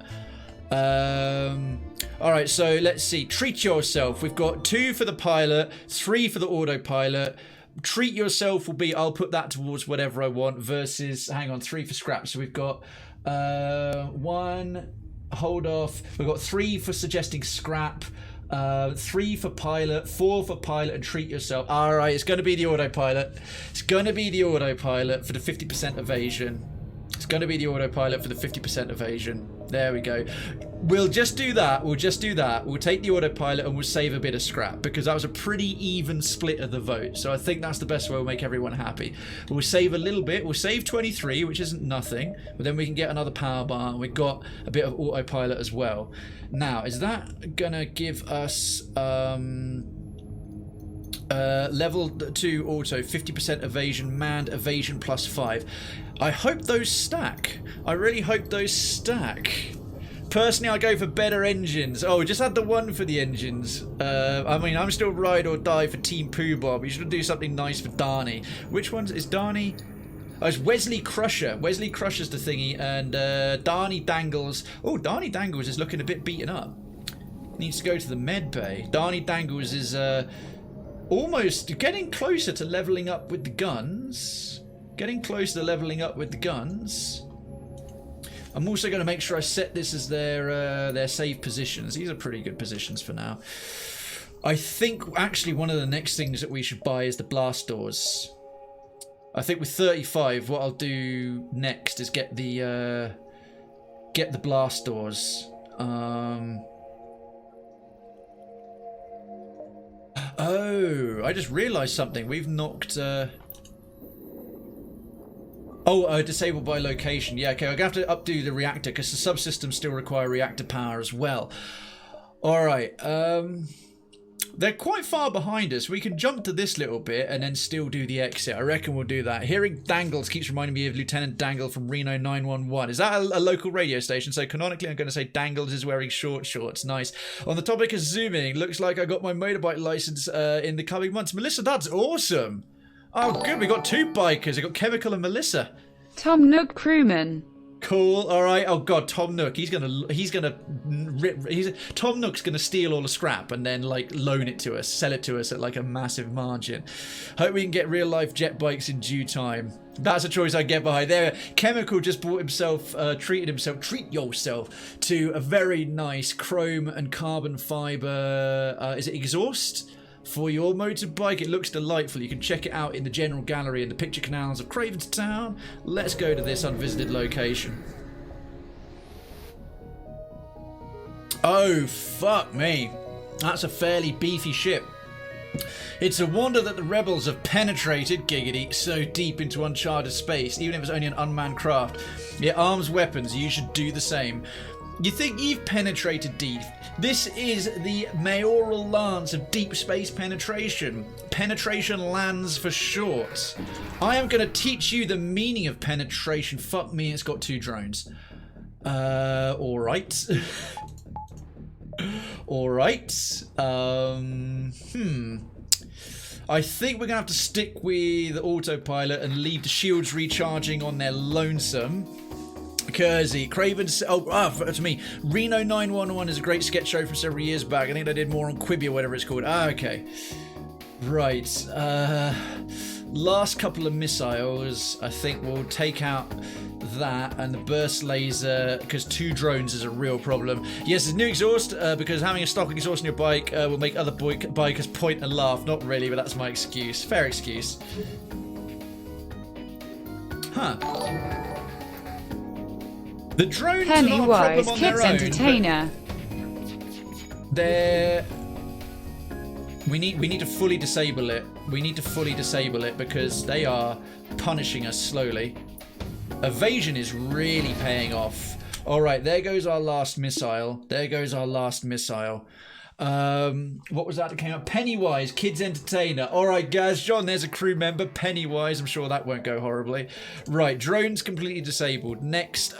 Alright, so let's see. Treat yourself. We've got 2 for the pilot, 3 for the autopilot. Treat yourself will be, I'll put that towards whatever I want, versus, hang on, 3 for scrap. So we've got 1, hold off. We've got 3 for suggesting scrap, 3 for pilot, 4 for pilot, and treat yourself. Alright, it's going to be the autopilot. It's going to be the autopilot for the 50% evasion. It's going to be the autopilot for the 50% evasion. There we go. We'll just do that. We'll take the autopilot and we'll save a bit of scrap because that was a pretty even split of the vote. So I think that's the best way we'll make everyone happy. We'll save a little bit. We'll save 23, which isn't nothing. But then we can get another power bar. We've got a bit of autopilot as well. Now, is that going to give us... level 2 auto, 50% evasion, manned evasion plus 5. I hope those stack. I really hope those stack. Personally, I go for better engines. Oh, we just had the 1 for the engines. I mean, I'm still ride or die for Team Pooh Bob. You should do something nice for Darnie. Which one is Darnie? Oh, it's Wesley Crusher. Wesley Crusher's the thingy, and Darnie Dangles. Oh, Darnie Dangles is looking a bit beaten up. Needs to go to the med bay. Darnie Dangles is almost getting closer to leveling up with the guns. I'm also going to make sure I set this as their save positions. These are pretty good positions for now. I think actually one of the next things that we should buy is the blast doors. I think with 35, what I'll do next is get the blast doors. Oh, I just realised something. We've knocked... Oh, disabled by location. Yeah, okay, I'm going to have to updo the reactor because the subsystems still require reactor power as well. Alright, they're quite far behind us. We can jump to this little bit and then still do the exit. I reckon we'll do that. Hearing Dangles keeps reminding me of Lieutenant Dangle from Reno 911. Is that a local radio station? So canonically, I'm going to say Dangles is wearing short shorts. Nice. On the topic of zooming, looks like I got my motorbike license in the coming months. Melissa, that's awesome. Oh, good. We got 2 bikers. We got Chemical and Melissa. Tom Nook crewman. Cool. All right. Oh God, Tom Nook. Tom Nook's gonna steal all the scrap and then like loan it to us, sell it to us at like a massive margin. Hope we can get real life jet bikes in due time. That's a choice I get behind. There, Chemical just bought himself, treat yourself to a very nice chrome and carbon fiber. Is it exhaust? For your motorbike. It looks delightful. You can check it out in the general gallery in the picture canals of Krayvenstown. Let's go to this unvisited location. Oh, fuck me. That's a fairly beefy ship. It's a wonder that the rebels have penetrated, giggity, so deep into uncharted space, even if it's only an unmanned craft. It arms weapons. You should do the same. You think you've penetrated deep? This is the mayoral lance of deep space penetration. Penetration lands for short. I am going to teach you the meaning of penetration. Fuck me, it's got 2 drones. Alright. Alright. I think we're going to have to stick with autopilot and leave the shields recharging on their lonesome. Kersey, Krayven's. To me, Reno 911 is a great sketch show from several years back. I think they did more on Quibi or whatever it's called. Okay. Right. Last couple of missiles. I think we'll take out that and the burst laser because 2 drones is a real problem. Yes, there's new exhaust because having a stock exhaust on your bike will make other bikers point and laugh. Not really, but that's my excuse. Fair excuse. Huh. The drones are not a problem on Kids their own. Entertainer. They're... We need to fully disable it. We need to fully disable it because they are punishing us slowly. Evasion is really paying off. All right, there goes our last missile. There goes our last missile. What was that came up? Pennywise, Kids Entertainer. Alright guys, John, there's a crew member. Pennywise, I'm sure that won't go horribly. Right, drones completely disabled. Next,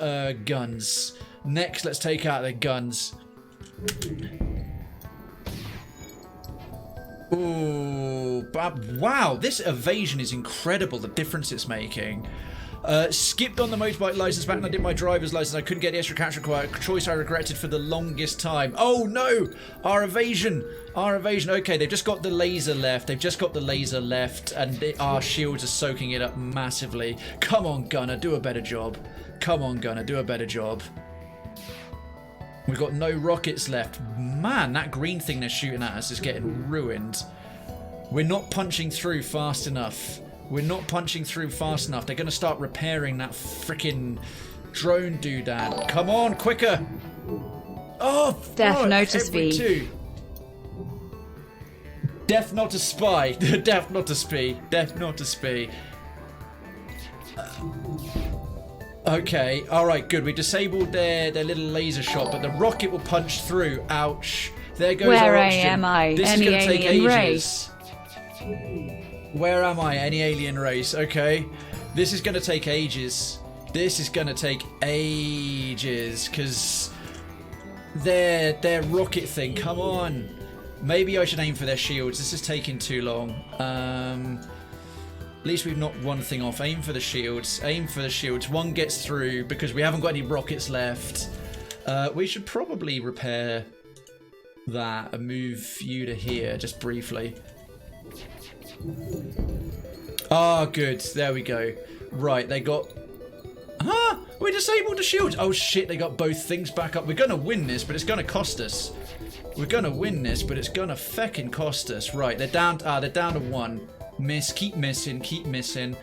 guns. Next, let's take out their guns. Ooh, wow, this evasion is incredible, the difference it's making. Skipped on the motorbike license back when I did my driver's license. I couldn't get the extra cash required. A choice I regretted for the longest time. Oh no! Our evasion! Our evasion. Okay, they've just got the laser left. They've just got the laser left. And our shields are soaking it up massively. Come on, Gunner. Do a better job. Come on, Gunner. Do a better job. We've got no rockets left. Man, that green thing they're shooting at us is getting ruined. We're not punching through fast enough. We're not punching through fast enough. They're going to start repairing that freaking drone doodad. Come on, quicker. Oh, Death Notice V. Death not to spy. Death not to spy. Death not to spy. Okay, alright, good. We disabled their little laser shot, but the rocket will punch through. Ouch. There goes our oxygen. Where am I? This Any is going to take alien ages. race? Where am I? Any alien race? Okay. This is going to take ages. This is going to take ages because their rocket thing. Come on. Maybe I should aim for their shields. This is taking too long. At least we've knocked one thing off. Aim for the shields. Aim for the shields. One gets through because we haven't got any rockets left. We should probably repair that and move you to here just briefly. Ah, good. There we go. Right, they got... Huh? We disabled the shields. Oh, shit, they got both things back up. We're going to win this, but it's going to cost us. We're going to win this, but it's going to feckin' cost us. Right, they're down to 1. Miss. Keep missing. Keep missing.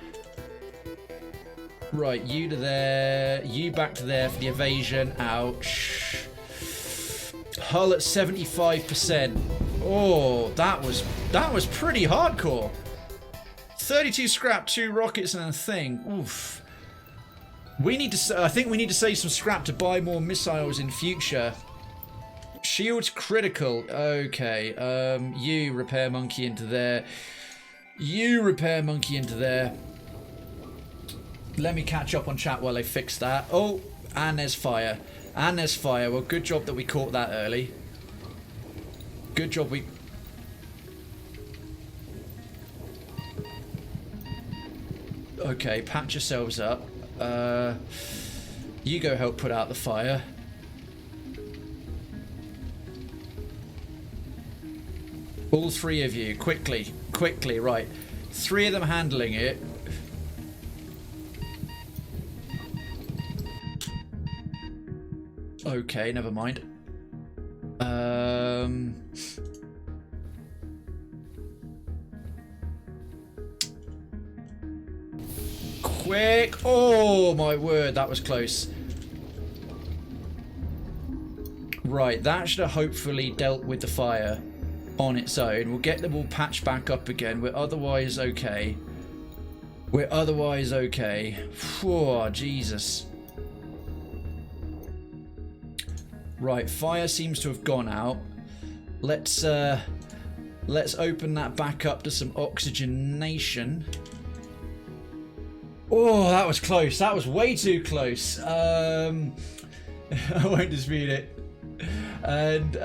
Right, you to there. You back to there for the evasion. Ouch. Hull at 75%. Oh, that was pretty hardcore. 32 scrap, 2 rockets and a thing. Oof. We need to. I think we need to save some scrap to buy more missiles in future. Shields critical. Okay. You repair monkey into there. You repair monkey into there. Let me catch up on chat while they fix that. Oh, and there's fire. And there's fire. Well, good job that we caught that early. Good job we... Okay, patch yourselves up. You go help put out the fire. All three of you, quickly, quickly, right. 3 of them handling it. Okay, never mind. Quick! Oh my word, that was close. Right, that should have hopefully dealt with the fire on its own. We'll get them all patched back up again. We're otherwise okay. We're otherwise okay. Whew, Jesus. Right, fire seems to have gone out. Let's open that back up to some oxygenation. Oh, that was close. That was way too close. I won't dispute it. And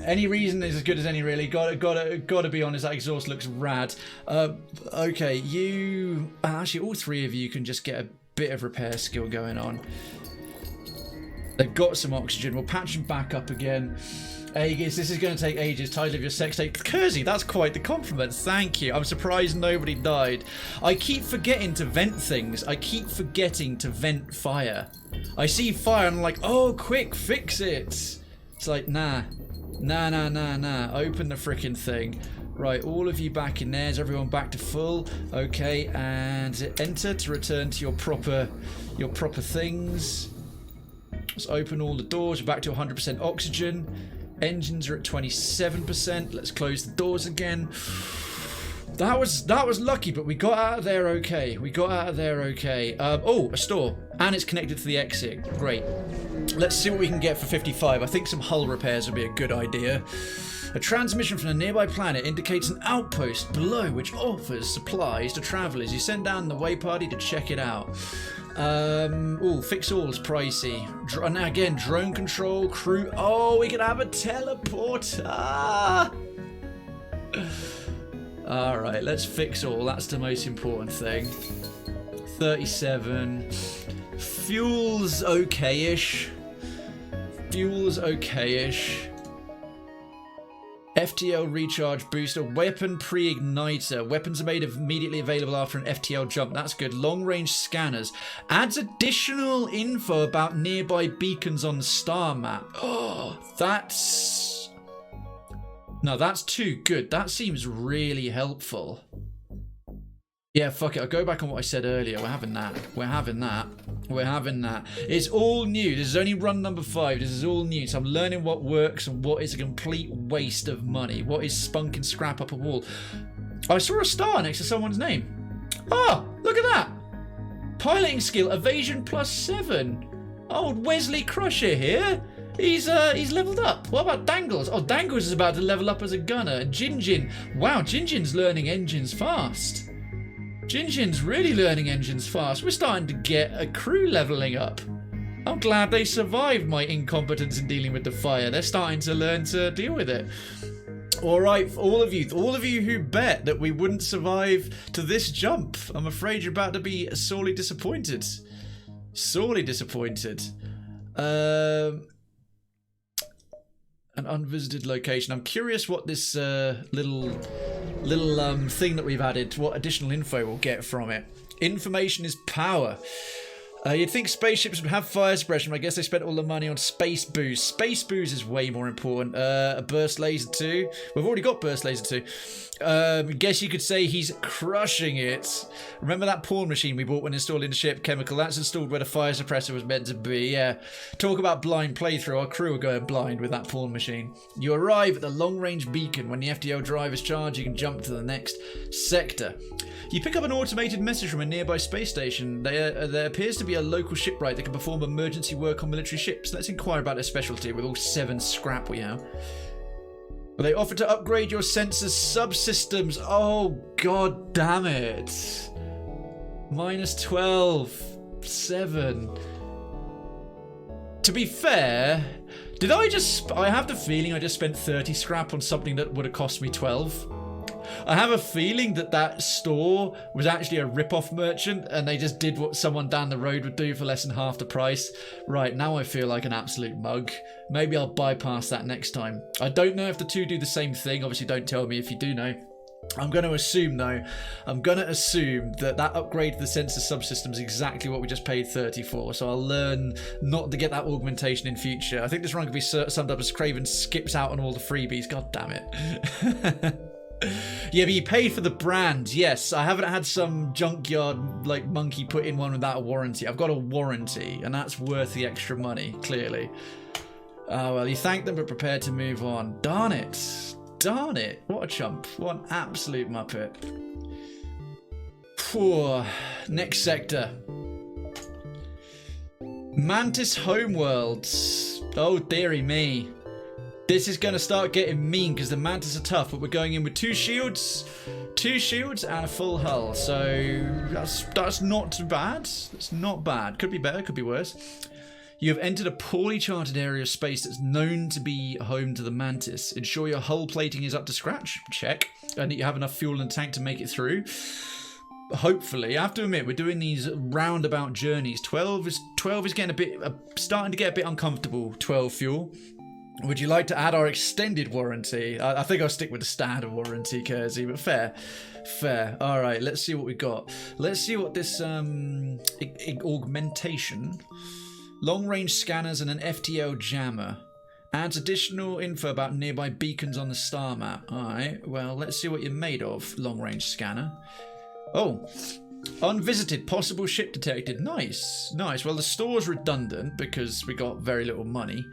any reason is as good as any, really. Gotta be honest. That exhaust looks rad. Okay, you actually all 3 of you can just get a bit of repair skill going on. They've got some oxygen. We'll patch them back up again. Aegis, this is going to take ages. Title of your sex tape. Kersey, that's quite the compliment. Thank you. I'm surprised nobody died. I keep forgetting to vent things. I keep forgetting to vent fire. I see fire and I'm like, oh, quick, fix it. It's like, nah. Nah. Open the freaking thing. Right, all of you back in there. Is everyone back to full? Okay, and enter to return to your proper things. Let's open all the doors. We're back to 100% oxygen. Engines are at 27%. Let's close the doors again. That was lucky, but we got out of there okay. Oh, a store. And it's connected to the exit. Great. Let's see what we can get for 55. I think some hull repairs would be a good idea. A transmission from a nearby planet indicates an outpost below which offers supplies to travelers. You send down the way party to check it out. Oh, fix all is pricey. Now again, drone control, crew. Oh, we could have a teleporter. Alright, let's fix all. That's the most important thing. 37. Fuel's okay-ish. FTL recharge booster, weapon pre-igniter. Weapons are made immediately available after an FTL jump. That's good. Long range scanners. Adds additional info about nearby beacons on the star map. Oh, that's too good. That seems really helpful. Yeah, fuck it. I'll go back on what I said earlier. We're having that. It's all new. This is only run number 5. This is all new. So I'm learning what works and what is a complete waste of money. What is spunk and scrap up a wall. I saw a star next to someone's name. Oh, look at that. Piloting skill, evasion +7. Old Wesley Crusher here. He's leveled up. What about Dangles? Oh, Dangles is about to level up as a gunner. Jinjin. Wow, Jinjin's learning engines fast. Jinjin's really learning engines fast. We're starting to get a crew leveling up. I'm glad they survived my incompetence in dealing with the fire. They're starting to learn to deal with it. All right, all of you who bet that we wouldn't survive to this jump, I'm afraid you're about to be sorely disappointed. An unvisited location. I'm curious what this little thing that we've added, what additional info we'll get from it. Information is power. You'd think spaceships would have fire suppression, but I guess they spent all the money on space booze. Space booze is way more important. A burst laser 2. We've already got burst laser 2. Guess you could say he's crushing it. Remember that porn machine we bought when installing the ship chemical? That's installed where the fire suppressor was meant to be. Yeah. Talk about blind playthrough. Our crew are going blind with that porn machine. You arrive at the long-range beacon. When the FTL driver's charged, you can jump to the next sector. You pick up an automated message from a nearby space station. There appears to be a local shipwright that can perform emergency work on military ships. Let's inquire about their specialty with all 7 scrap we have. Well, they offer to upgrade your sensors subsystems. Oh, god damn it. -12. 7. To be fair, did I have the feeling I just spent 30 scrap on something that would have cost me 12. I have a feeling that store was actually a rip-off merchant and they just did what someone down the road would do for less than half the price. Right, now I feel like an absolute mug. Maybe I'll bypass that next time. I don't know if the two do the same thing. Obviously, don't tell me if you do know. I'm going to assume, though, that upgrade to the sensor subsystem is exactly what we just paid 30 for. So I'll learn not to get that augmentation in future. I think this run could be summed up as Krayven skips out on all the freebies. God damn it. Yeah, but you paid for the brand. Yes, I haven't had some junkyard like monkey put in one without a warranty. I've got a warranty, and that's worth the extra money, clearly. Oh, well, you thank them but prepared to move on. Darn it. Darn it. What a chump. What an absolute muppet. Poor. Next sector. Mantis Homeworlds. Oh, dearie me. This is going to start getting mean because the Mantis are tough, but we're going in with 2 shields and a full hull. So that's not too bad. That's not bad. Could be better, could be worse. You have entered a poorly charted area of space that's known to be home to the Mantis. Ensure your hull plating is up to scratch. Check. And that you have enough fuel in the tank to make it through. Hopefully. I have to admit, we're doing these roundabout journeys. 12 is getting a bit, starting to get a bit uncomfortable. 12 fuel. Would you like to add our extended warranty? I think I'll stick with the standard warranty, Kersey, but fair. Fair. All right, let's see what we got. Let's see what this augmentation, long-range scanners and an FTL jammer. Adds additional info about nearby beacons on the star map. All right, well, let's see what you're made of, long-range scanner. Oh, unvisited, possible ship detected. Nice, nice. Well, the store's redundant because we got very little money.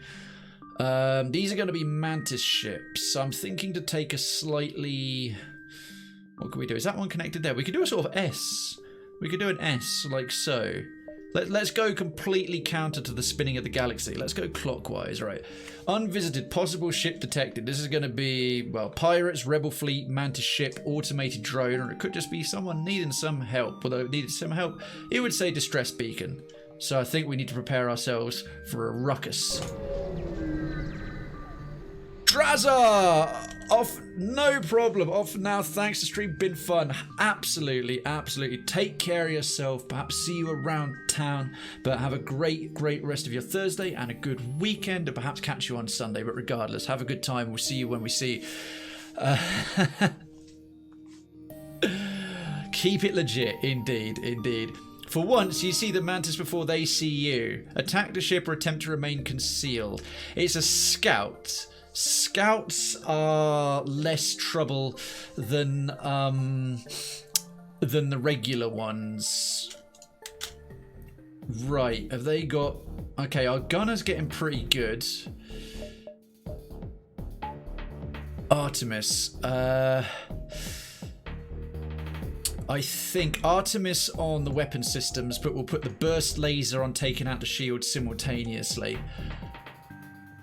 These are going to be Mantis ships. So I'm thinking to take a slightly... What can we do? Is that one connected there? We could do a sort of S. We could do an S, like so. Let's go completely counter to the spinning of the galaxy. Let's go clockwise, right. Unvisited, possible ship detected. This is going to be, well, pirates, rebel fleet, Mantis ship, automated drone, or it could just be someone needing some help. Although it needed some help, it would say distress beacon. So I think we need to prepare ourselves for a ruckus. Drazza! Off, no problem. Off now. Thanks to stream. Been fun. Absolutely, absolutely. Take care of yourself. Perhaps see you around town. But have a great, great rest of your Thursday and a good weekend. And perhaps catch you on Sunday. But regardless, have a good time. We'll see you when we see. Keep it legit. Indeed, indeed. For once, you see the Mantis before they see you. Attack the ship or attempt to remain concealed. It's a scout. Scouts are less trouble than the regular ones. Right, have they got... Okay, our gunner's getting pretty good. Artemis. I think Artemis on the weapon systems, but we'll put the burst laser on taking out the shield simultaneously.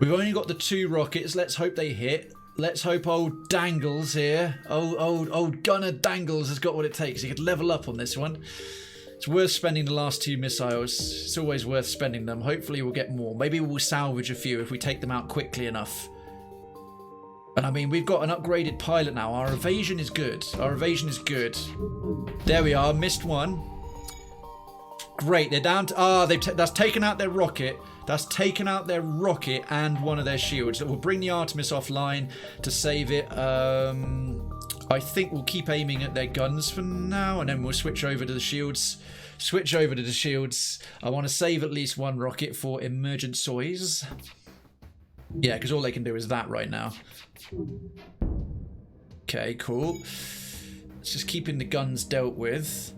We've only got the 2 rockets. Let's hope they hit. Let's hope old Dangles here. Old Gunner Dangles has got what it takes. He could level up on this one. It's worth spending the last 2 missiles. It's always worth spending them. Hopefully we'll get more. Maybe we'll salvage a few if we take them out quickly enough. And I mean, we've got an upgraded pilot now. Our evasion is good. Our evasion is good. There we are. Missed one. Great. They're down to... that's taken out their rocket. That's taken out their rocket and one of their shields. So we'll bring the Artemis offline to save it. I think we'll keep aiming at their guns for now, and then we'll switch over to the shields. Switch over to the shields. I want to save at least one rocket for emergencies. Yeah, because all they can do is that right now. Okay, cool. Let's just keeping the guns dealt with.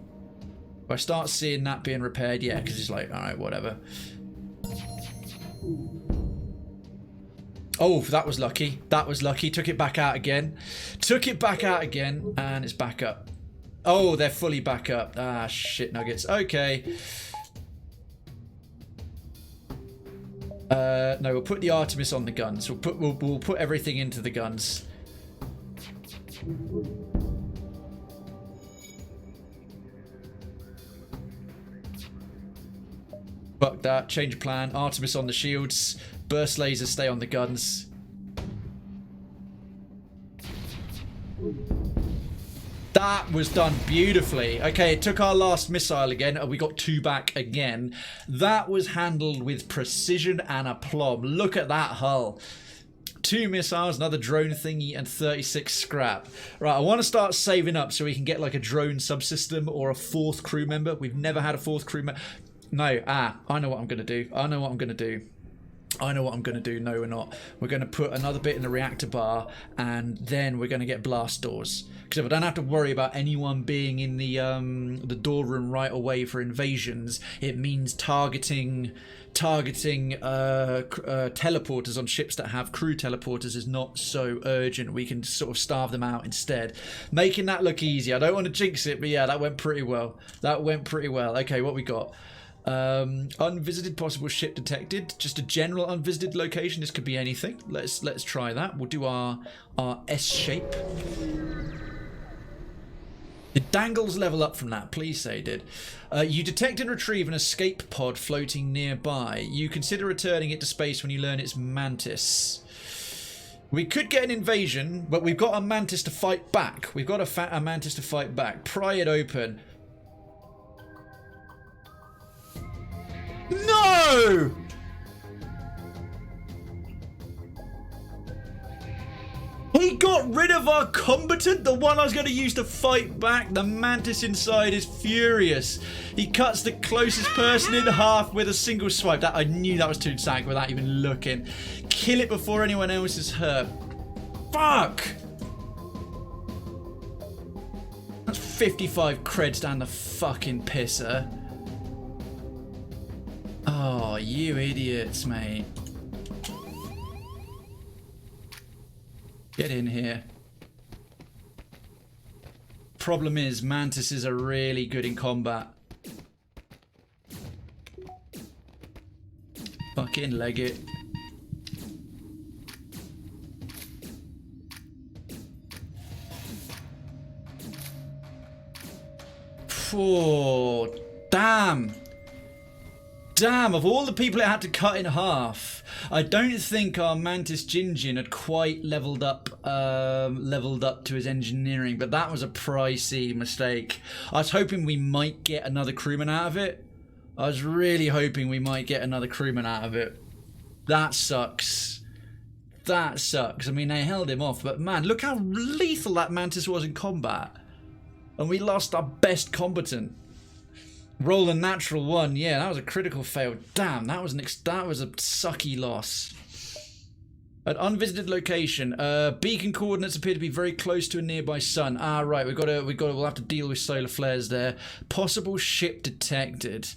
If I start seeing that being repaired, yeah, because it's like, alright, whatever. Oh, that was lucky. That was lucky. Took it back out again. Took it back out again, and it's back up. Oh, they're fully back up. Ah, shit nuggets. Okay. No, we'll put the Artemis on the guns. We'll put everything into the guns. Fuck that. Change plan. Artemis on the shields. Burst lasers stay on the guns. That was done beautifully. Okay, it took our last missile again, and we got 2 back again. That was handled with precision and aplomb. Look at that hull. 2 missiles, another drone thingy, and 36 scrap. Right, I want to start saving up so we can get like a drone subsystem or a 4th crew member. We've never had a 4th crew member. No, I know what I'm going to do. I know what I'm going to do. I know what I'm going to do. No, we're not. We're going to put another bit in the reactor bar, and then we're going to get blast doors. Because if I don't have to worry about anyone being in the door room right away for invasions, it means targeting teleporters on ships that have crew teleporters is not so urgent. We can sort of starve them out instead, making that look easy. I don't want to jinx it, but yeah, that went pretty well. That went pretty well. Okay, what we got? Unvisited possible ship detected. Just a general unvisited location. This could be anything. Let's try that. We'll do our S shape. Did Dangles level up from that? Please say it did. You detect and retrieve an escape pod floating nearby. You consider returning it to space when you learn its mantis. We could get an invasion, but we've got a mantis to fight back. We've got a mantis to fight back. Pry it open. No! He got rid of our combatant, the one I was going to use to fight back. The mantis inside is furious. He cuts the closest person in half with a single swipe. That I knew that was Toonsank without even looking. Kill it before anyone else is hurt. Fuck! That's 55 creds down the fucking pisser. Oh, you idiots, mate. Get in here. Problem is, mantises are really good in combat. Fucking leg it. Oh, damn. Damn, of all the people it had to cut in half, I don't think our Mantis Jinjin had quite leveled up to his engineering, but that was a pricey mistake. I was hoping we might get another crewman out of it. I was really hoping we might get another crewman out of it. That sucks. That sucks. I mean, they held him off, but man, look how lethal that Mantis was in combat. And we lost our best combatant. Roll a natural 1. Yeah, that was a critical fail. Damn, that was a sucky loss. An unvisited location. Beacon coordinates appear to be very close to a nearby sun. Ah, right. We'll have to deal with solar flares there. Possible ship detected.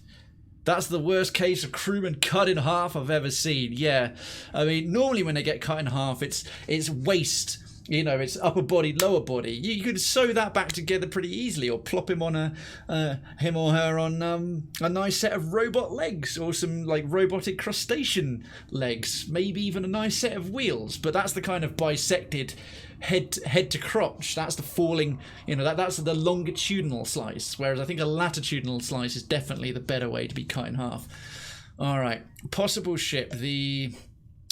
That's the worst case of crewman cut in half I've ever seen. Yeah, I mean, normally when they get cut in half, it's waste. You know, it's upper body, lower body. You could sew that back together pretty easily, or plop him on him or her on a nice set of robot legs, or some like robotic crustacean legs, maybe even a nice set of wheels. But that's the kind of bisected head to crotch. That's the falling. You know, that's the longitudinal slice. Whereas I think a latitudinal slice is definitely the better way to be cut in half. All right, possible ship. The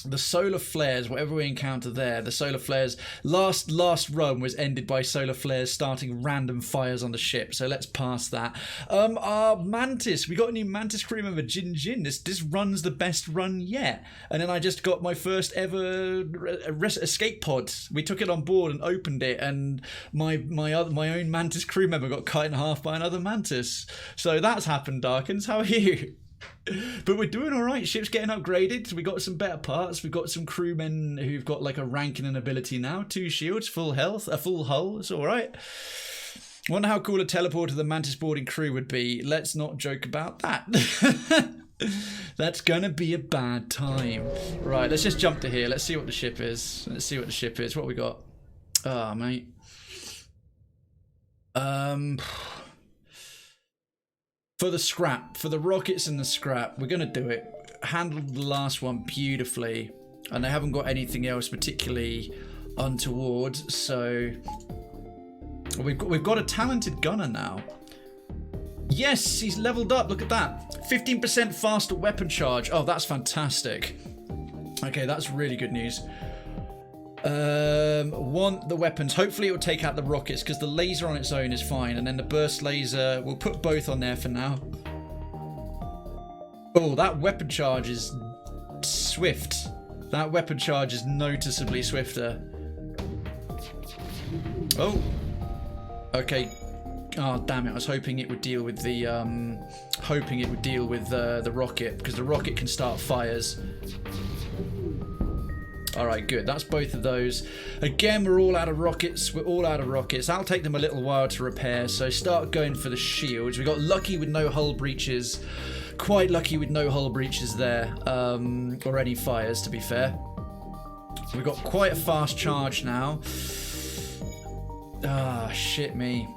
the solar flares, whatever we encounter there, the solar flares, last run was ended by solar flares starting random fires on the ship, so let's pass that. Our Mantis, we got a new Mantis crew member, Jin Jin. This run's the best run yet. And then I just got my first ever escape pod. We took it on board and opened it, and my own Mantis crew member got cut in half by another Mantis. So that's happened, Darkins. How are you? But we're doing all right. Ship's getting upgraded. We got some better parts. We've got some crewmen who've got like a ranking and ability now. 2 shields, full health, a full hull. It's all right. Wonder how cool a teleport to the Mantis boarding crew would be. Let's not joke about that. That's gonna be a bad time. Right, let's just jump to here. Let's see what the ship is. Let's see what the ship is. What we got? Ah, mate. For the scrap, for the rockets and the scrap, we're going to do it. Handled the last one beautifully, and they haven't got anything else particularly untoward, so we've got a talented gunner now. Yes, he's leveled up, look at that. 15% faster weapon charge. Oh, that's fantastic. Okay, that's really good news. Want the weapons. Hopefully it will take out the rockets, because the laser on its own is fine, and then the burst laser, we'll put both on there for now. Oh, that weapon charge is swift. That weapon charge is noticeably swifter. Oh, okay. Oh damn it! I was hoping it would deal with the the rocket, because the rocket can start fires. Alright, good. That's both of those. Again, we're all out of rockets. We're all out of rockets. That'll take them a little while to repair, so start going for the shields. We got lucky with no hull breaches. Quite lucky with no hull breaches there. Or any fires, to be fair. We've got quite a fast charge now. Ah, shit me.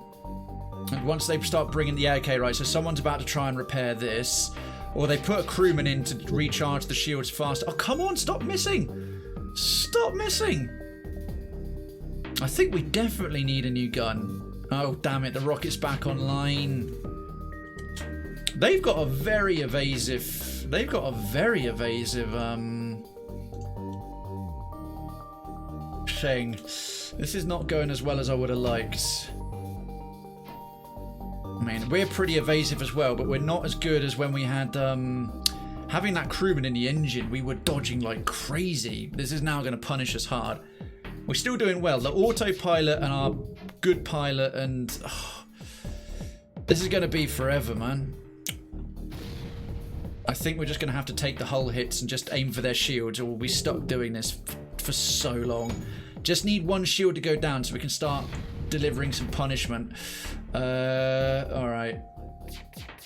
And once they start bringing... Yeah, okay, right. So someone's about to try and repair this. Or they put a crewman in to recharge the shields faster. Oh, come on, stop missing! Stop missing! I think we definitely need a new gun. Oh, damn it, the rocket's back online. They've got a very evasive... thing. This is not going as well as I would have liked. I mean, we're pretty evasive as well, but we're not as good as when we had... having that crewman in the engine, we were dodging like crazy. This is now going to punish us hard. We're still doing well. The autopilot and our good pilot, and this is going to be forever, man. I think we're just going to have to take the hull hits and just aim for their shields, or we'll be stuck doing this for so long. Just need one shield to go down so we can start delivering some punishment. Alright.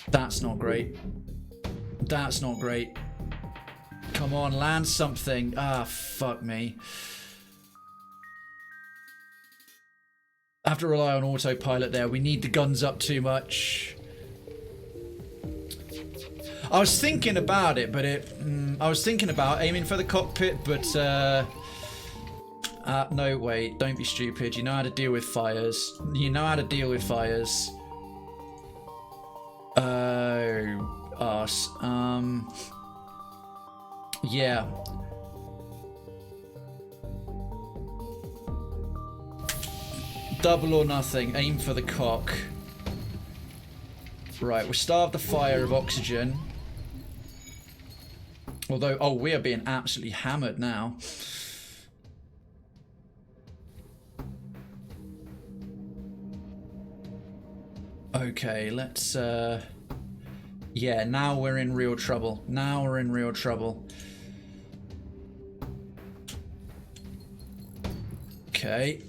That's not great. That's not great. Come on, land something. Ah, fuck me. I have to rely on autopilot there. We need the guns up too much. I was thinking about it, but I was thinking about aiming for the cockpit, but no, wait. Don't be stupid. You know how to deal with fires. You know how to deal with fires. Oh... us. Yeah. Double or nothing. Aim for the cock. Right, we're starved the fire of oxygen. Although, oh, we are being absolutely hammered now. Okay, let's, yeah, now we're in real trouble. Now we're in real trouble. Okay.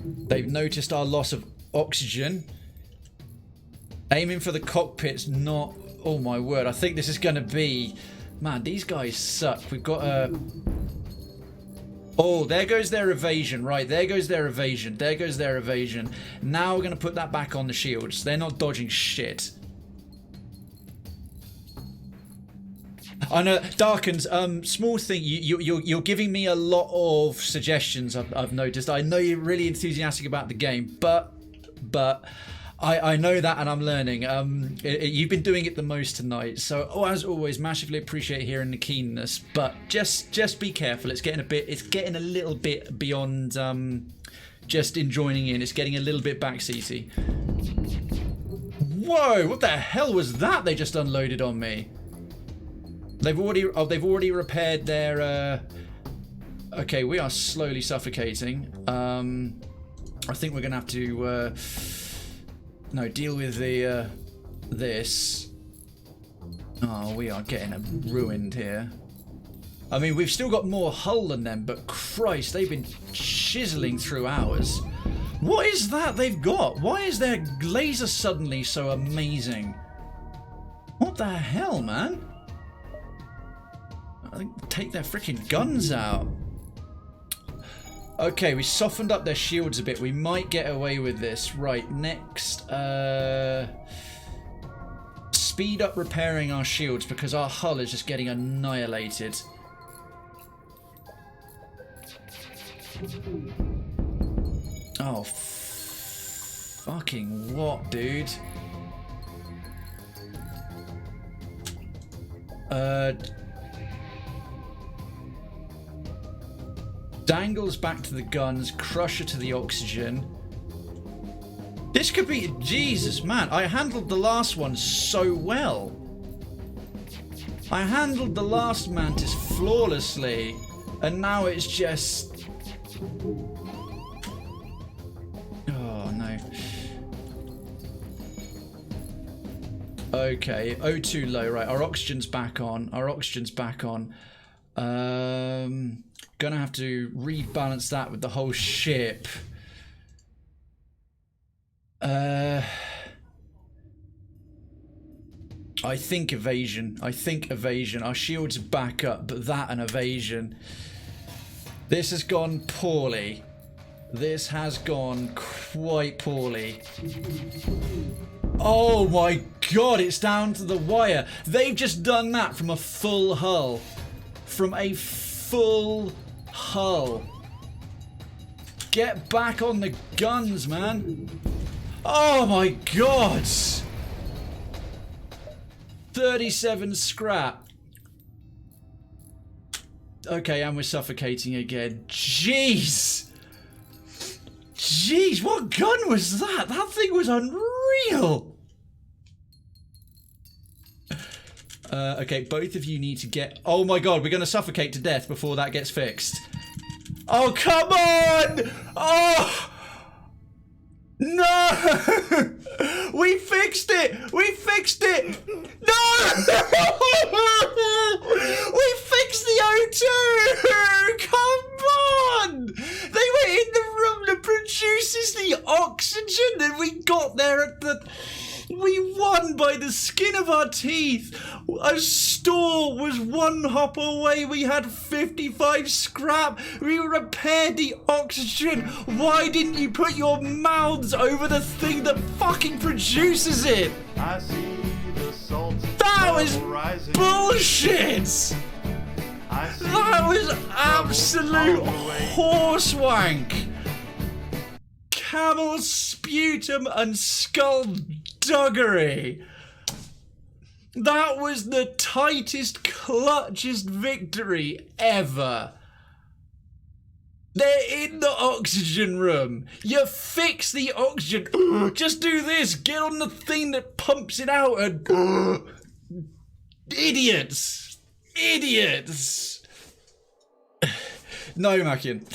They've noticed our loss of oxygen. Aiming for the cockpit's not... Oh my word, I think this is going to be... Man, these guys suck. We've got a... Oh, there goes their evasion. Right, there goes their evasion. There goes their evasion. Now we're going to put that back on the shields. They're not dodging shit. I know, Darkens, small thing, you're giving me a lot of suggestions, I've noticed. I know you're really enthusiastic about the game, but I know that, and I'm learning. You've been doing it the most tonight, so as always, massively appreciate hearing the keenness. But just be careful. It's getting a little bit beyond just enjoying in. It's getting a little bit backseaty. Whoa! What the hell was that? They just unloaded on me. They've already repaired their. Okay, we are slowly suffocating. I think we're gonna have to. No, deal with the this. Oh, we are getting ruined here. I mean, we've still got more hull than them, but Christ, they've been chiseling through ours. What is that they've got? Why is their laser suddenly so amazing? What the hell, man? I think take their freaking guns out. Okay, we softened up their shields a bit. We might get away with this. Right, next. Speed up repairing our shields because our hull is just getting annihilated. Oh, fucking what, dude? Dangles back to the guns, Crusher to the oxygen. This could be... Jesus, man. I handled the last one so well. I handled the last Mantis flawlessly. And now it's just... Oh, no. Okay, O2 low. Right, our oxygen's back on. Gonna have to rebalance that with the whole ship. I think evasion. Our shields are back up, but that and evasion. This has gone poorly. This has gone quite poorly. Oh my god, it's down to the wire. They've just done that from a full hull. From a full hull. Get back on the guns, man. Oh my god. 37 scrap. Okay, and we're suffocating again. Jeez. Jeez, what gun was that? That thing was unreal. Okay, both of you need to get... Oh my god, we're going to suffocate to death before that gets fixed. Oh, come on! Oh! No! We fixed it! We fixed it! No! We fixed the O2! Come on! They were in the room that produces the oxygen and we got there at the... We won by the skin of our teeth. A store was one hop away. We had 55 scrap. We repaired the oxygen. Why didn't you put your mouths over the thing that fucking produces it? I see the salt That was rising. bullshit. That was absolute horsewank. Camel sputum and skullduggery. That was the tightest, clutchest victory ever. They're in the oxygen room. You fix the oxygen. Just do this. Get on the thing that pumps it out and... Idiots. Idiots. No, Mackin.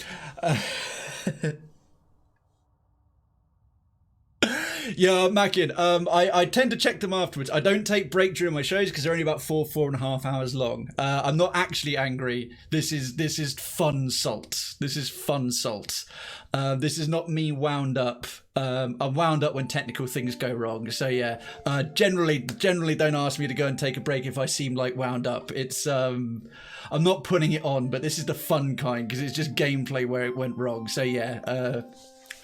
Yeah, Mackin, I tend to check them afterwards. I don't take break during my shows because they're only about 4.5 hours long. I'm not actually angry. This is fun salt. This is fun salt. This is not me wound up. I'm wound up when technical things go wrong. So yeah, generally don't ask me to go and take a break if I seem like wound up. It's I'm not putting it on, but this is the fun kind because it's just gameplay where it went wrong. So yeah,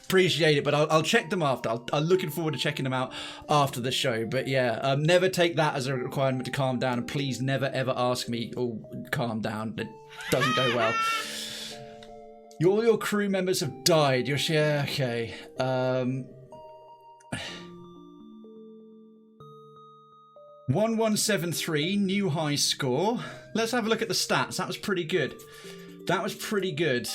appreciate it, but I'll check them after. I'm looking forward to checking them out after the show. But yeah, never take that as a requirement to calm down, and please never ever ask me, oh, calm down. It doesn't go well. All your crew members have died. Yeah, okay. 1173, new high score. Let's have a look at the stats. That was pretty good. That was pretty good.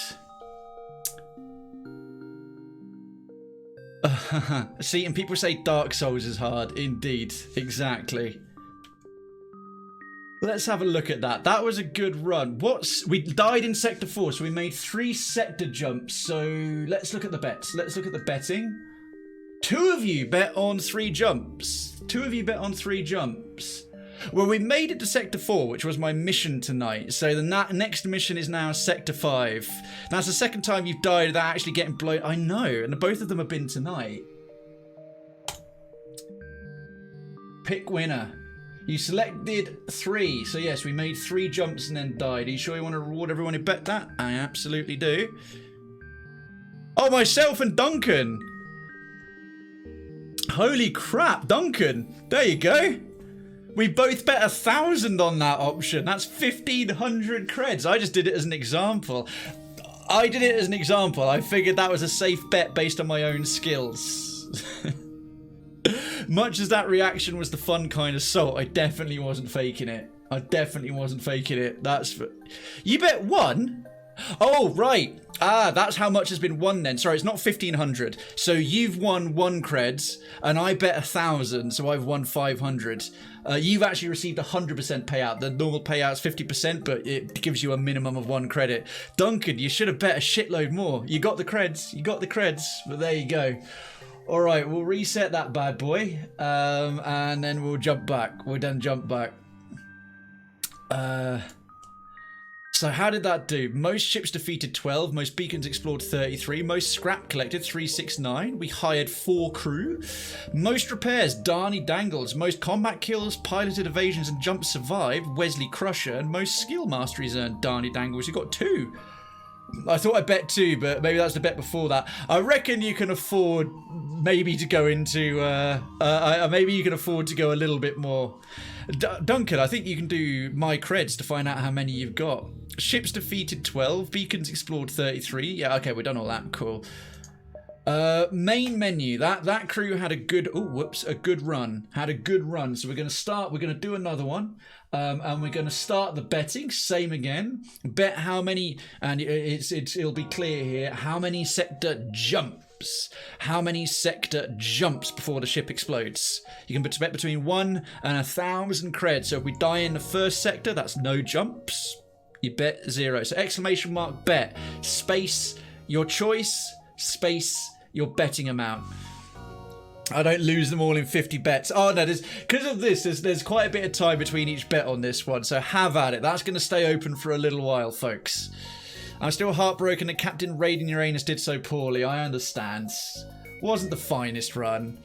See, and people say Dark Souls is hard. Indeed, exactly. Let's have a look at that. That was a good run. We died in Sector 4, so we made 3 sector jumps. So let's look at the bets. Let's look at the betting. 2 of you bet on 3 jumps. 2 of you bet on 3 jumps. Well, we made it to Sector 4, which was my mission tonight. So the next mission is now Sector 5. That's the second time you've died without actually getting blown. I know, and both of them have been tonight. Pick winner. You selected 3. So yes, we made 3 jumps and then died. Are you sure you want to reward everyone who bet that? I absolutely do. Oh, myself and Duncan. Holy crap, Duncan. There you go. We both bet 1,000 on that option. That's 1,500 creds. I just did it as an example. I figured that was a safe bet based on my own skills. Much as that reaction was the fun kind of salt, I definitely wasn't faking it. You bet 1? Oh, right. Ah, that's how much has been won then. Sorry, it's not 1,500. So you've won 1 creds, and I bet 1,000, so I've won 500. You've actually received 100% payout. The normal payout's 50%, but it gives you a minimum of 1 credit. Duncan, you should have bet a shitload more. You got the creds, but there you go. All right, we'll reset that bad boy, and then we'll jump back. We'll then jump back. So how did that do? Most ships defeated 12, most beacons explored 33, most scrap collected 369. We hired 4 crew. Most repairs, Darnie Dangles. Most combat kills, piloted evasions and jumps survived, Wesley Crusher. And most skill masteries earned, Darnie Dangles. You got 2. I thought I bet 2, but maybe that's the bet before that. I reckon you can afford maybe to go into, maybe you can afford to go a little bit more. Duncan, I think you can do my creds to find out how many you've got. Ships defeated 12, beacons explored 33. Yeah, okay, we've done all that. Cool. Main menu. That crew had a good run. So we're gonna do another one. And we're gonna start the betting. Same again. Bet how many, and it'll be clear here how many sector jumps. How many sector jumps before the ship explodes? You can bet between 1 and 1,000 creds. So if we die in the first sector, that's no jumps. You bet 0. So exclamation mark bet, space your choice, space your betting amount. I don't lose them all in 50 bets. Oh no, because of this, there's quite a bit of time between each bet on this one. So have at it. That's going to stay open for a little while, folks. I'm still heartbroken that Captain Raiden Uranus did so poorly. I understand. Wasn't the finest run.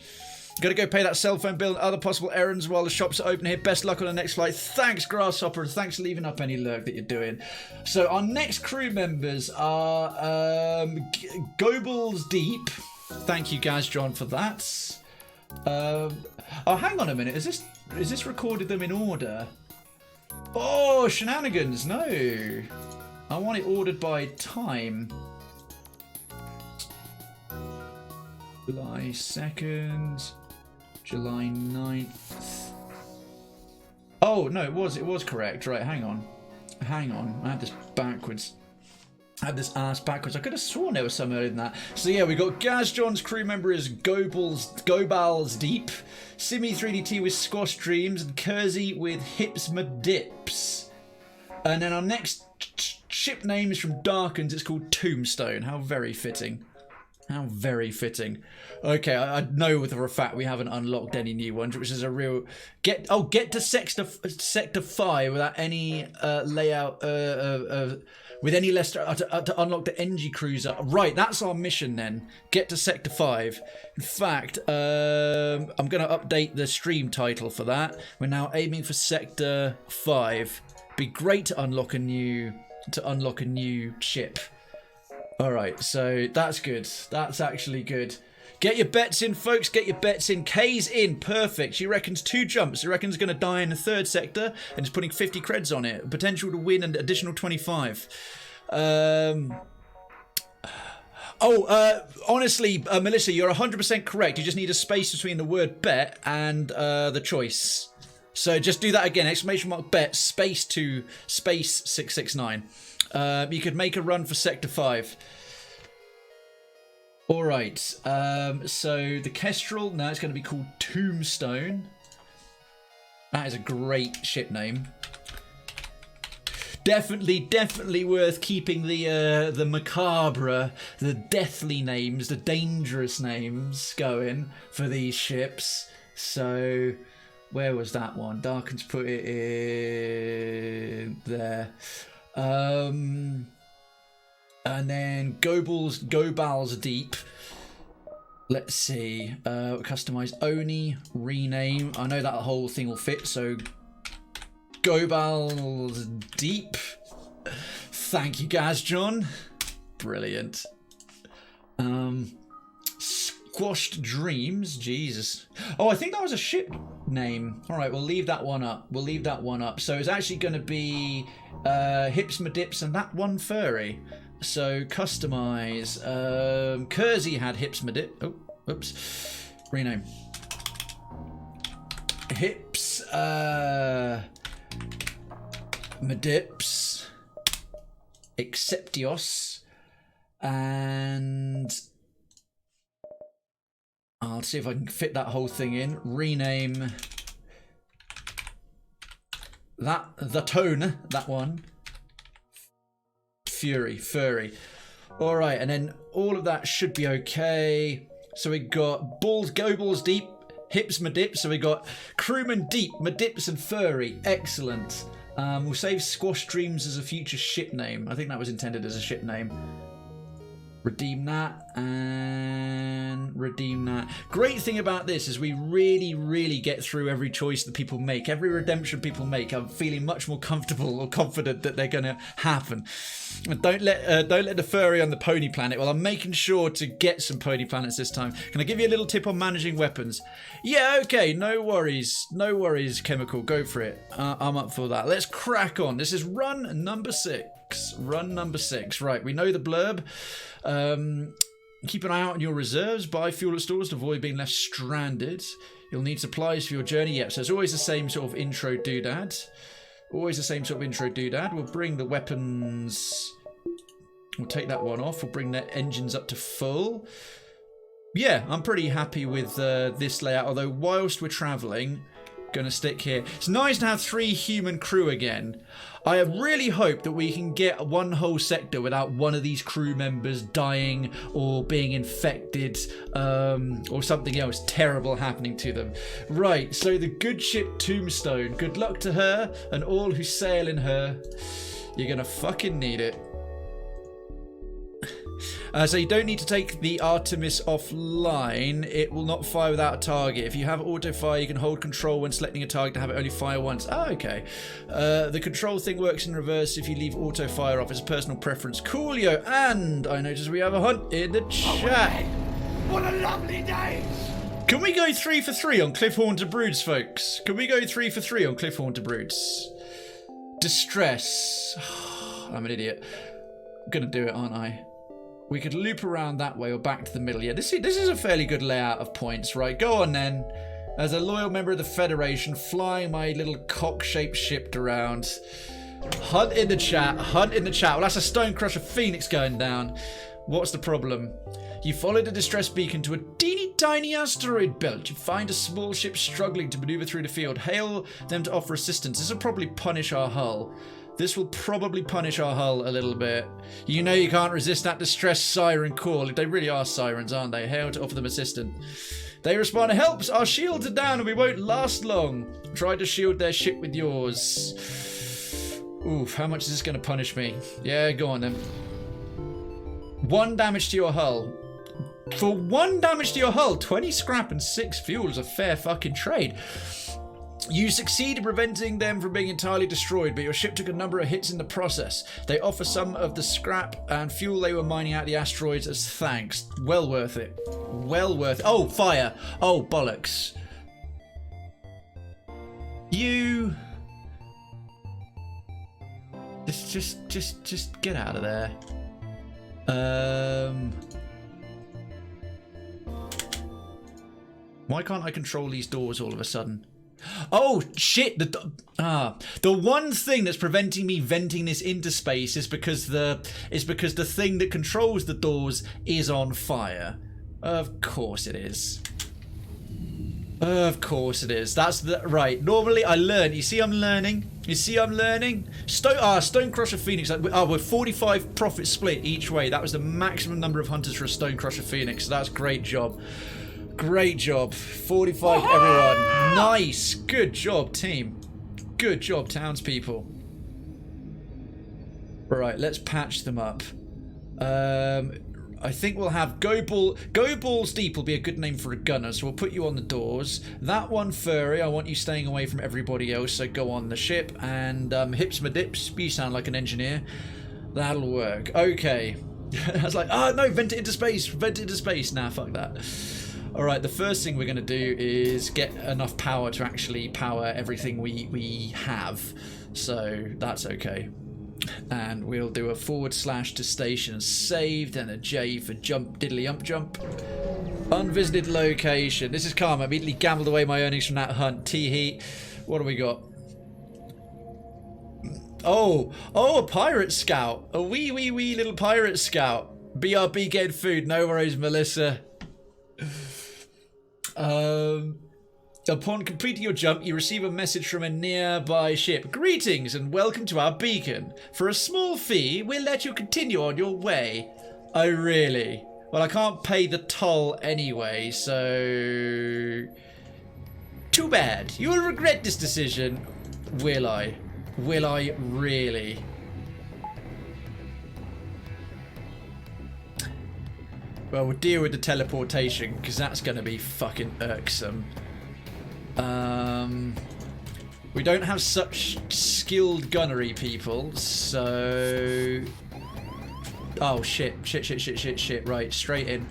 Gotta go pay that cell phone bill and other possible errands while the shops are open here. Best luck on the next flight. Thanks, Grasshopper, and thanks for leaving up any lurk that you're doing. So our next crew members are Goebbels Deep. Thank you, guys, John, for that. Oh, hang on a minute. Is this recorded them in order? Oh, shenanigans. No. I want it ordered by time. July 2nd, July 9th. Oh, no, it was correct. Right, hang on. I had this backwards. I had this ass backwards. I could have sworn there was some earlier than that. So yeah, we got Gaz John's crew member is Goebbels Deep, Simi 3DT with Squash Dreams, and Kersey with Hips Ma Dips. And then our next ship name is from Darkens. It's called Tombstone. How very fitting. How very fitting. Okay, I know for a fact we haven't unlocked any new ones, which is a real get to sector 5 without any layout with any less to unlock the Engi cruiser. Right, that's our mission then. Get to sector 5. In fact, I'm going to update the stream title for that. We're now aiming for sector 5. Be great to unlock a new ship. All right, so that's good. That's actually good. Get your bets in, folks. Get your bets in. Kay's in. Perfect. She reckons 2 jumps. She reckons going to die in the 3rd sector and is putting 50 creds on it. Potential to win an additional 25. Honestly, Melissa, you're 100% correct. You just need a space between the word bet and the choice. So just do that again. Exclamation mark bet space 2 space 669. You could make a run for Sector 5. All right. So the Kestrel, now it's going to be called Tombstone. That is a great ship name. Definitely worth keeping the macabre, the deathly names, the dangerous names going for these ships. So, where was that one? Darkens put it in there. And then Gobal's Deep. Let's see. Customize Oni, rename. I know that whole thing will fit, so Gobal's Deep. Thank you, Gaz John. Brilliant. Squashed Dreams. Jesus. Oh, I think that was a ship name. All right, we'll leave that one up. So it's actually going to be Hips Medips and that one furry. So customize. Kersey had Hips Medip. Oh, oops. Rename. Hips. Medips, Exceptios, and I'll see if I can fit that whole thing in. Rename that, the tone, that one, Furry. All right, and then all of that should be okay. So we got Go Balls Deep, Hips Medips, so we got Crewman Deep, Medips and Furry. Excellent. We'll save Squash Dreams as a future ship name. I think that was intended as a ship name. Redeem that and redeem that. Great thing about this is we really get through every choice that people make, every redemption people make. I'm feeling much more comfortable or confident that they're going to happen. And don't let the furry on the pony planet. Well, I'm making sure to get some pony planets this time. Can I give you a little tip on managing weapons? Yeah, okay, no worries, Chemical, go for it. I'm up for that. Let's crack on. This is run number 6. Right, we know the blurb. Keep an eye out on your reserves. Buy fuel at stores to avoid being left stranded. You'll need supplies for your journey. Yep, so it's always the same sort of intro doodad. We'll bring the weapons. We'll take that one off. We'll bring the engines up to full. Yeah, I'm pretty happy with this layout. Although whilst we're travelling, gonna stick here. It's nice to have 3 human crew again. I really hope that we can get one whole sector without one of these crew members dying or being infected or something else terrible happening to them. Right, so the good ship Tombstone. Good luck to her and all who sail in her. You're gonna fucking need it. So you don't need to take the Artemis offline. It will not fire without a target. If you have auto fire, you can hold control when selecting a target to have it only fire once. Oh, okay. The control thing works in reverse if you leave auto fire off. It's a personal preference. Coolio. And I notice we have a hunt in the chat. What a lovely day! Can we go 3 for 3 on Cliffhaunter Broods, folks? Can we go 3 for 3 on Cliffhaunter Broods? Distress. I'm an idiot. I'm gonna do it, aren't I? We could loop around that way or back to the middle. Yeah, this is a fairly good layout of points, right? Go on then. As a loyal member of the Federation, flying my little cock-shaped ship around. Hunt in the chat. Well, that's a Stonecrusher Phoenix going down. What's the problem? You follow the distress beacon to a teeny tiny asteroid belt. You find a small ship struggling to maneuver through the field. Hail them to offer assistance. This will probably punish our hull. A little bit. You know you can't resist that distress siren call. They really are sirens, aren't they? Hail to offer them assistance. They respond, helps! Our shields are down and we won't last long. Try to shield their ship with yours. Oof, how much is this going to punish me? Yeah, go on then. 1 damage to your hull. For 1 damage to your hull, 20 scrap and 6 fuel is a fair fucking trade. You succeed in preventing them from being entirely destroyed, but your ship took a number of hits in the process. They offer some of the scrap and fuel they were mining out the asteroids as thanks. Well worth it. Oh, fire. Oh, bollocks. You... Just get out of there. Why can't I control these doors all of a sudden? Oh shit! The one thing that's preventing me venting this into space is because the thing that controls the doors is on fire. Of course it is. Of course it is. That's the right. Normally I learn. You see, I'm learning. You see, I'm learning. Stone Crusher Phoenix. We're 45 profit split each way. That was the maximum number of hunters for a Stone Crusher Phoenix. So that's great job. Great job. 45 everyone. Nice. Good job, team. Good job, townspeople. Right, let's patch them up. I think we'll have Go Balls Deep will be a good name for a gunner, so we'll put you on the doors. That one, Furry, I want you staying away from everybody else, so go on the ship. And Hips My Dips, you sound like an engineer. That'll work. Okay. I was like, oh no, vent it into space. Vent it into space. Nah, fuck that. Alright, the first thing we're going to do is get enough power to actually power everything we have. So that's okay. And we'll do a / to station saved and a J for jump diddly ump jump. Unvisited location. This is calm. I immediately gambled away my earnings from that hunt. T-heat. What do we got? Oh, a pirate scout. A wee little pirate scout. BRB getting food. No worries, Melissa. Upon completing your jump, you receive a message from a nearby ship. Greetings and welcome to our beacon. For a small fee, we'll let you continue on your way. Oh, really? Well, I can't pay the toll anyway, so... Too bad. You will regret this decision. Will I? Will I really? Well, we'll deal with the teleportation, because that's going to be fucking irksome. We don't have such skilled gunnery people, so... Oh, shit. Right, straight in.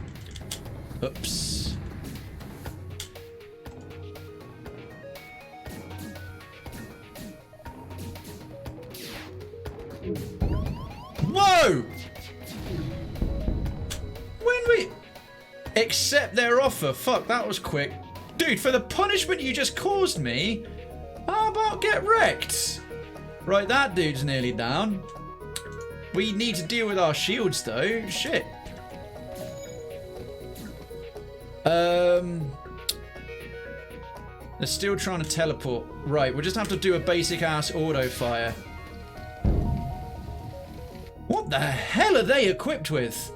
Oops. Whoa! When we... Accept their offer. Fuck, that was quick. Dude, for the punishment you just caused me, how about get wrecked? Right, that dude's nearly down. We need to deal with our shields, though. Shit. They're still trying to teleport. Right, we'll just have to do a basic-ass auto-fire. What the hell are they equipped with?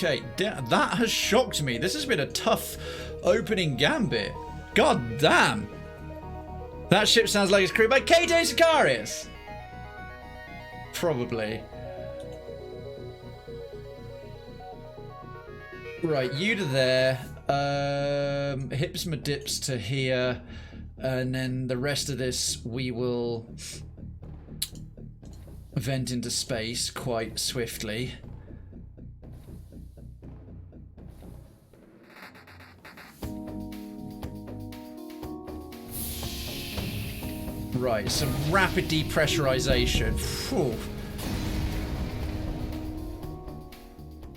Okay, that has shocked me. This has been a tough opening gambit. God damn. That ship sounds like it's crewed by Kato Sicarius. Probably. Right, you to there. Hips my dips to here. And then the rest of this we will vent into space quite swiftly. Right, some rapid depressurization. Whew.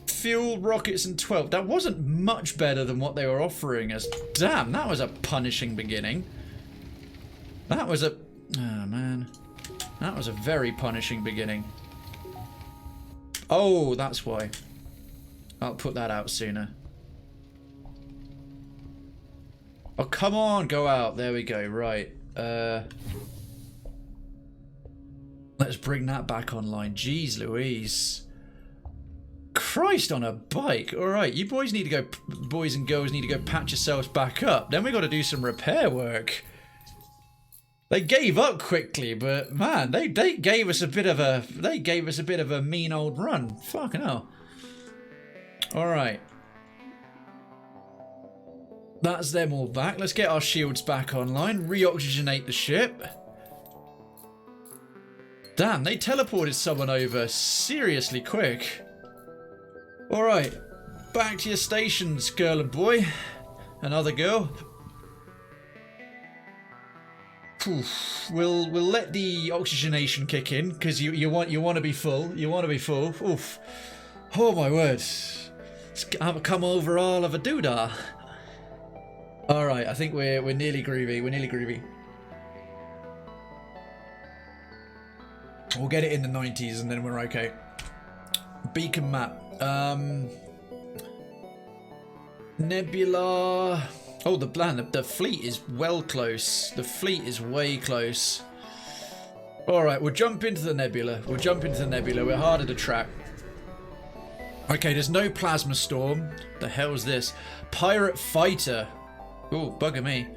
Fuel, rockets, and 12. That wasn't much better than what they were offering us. Damn, that was a punishing beginning. That was a... Oh, man. That was a very punishing beginning. Oh, that's why. I'll put that out sooner. Oh, come on, go out. There we go, right. Let's bring that back online. Jeez Louise. Christ on a bike. Alright, you boys need to go, boys and girls need to go patch yourselves back up. Then we got to do some repair work. They gave up quickly, but man, they gave us a bit of a mean old run. Fucking hell. Alright. That's them all back. Let's get our shields back online. Re-oxygenate the ship. Damn, they teleported someone over seriously quick. Alright. Back to your stations, girl and boy. Another girl. Oof. We'll let the oxygenation kick in, because you want to be full. You want to be full. Oof. Oh my word. It's come over all of a doodah. All right, I think we're nearly groovy. We're nearly groovy. We'll get it in the 90s and then we're okay. Beacon map. Nebula. Oh, the fleet is well close. The fleet is way close. All right, we'll jump into the nebula. We're harder to track. Okay, there's no plasma storm. The hell's this? Pirate fighter. Oh, bugger me.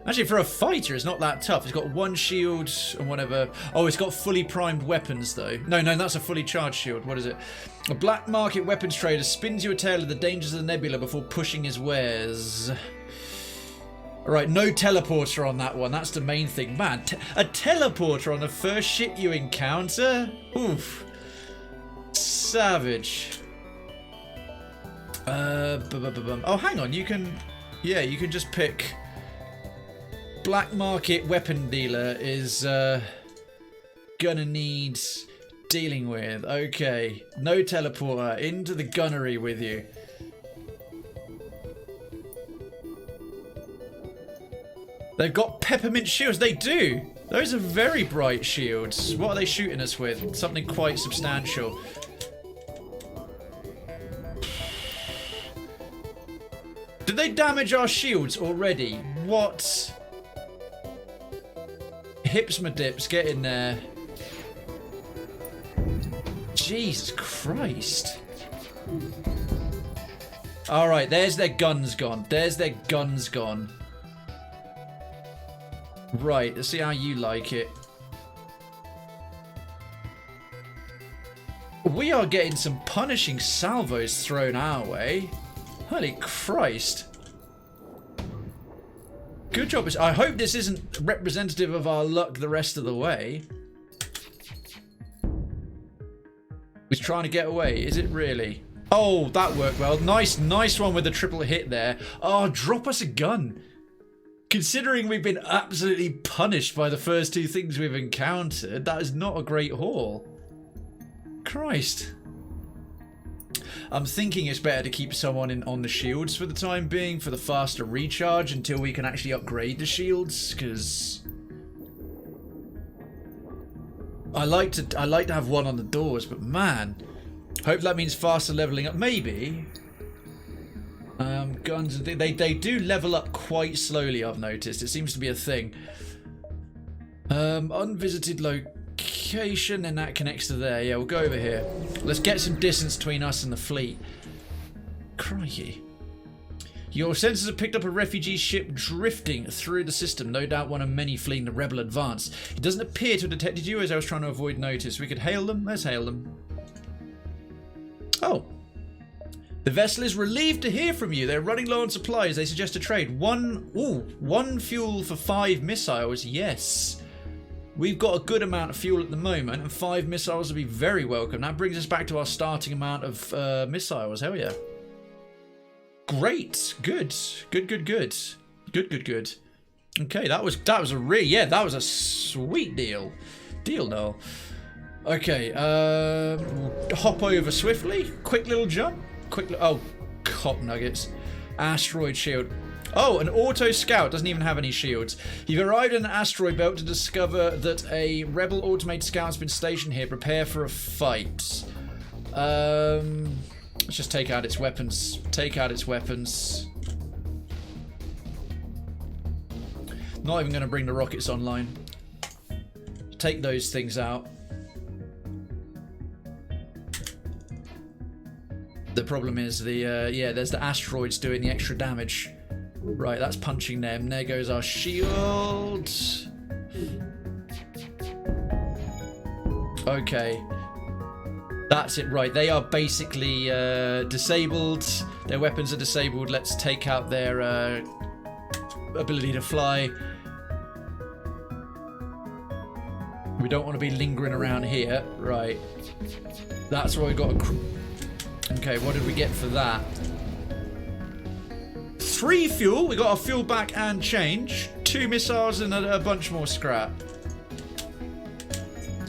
Actually, for a fighter, it's not that tough. It's got one shield and whatever. Oh, it's got fully primed weapons, though. No, that's a fully charged shield. What is it? A black market weapons trader spins you a tale of the dangers of the nebula before pushing his wares. All right, no teleporter on that one. That's the main thing. Man, a teleporter on the first ship you encounter? Oof. Savage. Oh, hang on. You can just pick... Black market weapon dealer is gonna need dealing with. Okay, no teleporter, into the gunnery with you. They've got peppermint shields. They do. Those are very bright shields. What are they shooting us with? Something quite substantial. Did they damage our shields already? What? Hips my dips, get in there. Jesus Christ. Alright, there's their guns gone. Right, let's see how you like it. We are getting some punishing salvos thrown our way. Holy Christ. Good job. I hope this isn't representative of our luck the rest of the way. He's trying to get away. Is it really? Oh, that worked well. Nice one with the triple hit there. Oh, drop us a gun. Considering we've been absolutely punished by the first two things we've encountered, that is not a great haul. Christ. I'm thinking it's better to keep someone on the shields for the time being for the faster recharge until we can actually upgrade the shields, because I like to have one on the doors, but man, hope that means faster leveling up. Maybe. Guns and things, they do level up quite slowly, I've noticed. It seems to be a thing. Unvisited location, and that connects to there. Yeah, we'll go over here. Let's get some distance between us and the fleet. Crikey. Your sensors have picked up a refugee ship drifting through the system. No doubt one of many fleeing the rebel advance. It doesn't appear to have detected you as I was trying to avoid notice. We could hail them. Let's hail them. Oh. The vessel is relieved to hear from you. They're running low on supplies. They suggest a trade. One fuel for 5 missiles. Yes. We've got a good amount of fuel at the moment, and 5 missiles will be very welcome. That brings us back to our starting amount of missiles. Hell yeah. Great. Good. Good. Okay, that was a sweet deal. Noel. Okay, hop over swiftly. Quick little jump. Oh, cop nuggets. Asteroid shield. Oh, an auto scout doesn't even have any shields. You've arrived in an asteroid belt to discover that a rebel automated scout has been stationed here. Prepare for a fight. Let's just take out its weapons. Not even going to bring the rockets online. Take those things out. The problem is there's the asteroids doing the extra damage. Right, that's punching them. There goes our shield. Okay. That's it, right. They are basically disabled. Their weapons are disabled. Let's take out their ability to fly. We don't want to be lingering around here. Right. That's where we got okay, what did we get for that? 3 fuel. We got our fuel back and change. 2 missiles and a bunch more scrap.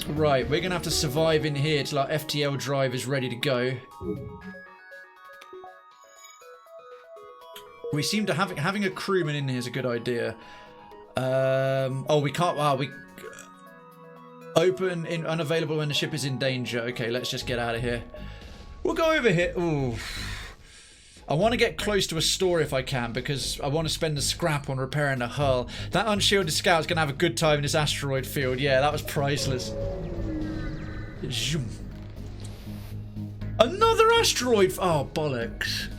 Right, we're going to have to survive in here till our FTL drive is ready to go. We seem to having a crewman in here is a good idea. Oh, we can't. Wow, we open in unavailable when the ship is in danger. Okay, let's just get out of here. We'll go over here. Ooh. I want to get close to a store if I can, because I want to spend the scrap on repairing the hull. That unshielded scout's going to have a good time in this asteroid field. Yeah, that was priceless. Zoom. Another asteroid. Oh, bollocks.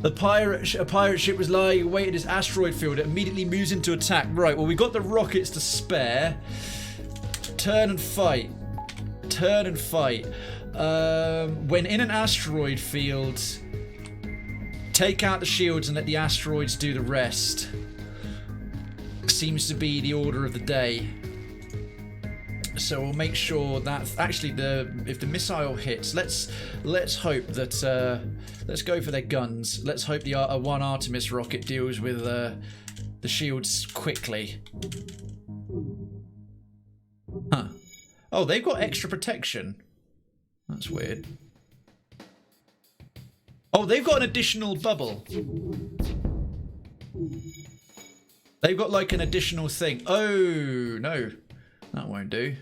A pirate ship was lying away at this asteroid field. It immediately moves into attack. Right, well, we got the rockets to spare. Turn and fight. Turn and fight. When in an asteroid field, take out the shields and let the asteroids do the rest. Seems to be the order of the day. So we'll make sure that actually if the missile hits, let's hope that let's go for their guns. Let's hope the one Artemis rocket deals with the shields quickly. Huh. Oh, they've got extra protection. That's weird. Oh, they've got an additional bubble. They've got like an additional thing. Oh, no. That won't do.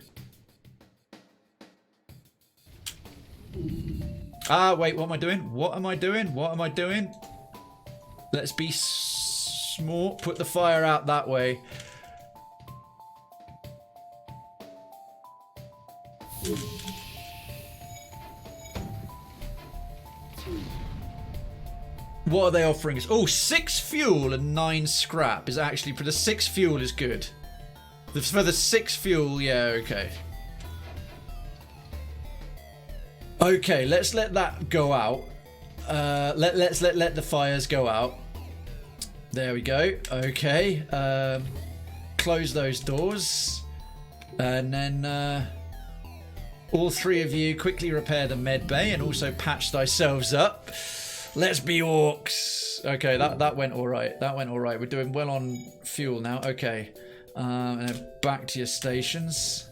Ah, wait, what am I doing? What am I doing? What am I doing? Let's be smart. Put the fire out that way. What are they offering us? Oh, 6 fuel and 9 scrap is actually... For the 6 fuel is good. For the 6 fuel, yeah, okay. Okay, let's let that go out. Let's let the fires go out. There we go. Okay. Close those doors. And then all 3 of you quickly repair the med bay and also patch thyselves up. Let's be orcs. Okay, that went all right. That went all right. We're doing well on fuel now. Okay. And then back to your stations.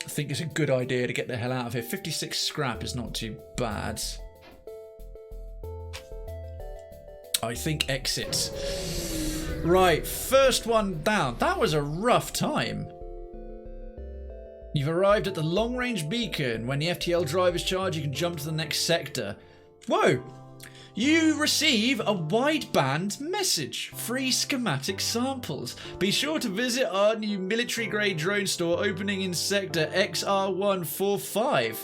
I think it's a good idea to get the hell out of here. 56 scrap is not too bad. I think exit. Right, first one down. That was a rough time. You've arrived at the long-range beacon. When the FTL drive is charged, you can jump to the next sector. Whoa! You receive a wideband message. Free schematic samples. Be sure to visit our new military-grade drone store opening in sector XR145.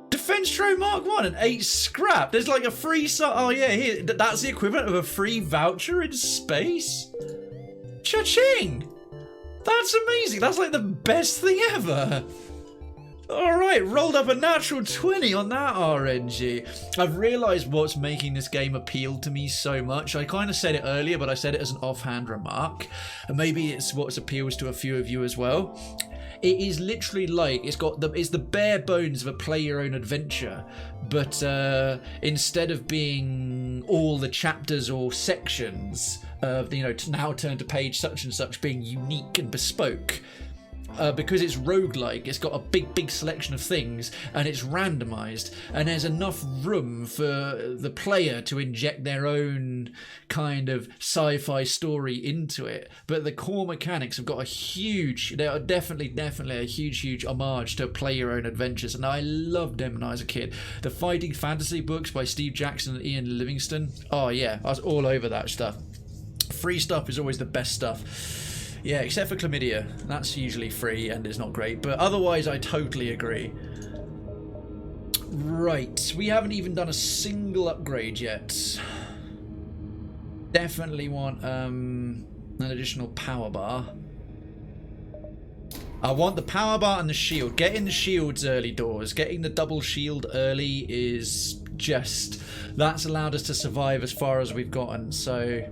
Defense drone Mark 1 and 8 scrap. There's like a free... Oh yeah, here. That's the equivalent of a free voucher in space? Cha-ching! That's amazing. That's like the best thing ever. Alright, rolled up a natural 20 on that RNG. I've realised what's making this game appeal to me so much. I kind of said it earlier, but I said it as an offhand remark. And maybe it's what appeals to a few of you as well. It is literally like, it's the bare bones of a play your own adventure. But instead of being all the chapters or sections of, now turn to page such and such being unique and bespoke, because it's roguelike, it's got a big selection of things and it's randomized, and there's enough room for the player to inject their own kind of sci-fi story into it. But the core mechanics have got they are definitely a huge homage to play your own adventures, and I loved them when I was a kid. The fighting fantasy books by Steve Jackson and Ian Livingstone, oh yeah, I was all over that stuff. Free stuff is always the best stuff. Yeah, except for chlamydia. That's usually free and is not great. But otherwise, I totally agree. Right. We haven't even done a single upgrade yet. Definitely want an additional power bar. I want the power bar and the shield. Getting the shields early doors. Getting the double shield early is just... That's allowed us to survive as far as we've gotten. So,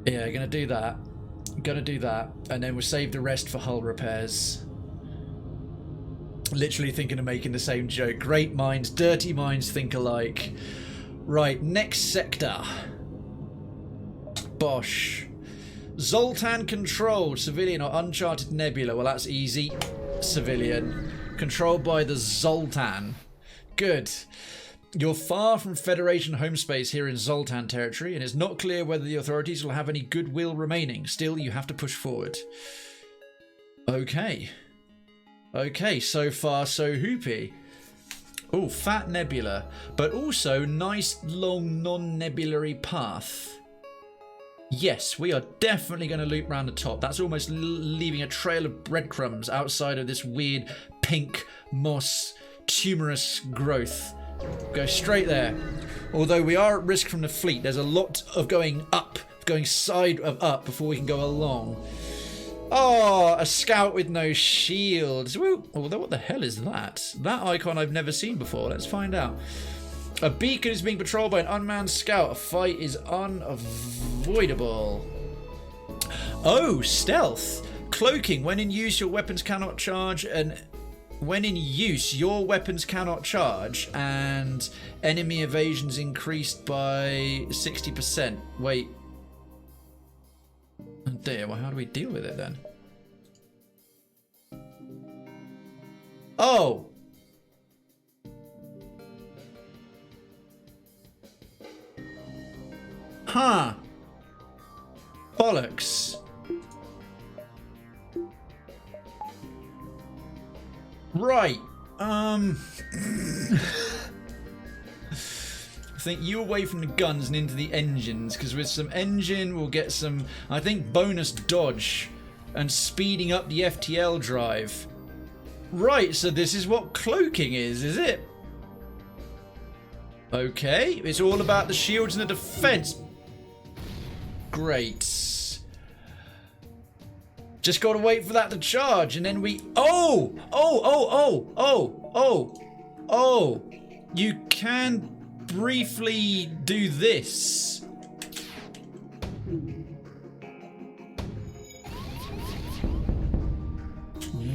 yeah, gonna do that. Gonna do that, and then we'll save the rest for hull repairs. Literally thinking of making the same joke. Great minds, dirty minds think alike. Right, next sector. Bosh. Zoltan controlled. Civilian or uncharted nebula. Well, that's easy. Civilian. Controlled by the Zoltan. Good. You're far from Federation home space here in Zoltan territory, and it's not clear whether the authorities will have any goodwill remaining. Still, you have to push forward. Okay. Okay, so far so hoopy. Oh, fat nebula, but also nice long non-nebulary path. Yes, we are definitely going to loop round the top. That's almost leaving a trail of breadcrumbs outside of this weird pink moss tumorous growth. Go straight there. Although we are at risk from the fleet, there's a lot of going up, going side of up before we can go along. Oh, a scout with no shields. Woo. Although, what the hell is that? That icon I've never seen before. Let's find out. A beacon is being patrolled by an unmanned scout. A fight is unavoidable. Oh, stealth. Cloaking. When in use, your weapons cannot charge, and when in use, your weapons cannot charge, and enemy evasion's increased by 60%. Wait. Oh dear, well, how do we deal with it then? Oh! Huh. Bollocks. Right. I think you away from the guns and into the engines, because with some engine we'll get some, I think, bonus dodge and speeding up the FTL drive. Right, so this is what cloaking is it? Okay, it's all about the shields and the defense. Great. Just gotta wait for that to charge, and then we... Oh! You can briefly do this.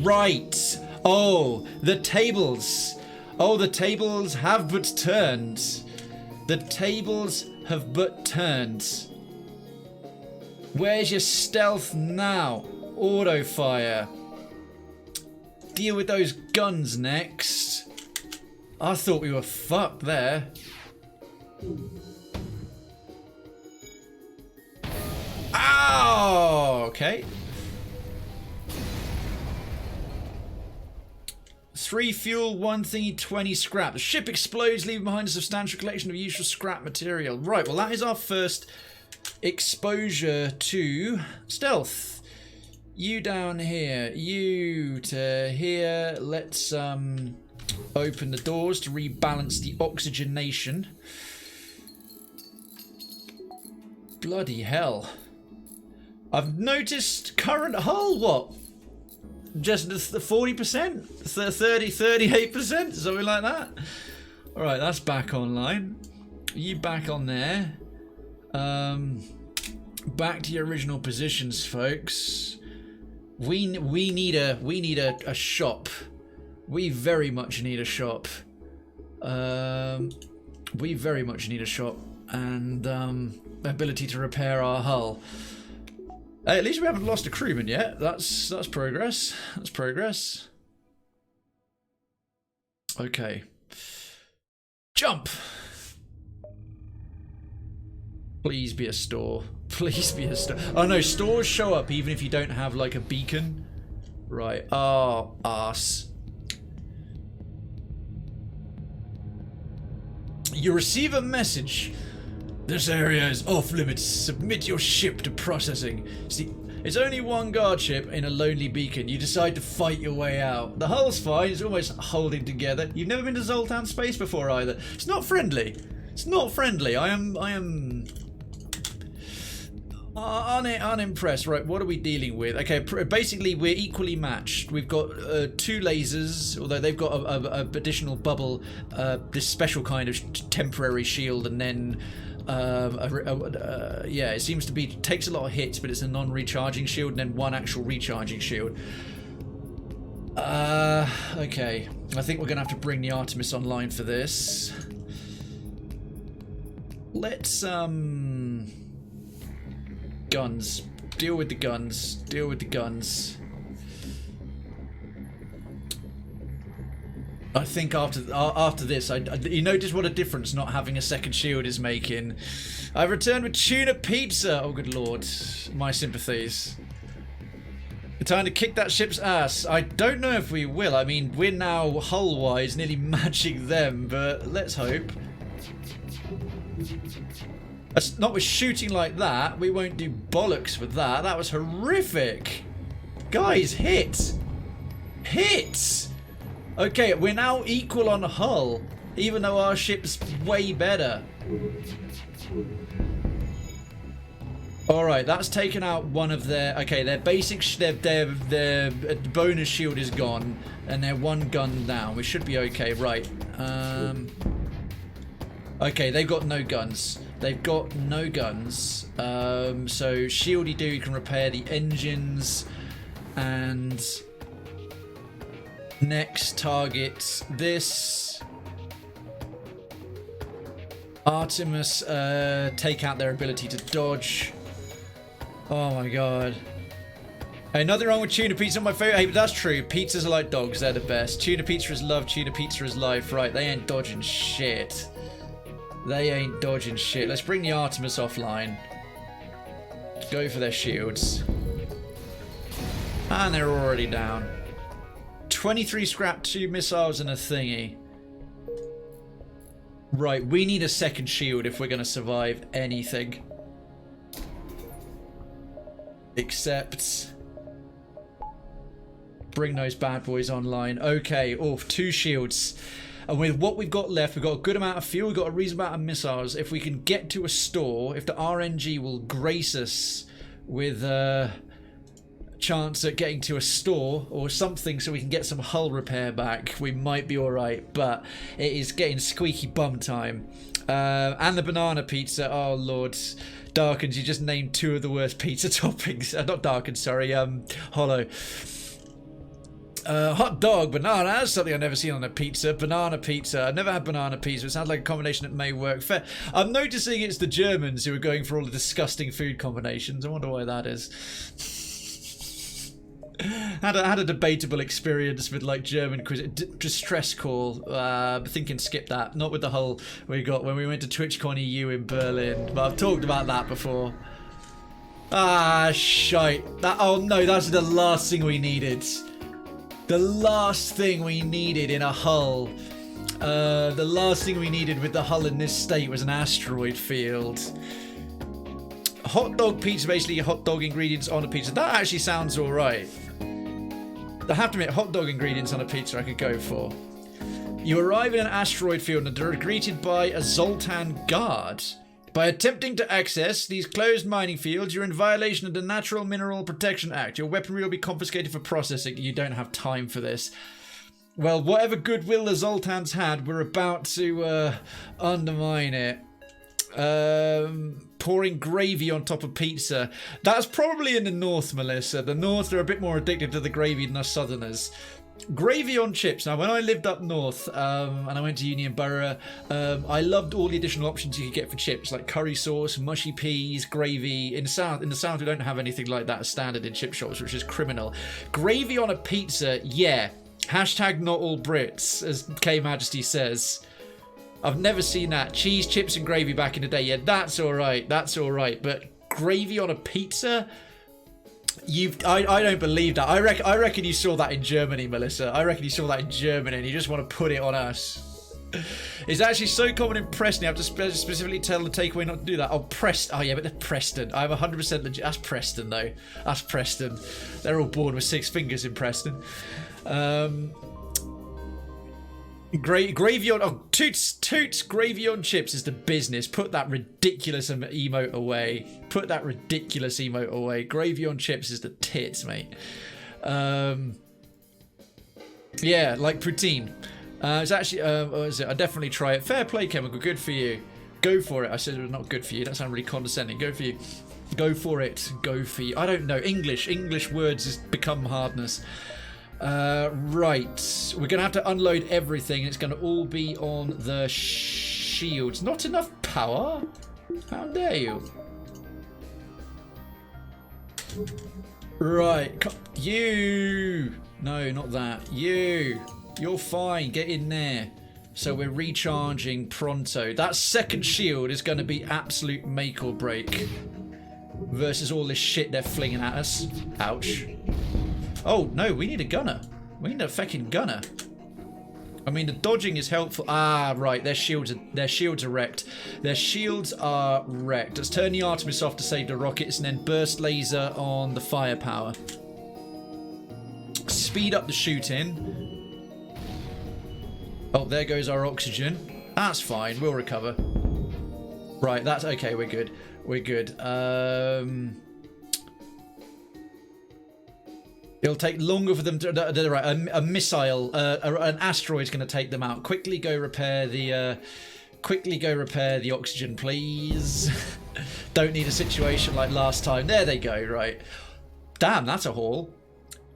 Right. Oh, the tables. Oh, the tables have but turned. The tables have but turned. Where's your stealth now? Auto fire. Deal with those guns next. I thought we were fucked there. Ow! Okay. 3 fuel, 1 thingy, 20 scrap. The ship explodes, leaving behind a substantial collection of useful scrap material. Right, well that is our first exposure to stealth. You down here, you to here. Let's open the doors to rebalance the oxygenation. Bloody hell. I've noticed current hull, what? Just the 40%? 30, 38%? Something like that? Alright, that's back online. You back on there. Back to your original positions, folks. We need a shop. We very much need a shop. We very much need a shop and ability to repair our hull. At least we haven't lost a crewman yet. That's progress. That's progress. Okay. Jump. Please be a store. Please be a store. Oh no, stores show up even if you don't have like a beacon. Right. Oh, arse. You receive a message. This area is off limits. Submit your ship to processing. See, it's only one guard ship in a lonely beacon. You decide to fight your way out. The hull's fine. It's almost holding together. You've never been to Zoltan space before either. It's not friendly. It's not friendly. I am unimpressed. Right, what are we dealing with? Okay, basically we're equally matched. We've got 2 lasers, although they've got a additional bubble, this special kind of temporary shield, and then yeah, it seems to be takes a lot of hits, but it's a non-recharging shield, and then one actual recharging shield. Okay, I think we're gonna have to bring the Artemis online for this. Let's guns. Deal with the guns. Deal with the guns. I think after this, you notice what a difference not having a second shield is making. I've returned with tuna pizza. Oh, good lord. My sympathies. We're trying to kick that ship's ass. I don't know if we will. I mean, we're now hull-wise nearly matching them, but let's hope. That's not with shooting like that. We won't do bollocks with that. That was horrific. Guys, hit. Hit. Okay, we're now equal on hull, even though our ship's way better. Alright, that's taken out one of their... Okay, their basic... Their bonus shield is gone, and they're one gun down. We should be okay, right. Okay, they've got no guns. They've got no guns. So, Shieldy Doo can repair the engines, and... Next target this. Artemis take out their ability to dodge. Oh my god. Hey, nothing wrong with tuna pizza, my favorite. Hey, but that's true. Pizzas are like dogs, they're the best. Tuna pizza is love, tuna pizza is life. Right, they ain't dodging shit. They ain't dodging shit. Let's bring the Artemis offline. Go for their shields. And they're already down. 23 scrap, 2 missiles and a thingy. Right, we need a second shield if we're going to survive anything. Except... Bring those bad boys online. Okay, 2 shields. And with what we've got left, we've got a good amount of fuel, we've got a reasonable amount of missiles. If we can get to a store, if the RNG will grace us with... chance at getting to a store or something so we can get some hull repair back, we might be alright, but it is getting squeaky bum time. And the banana pizza, oh lord. Darkens, you just named 2 of the worst pizza toppings. Not Darkens, sorry, Hollow. Hot dog, banana, that's something I've never seen on a pizza. Banana pizza. I've never had banana pizza. It sounds like a combination that may work. Fair. I'm noticing it's the Germans who are going for all the disgusting food combinations. I wonder why that is. Had a debatable experience with like German distress call. Thinking skip that. Not with the whole we got when we went to TwitchCon EU in Berlin. But I've talked about that before. Ah, shite. That. Oh no, that's the last thing we needed. The last thing we needed in a hull. The last thing we needed with the hull in this state was an asteroid field. Hot dog pizza, basically hot dog ingredients on a pizza. That actually sounds alright. I have to admit, hot dog ingredients on a pizza I could go for. You arrive in an asteroid field and are greeted by a Zoltan guard. By attempting to access these closed mining fields, you're in violation of the Natural Mineral Protection Act. Your weaponry will be confiscated for processing. You don't have time for this. Well, whatever goodwill the Zoltans had, we're about to undermine it. Pouring gravy on top of pizza. That's probably in the north, Melissa. The north are a bit more addicted to the gravy than us southerners. Gravy on chips. Now, when I lived up north and I went to Union Borough, I loved all the additional options you could get for chips, like curry sauce, mushy peas, gravy. In the south, we don't have anything like that as standard in chip shops, which is criminal. Gravy on a pizza, yeah. Hashtag not all Brits, as K Majesty says. I've never seen that. Cheese, chips, and gravy back in the day. Yeah, that's all right. That's all right. But gravy on a pizza? I don't believe that. I reckon you saw that in Germany, Melissa. I reckon you saw that in Germany and you just want to put it on us. It's actually so common in Preston. You have to specifically tell the takeaway not to do that. Oh, Preston. Oh, yeah, but they're Preston. I'm 100% legit. That's Preston, though. That's Preston. They're all born with 6 fingers in Preston. Gravy on toots gravy on chips is the business. Put that ridiculous emote away. Put that ridiculous emote away. Gravy on chips is the tits, mate. Yeah, like poutine. It's actually what is it? I definitely try it. Fair play, Chemical. Good for you. Go for it. I said it was not good for you. That sounded really condescending. Go for you. Go for it. Go for you. I don't know. English words has become hardness. Right, we're gonna have to unload everything. It's gonna all be on the shields. Not enough power? How dare you? Right, you. No, not that. You. You're fine. Get in there. So we're recharging pronto. That second shield is going to be absolute make or break. Versus all this shit they're flinging at us. Ouch. Oh, no. We need a gunner. We need a fucking gunner. I mean, the dodging is helpful. Ah, right. Their shields are wrecked. Their shields are wrecked. Let's turn the Artemis off to save the rockets and then burst laser on the firepower. Speed up the shooting. Oh, there goes our oxygen. That's fine. We'll recover. Right, that's okay. We're good. We're good. It'll take longer for them to... Right, a missile, an asteroid's going to take them out. Quickly go repair the oxygen, please. Don't need a situation like last time. There they go. Right. Damn, that's a haul.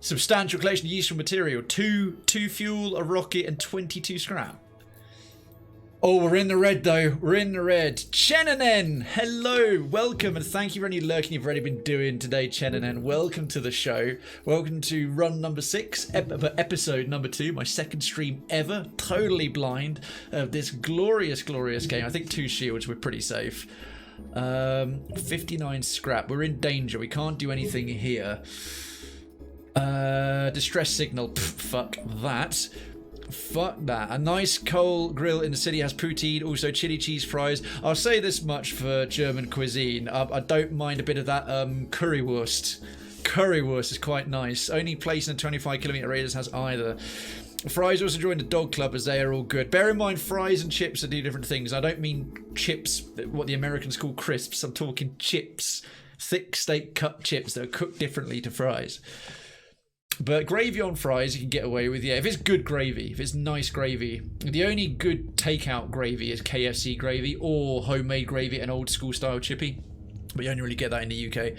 Substantial collection of useful material. Two fuel, a rocket, and 22 scrap. Oh, we're in the red though. We're in the red. Chenanen, hello, welcome, and thank you for any lurking you've already been doing today, Chenanen. Welcome to the show. Welcome to run number 6, episode number 2, my second stream ever. Totally blind of this glorious, glorious game. I think 2 shields were pretty safe. 59 scrap. We're in danger. We can't do anything here. Distress signal. Pff, fuck that. Fuck that. A nice coal grill in the city has poutine, also chili cheese fries. I'll say this much for German cuisine. I don't mind a bit of that currywurst. Currywurst is quite nice. Only place in a 25-kilometer radius has either. Fries also joined the dog club as they are all good. Bear in mind, fries and chips are 2 different things. I don't mean chips, what the Americans call crisps. I'm talking chips. Thick steak cut chips that are cooked differently to fries. But gravy on fries you can get away with, yeah. If it's good gravy, if it's nice gravy. The only good takeout gravy is KFC gravy or homemade gravy, an old school style chippy. But you only really get that in the UK.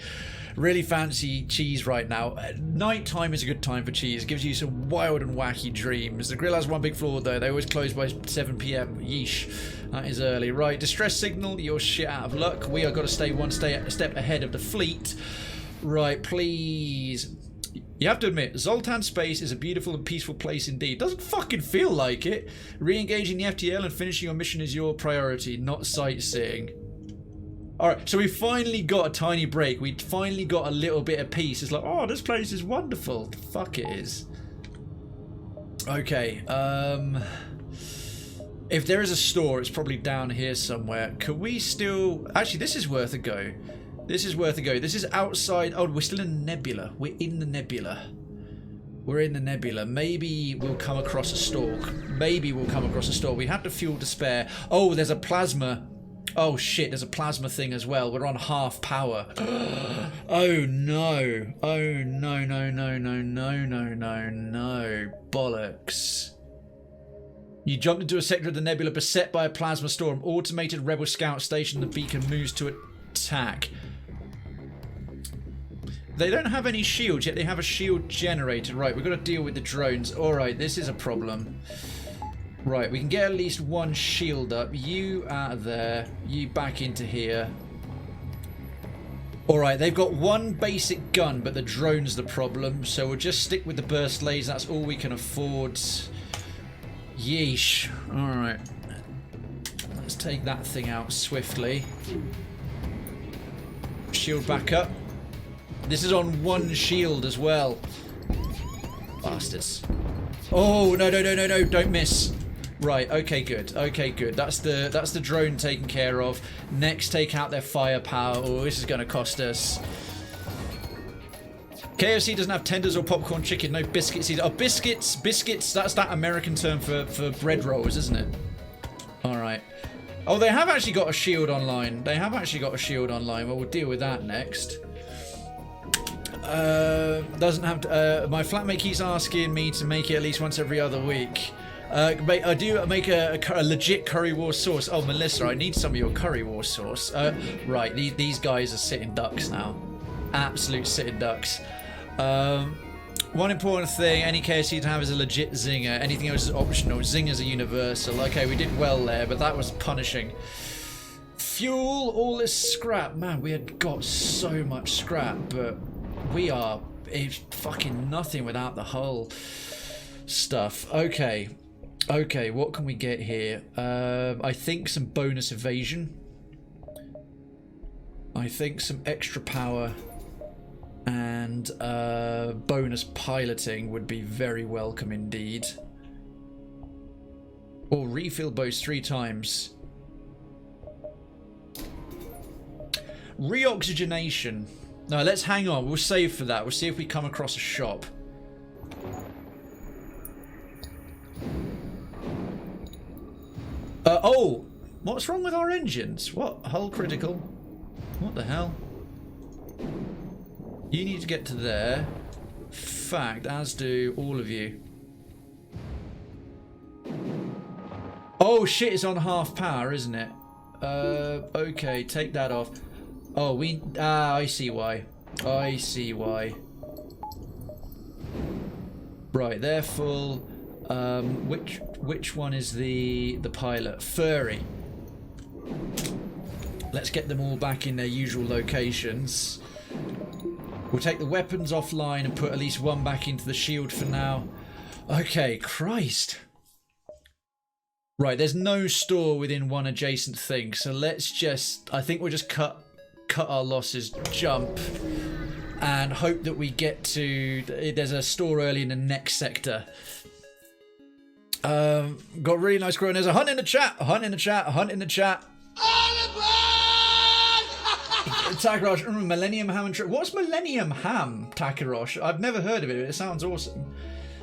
Really fancy cheese right now. Night time is a good time for cheese. It gives you some wild and wacky dreams. The grill has one big flaw though. They always close by 7 PM. Yeesh. That is early. Right, distress signal. You're shit out of luck. We are going to stay one step ahead of the fleet. Right, please. You have to admit, Zoltan Space is a beautiful and peaceful place indeed. Doesn't fucking feel like it. Re-engaging the FTL and finishing your mission is your priority, not sightseeing. Alright, so we finally got a tiny break. We finally got a little bit of peace. It's like, oh, this place is wonderful. The fuck it is. Okay, if there is a store, it's probably down here somewhere. Could we still... Actually, this is worth a go. This is worth a go. This is outside... Oh, we're still in the nebula. We're in the nebula. We're in the nebula. Maybe we'll come across a store. Maybe we'll come across a store. We have to fuel to spare. Oh, there's a plasma. Oh, shit. There's a plasma thing as well. We're on half power. Oh, no. Oh, no, no, no, no, no, no, no, no. Bollocks. You jumped into a sector of the nebula beset by a plasma storm. Automated rebel scout station. The beacon moves to attack. They don't have any shields, yet they have a shield generator. Right, we've got to deal with the drones. Alright, this is a problem. Right, we can get at least 1 shield up. You out of there. You back into here. Alright, they've got 1 basic gun, but the drone's the problem. So we'll just stick with the burst laser. That's all we can afford. Yeesh. Alright. Let's take that thing out swiftly. Shield back up. This is on 1 shield as well. Bastards. Oh, no, no, no, no, no. Don't miss. Right, okay, good. Okay, good. That's the drone taken care of. Next, take out their firepower. Oh, this is going to cost us. KFC doesn't have tenders or popcorn chicken. No biscuits either. Oh, biscuits. Biscuits. That's that American term for bread rolls, isn't it? All right. Oh, they have actually got a shield online. They have actually got a shield online. Well, we'll deal with that next. Doesn't have to, my flatmate keeps asking me to make it at least once every other week. I do make a legit currywurst sauce. Oh, Melissa, I need some of your currywurst sauce. Right, these guys are sitting ducks now. Absolute sitting ducks. One important thing any KFC to have is a legit zinger. Anything else is optional. Zingers are universal. Okay, we did well there, but that was punishing. Fuel, all this scrap. Man, we had got so much scrap, but we are fucking nothing without the hull. stuff. Okay, what can we get here? I think some bonus evasion. I think some extra power and bonus piloting would be very welcome indeed. Or refill bows 3 times. Reoxygenation. No, let's hang on. We'll save for that. We'll see if we come across a shop. Oh! What's wrong with our engines? What? Hull critical? What the hell? You need to get to there. Fact, as do all of you. Oh shit, it's on half power, isn't it? Okay, take that off. Oh, I see why. I see why. Right, they're full. Which one is the pilot? Furry. Let's get them all back in their usual locations. We'll take the weapons offline and put at least one back into the shield for now. Okay, Christ. Right, there's no store within one adjacent thing, so let's just... I think we'll just cut our losses, jump, and hope that we get to... There's a store early in the next sector. Got really nice growing. There's a hunt in the chat, a hunt in the chat, a hunt in the chat. Takarosh, Millennium Ham and what's Millennium Ham, Takarosh? I've never heard of it. It sounds awesome.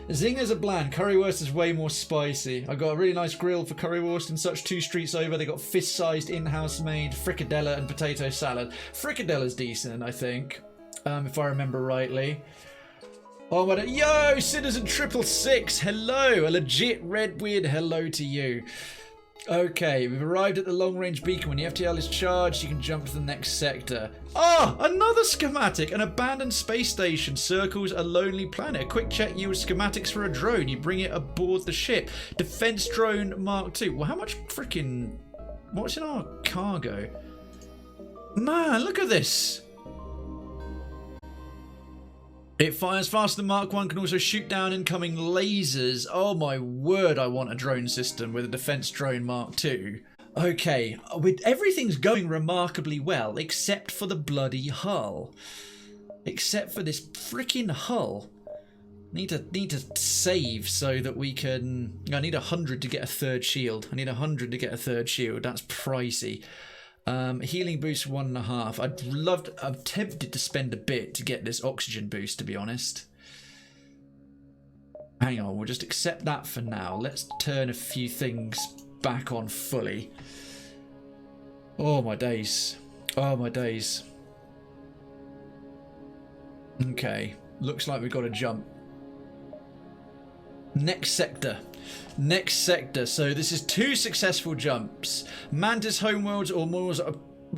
Zingers are bland. Currywurst is way more spicy. I've got a really nice grill for currywurst and such 2 streets over. They got fist-sized, in-house made fricadella and potato salad. Fricadella's decent, I think, if I remember rightly. Oh my god. Yo, Citizen 666, hello. A legit red weird hello to you. Okay, we've arrived at the long-range beacon. When the FTL is charged, you can jump to the next sector. Ah, another schematic. An abandoned space station circles a lonely planet. A quick check, use schematics for a drone. You bring it aboard the ship. Defense drone Mark II. Well, how much freaking... What's in our cargo? Man, look at this. It fires faster than Mark 1, can also shoot down incoming lasers. Oh my word, I want a drone system with a defense drone Mark II. Okay, everything's going remarkably well, except for the bloody hull. Except for this freaking hull. Need to save so that we can... I need 100 to get a third shield. I need 100 to get a third shield. That's pricey. Healing boost 1.5. I'm tempted to spend a bit to get this oxygen boost, to be honest. Hang on, we'll just accept that for now. Let's turn a few things back on fully. Oh my days. Oh my days. Okay, looks like we've got to jump. Next sector. Next sector. So this is 2 successful jumps. Mantis homeworlds or Moors.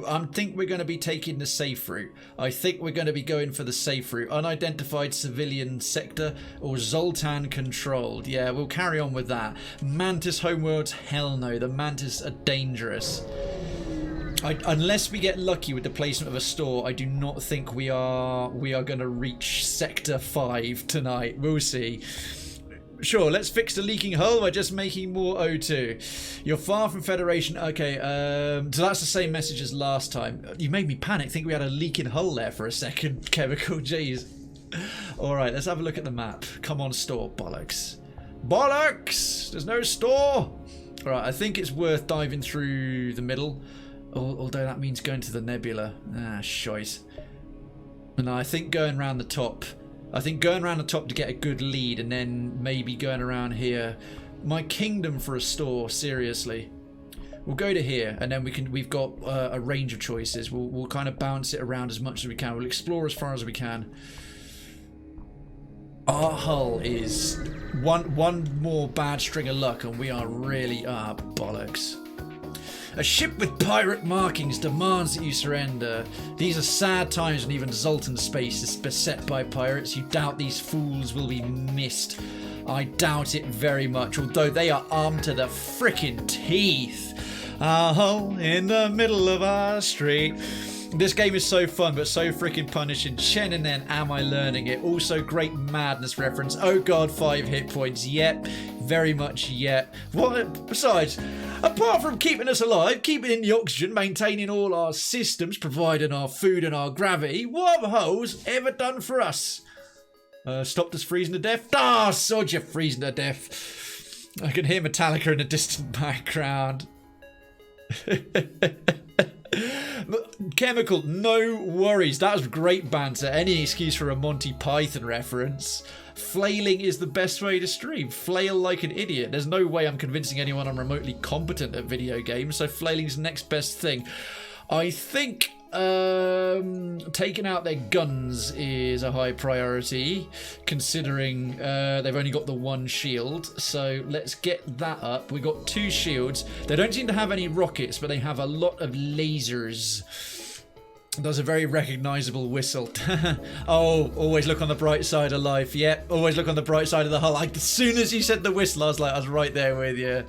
I think we're going to be taking the safe route. I think we're going to be going for the safe route. Unidentified civilian sector or Zoltan controlled. Yeah, we'll carry on with that. Mantis homeworlds, hell no. The Mantis are dangerous. Unless we get lucky with the placement of a store, I do not think we are going to reach sector 5 tonight. We'll see. Sure, let's fix the leaking hull by just making more O2. You're far from Federation. Okay, so that's the same message as last time. You made me panic. Think we had a leaking hull there for a second. Chemical, jeez. Alright, let's have a look at the map. Come on, store. Bollocks. Bollocks! There's no store! Alright, I think it's worth diving through the middle. Although that means going to the nebula. Ah, shite. No, I think going around the top. I think going around the top to get a good lead and then maybe going around here. My kingdom for a store, seriously. We'll go to here and then we've got a range of choices. We'll kind of bounce it around as much as we can. We'll explore as far as we can. Our hull is one more bad string of luck and we are really... Ah, bollocks. A ship with pirate markings demands that you surrender. These are sad times when even Zoltan space is beset by pirates. You doubt these fools will be missed. I doubt it very much, although they are armed to the frickin' teeth. A hole in the middle of our street. This game is so fun, but so freaking punishing. Chen and then am I learning it? Also, great madness reference. Oh god, 5 hit points. Yep, very much yep. What? Besides, apart from keeping us alive, keeping in the oxygen, maintaining all our systems, providing our food and our gravity, what have hoes ever done for us? Stopped us freezing to death? Ah, sod you freezing to death. I can hear Metallica in the distant background. Chemical, no worries. That was great banter. Any excuse for a Monty Python reference. Flailing is the best way to stream. Flail like an idiot. There's no way I'm convincing anyone I'm remotely competent at video games, so flailing's the next best thing. I think taking out their guns is a high priority, considering they've only got the one shield. So let's get that up. We've got 2 shields. They don't seem to have any rockets, but they have a lot of lasers. Does a very recognizable whistle. Oh, always look on the bright side of life. Yep, always look on the bright side of the hull. Like, as soon as you said the whistle, I was right there with you.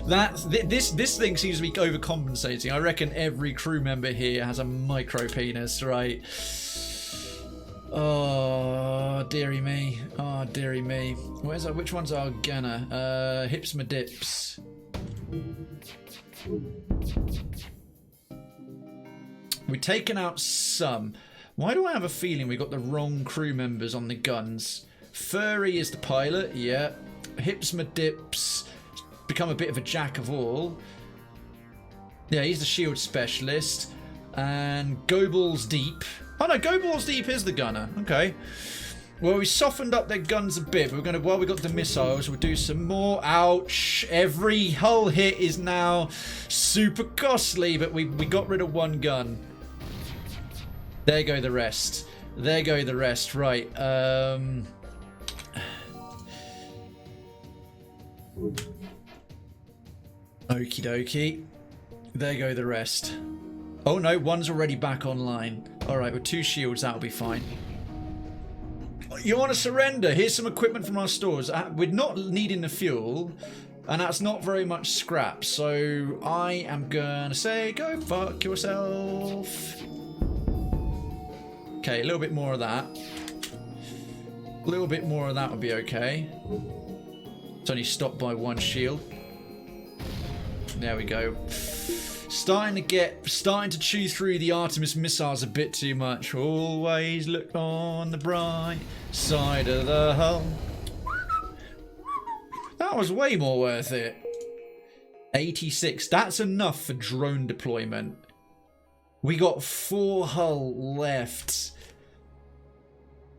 This thing seems to be overcompensating. I reckon every crew member here has a micro penis, right? Oh, dearie me. Oh, dearie me. Which one's our gunner? Hips my dips. We've taken out some. Why do I have a feeling we got the wrong crew members on the guns? Furry is the pilot, yeah. Hips my dips. Become a bit of a jack of all. Yeah, he's the shield specialist. And Go Balls Deep. Oh no, Go Balls Deep is the gunner. Okay. Well, we softened up their guns a bit. But we're gonna, while we got the missiles, we'll do some more. Ouch! Every hull hit is now super costly, but we got rid of one gun. There go the rest. There go the rest. Right. Okie dokie. There go the rest. Oh no, one's already back online. Alright, with 2 shields, that'll be fine. You want to surrender? Here's some equipment from our stores. We're not needing the fuel, and that's not very much scrap. So I am gonna say, go fuck yourself. Okay, a little bit more of that. A little bit more of that would be okay. It's only stopped by 1 shield. There we go. Starting to chew through the Artemis missiles a bit too much. Always look on the bright side of the hull. That was way more worth it. 86. That's enough for drone deployment. We got 4 hull left.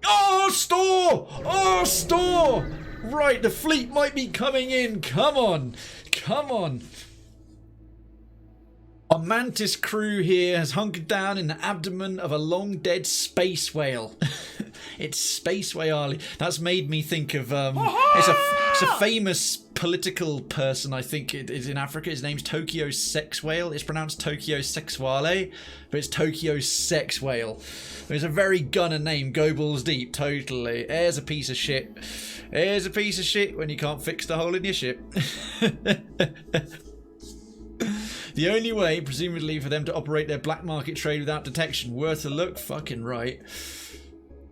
Oh, store! Oh, store! Right, the fleet might be coming in. Come on. Come on. Our Mantis crew here has hunkered down in the abdomen of a long dead space whale. It's Space Whale. That's made me think of it's a famous political person. I think it is in Africa. His name's Tokyo Sex Whale. It's pronounced Tokyo Sexuale, but it's Tokyo Sex Whale. It's a very gunner name. Go Balls Deep. Totally. There's a piece of shit. There's a piece of shit when you can't fix the hole in your ship. The only way, presumably, for them to operate their black market trade without detection. Worth a look. Fucking right.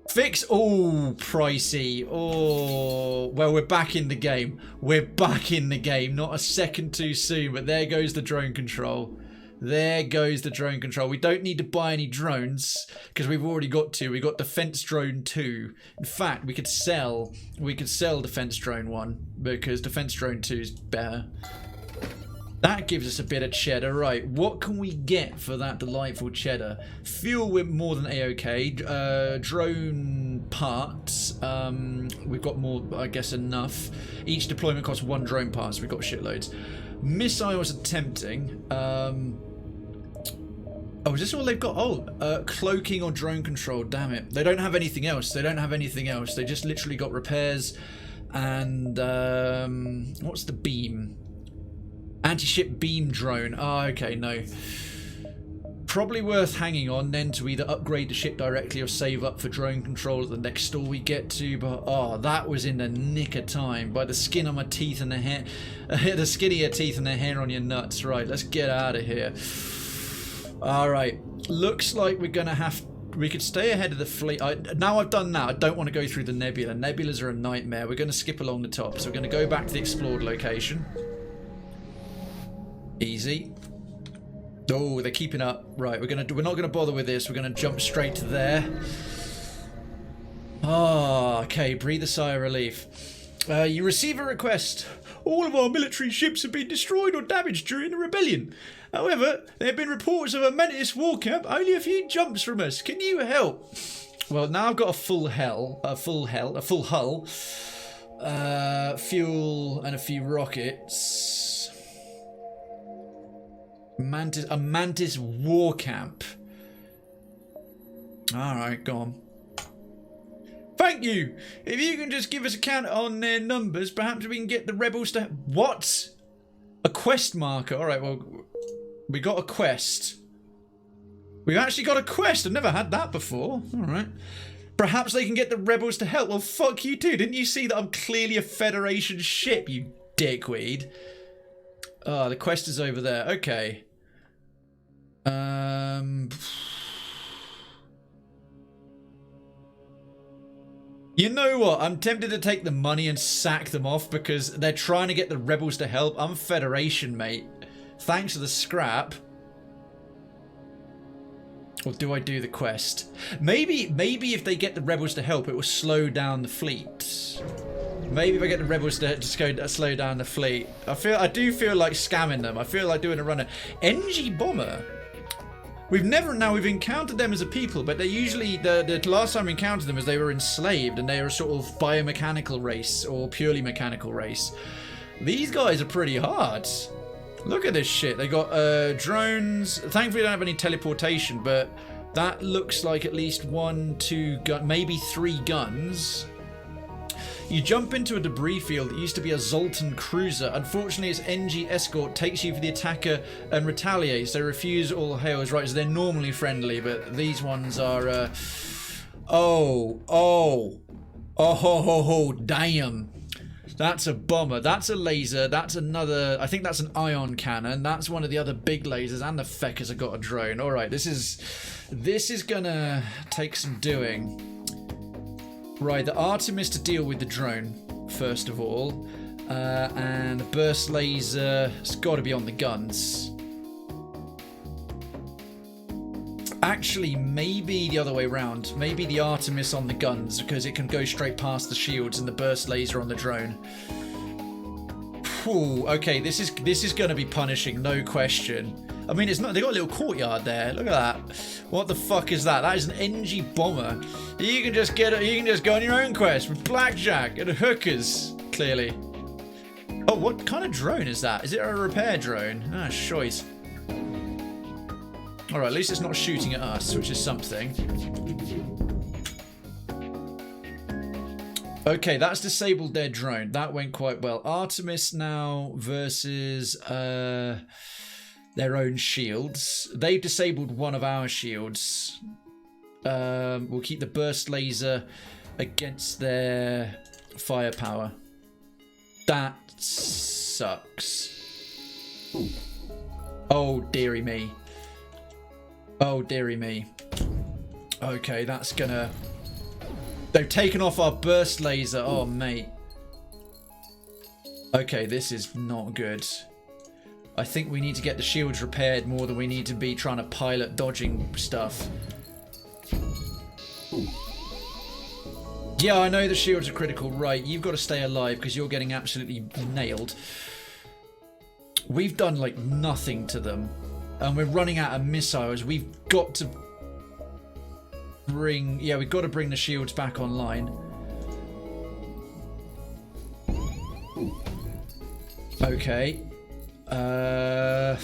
Fix. Oh, pricey. Oh, well, we're back in the game. We're back in the game. Not a second too soon, but there goes the drone control. There goes the drone control. We don't need to buy any drones because we've already got 2. We got Defense Drone 2. In fact, we could sell Defense Drone 1 because Defense Drone 2 is better. That gives us a bit of cheddar. Right, what can we get for that delightful cheddar? Fuel, we're more than A-OK. Drone parts, we've got more, I guess, enough. Each deployment costs 1 drone part, so we've got shitloads. Missiles are tempting. Oh, is this all they've got? Oh, cloaking or drone control, damn it. They don't have anything else. They don't have anything else. They just literally got repairs and, what's the beam? Anti-ship beam drone. Oh, okay, no. Probably worth hanging on then to either upgrade the ship directly or save up for drone control at the next store we get to. But oh, that was in the nick of time. By the skin on my teeth and the hair, the skin of your teeth and the hair on your nuts. Right, let's get out of here. All right, looks like we're gonna have. We could stay ahead of the fleet. Now I've done that, I don't want to go through the nebula. Nebulas are a nightmare. We're going to skip along the top. So we're going to go back to the explored location. Easy. Oh, they're keeping up. Right, we're not going to bother with this. We're going to jump straight to there. Ah, okay. Breathe a sigh of relief. You receive a request. All of our military ships have been destroyed or damaged during the rebellion. However, there have been reports of a Mantis war camp only a few jumps from us. Can you help? Well, now I've got a full hull, fuel, and a few rockets. A Mantis war camp. All right, go on. Thank you. If you can just give us a count on their numbers, perhaps we can get the rebels to... What? A quest marker. All right, well, we got a quest. We've actually got a quest. I've never had that before. All right. Perhaps they can get the rebels to help. Well, fuck you too. Didn't you see that I'm clearly a Federation ship, you dickweed? Oh, the quest is over there. Okay. You know what? I'm tempted to take the money and sack them off because they're trying to get the rebels to help. I'm Federation, mate. Thanks for the scrap. Or do I do the quest? Maybe if they get the rebels to help, it will slow down the fleet. Maybe if I get the rebels to just go slow down the fleet. I do feel like scamming them. I feel like doing a runner. Engi Bomber. We've encountered them as a people, but they're usually, the last time we encountered them was they were enslaved and they were a sort of biomechanical race or purely mechanical race. These guys are pretty hard. Look at this shit. They got drones. Thankfully, they don't have any teleportation, but that looks like at least 1, 2, maybe 3 guns. You jump into a debris field that used to be a Zoltan cruiser. Unfortunately, its Engi escort takes you for the attacker and retaliates. They refuse all hails. Right, so they're normally friendly, but these ones are... Oh, damn. That's a bomber. That's a laser. That's another... I think that's an ion cannon. That's one of the other big lasers. And the Feckers have got a drone. All right, this is gonna take some doing. Right, the Artemis to deal with the drone, first of all. And the burst laser, it's got to be on the guns. Actually, maybe the other way around. Maybe the Artemis on the guns, because it can go straight past the shields, and the burst laser on the drone. Whew, okay, this is going to be punishing, no question. I mean, it's not. They got a little courtyard there. Look at that. What the fuck is that? That is an Engi Bomber. You can just get it. You can just go on your own quest with blackjack and hookers. Clearly. Oh, what kind of drone is that? Is it a repair drone? Ah, choice. All right, at least it's not shooting at us, which is something. Okay, that's disabled their drone. That went quite well. Artemis now versus their own shields. They've disabled one of our shields. We'll keep the burst laser against their firepower. That sucks. Oh, dearie me. Oh, dearie me. Okay, that's gonna... They've taken off our burst laser. Oh, mate. Okay, this is not good. I think we need to get the shields repaired more than we need to be trying to pilot dodging stuff. Yeah, I know the shields are critical. Right, you've got to stay alive because you're getting absolutely nailed. We've done like nothing to them. And we're running out of missiles. We've got to bring... Yeah, we've got to bring the shields back online. Okay. The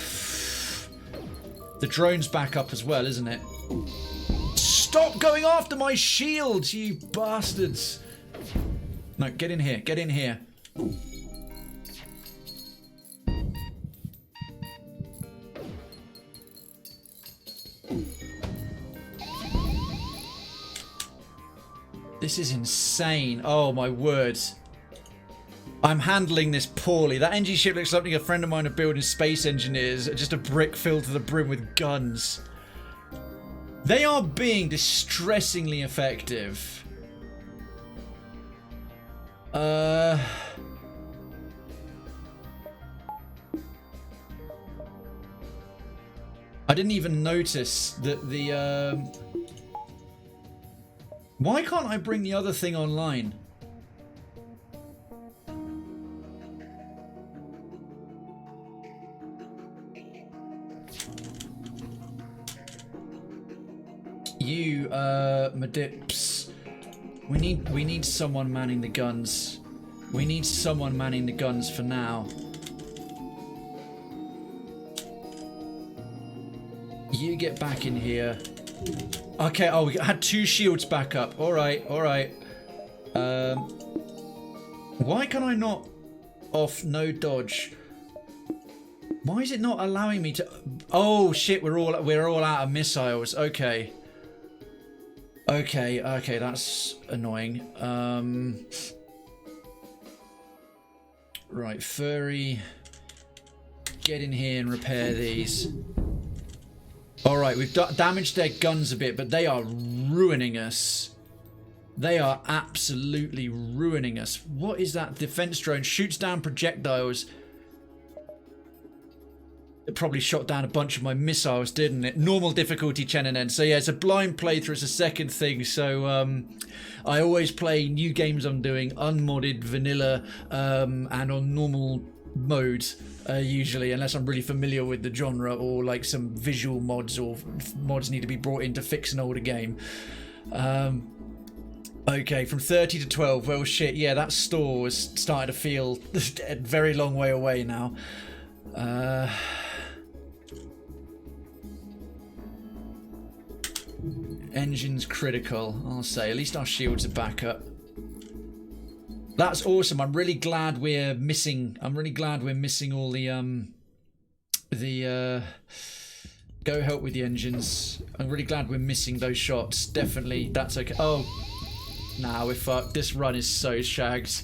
drone's back up as well, isn't it? Stop going after my shields, you bastards! No, get in here. Get in here. This is insane. Oh my word. I'm handling this poorly. That NG ship looks like something a friend of mine are building space engineers. Just a brick filled to the brim with guns. They are being distressingly effective. I didn't even notice that the... Why can't I bring the other thing online? You, Medips. We need someone manning the guns. We need someone manning the guns for now. You get back in here. Okay, oh, we had 2 shields back up. Alright, alright. Why can I not off no dodge? Why is it not allowing me to... Oh shit, we're all out of missiles. Okay. Okay, okay, that's annoying. Right, Furry. Get in here and repair these. Alright, we've damaged their guns a bit, but they are ruining us. They are absolutely ruining us. What is that? Defense drone shoots down projectiles. It probably shot down a bunch of my missiles, didn't it? Normal difficulty, Cheninen. So yeah, it's a blind playthrough. It's a second thing. So I always play new games I'm doing unmodded, vanilla, and on normal mode. Usually, unless I'm really familiar with the genre or like some visual mods or mods need to be brought in to fix an older game. Okay, from 30 to 12. Well, shit, yeah, that store is starting to feel a very long way away now. Engine's critical, I'll say. At least our shields are back up. That's awesome. I'm really glad we're missing. I'm really glad we're missing all the go help with the engines. I'm really glad we're missing those shots. Definitely, that's okay. Oh, nah, we're fucked. This run is so shagged.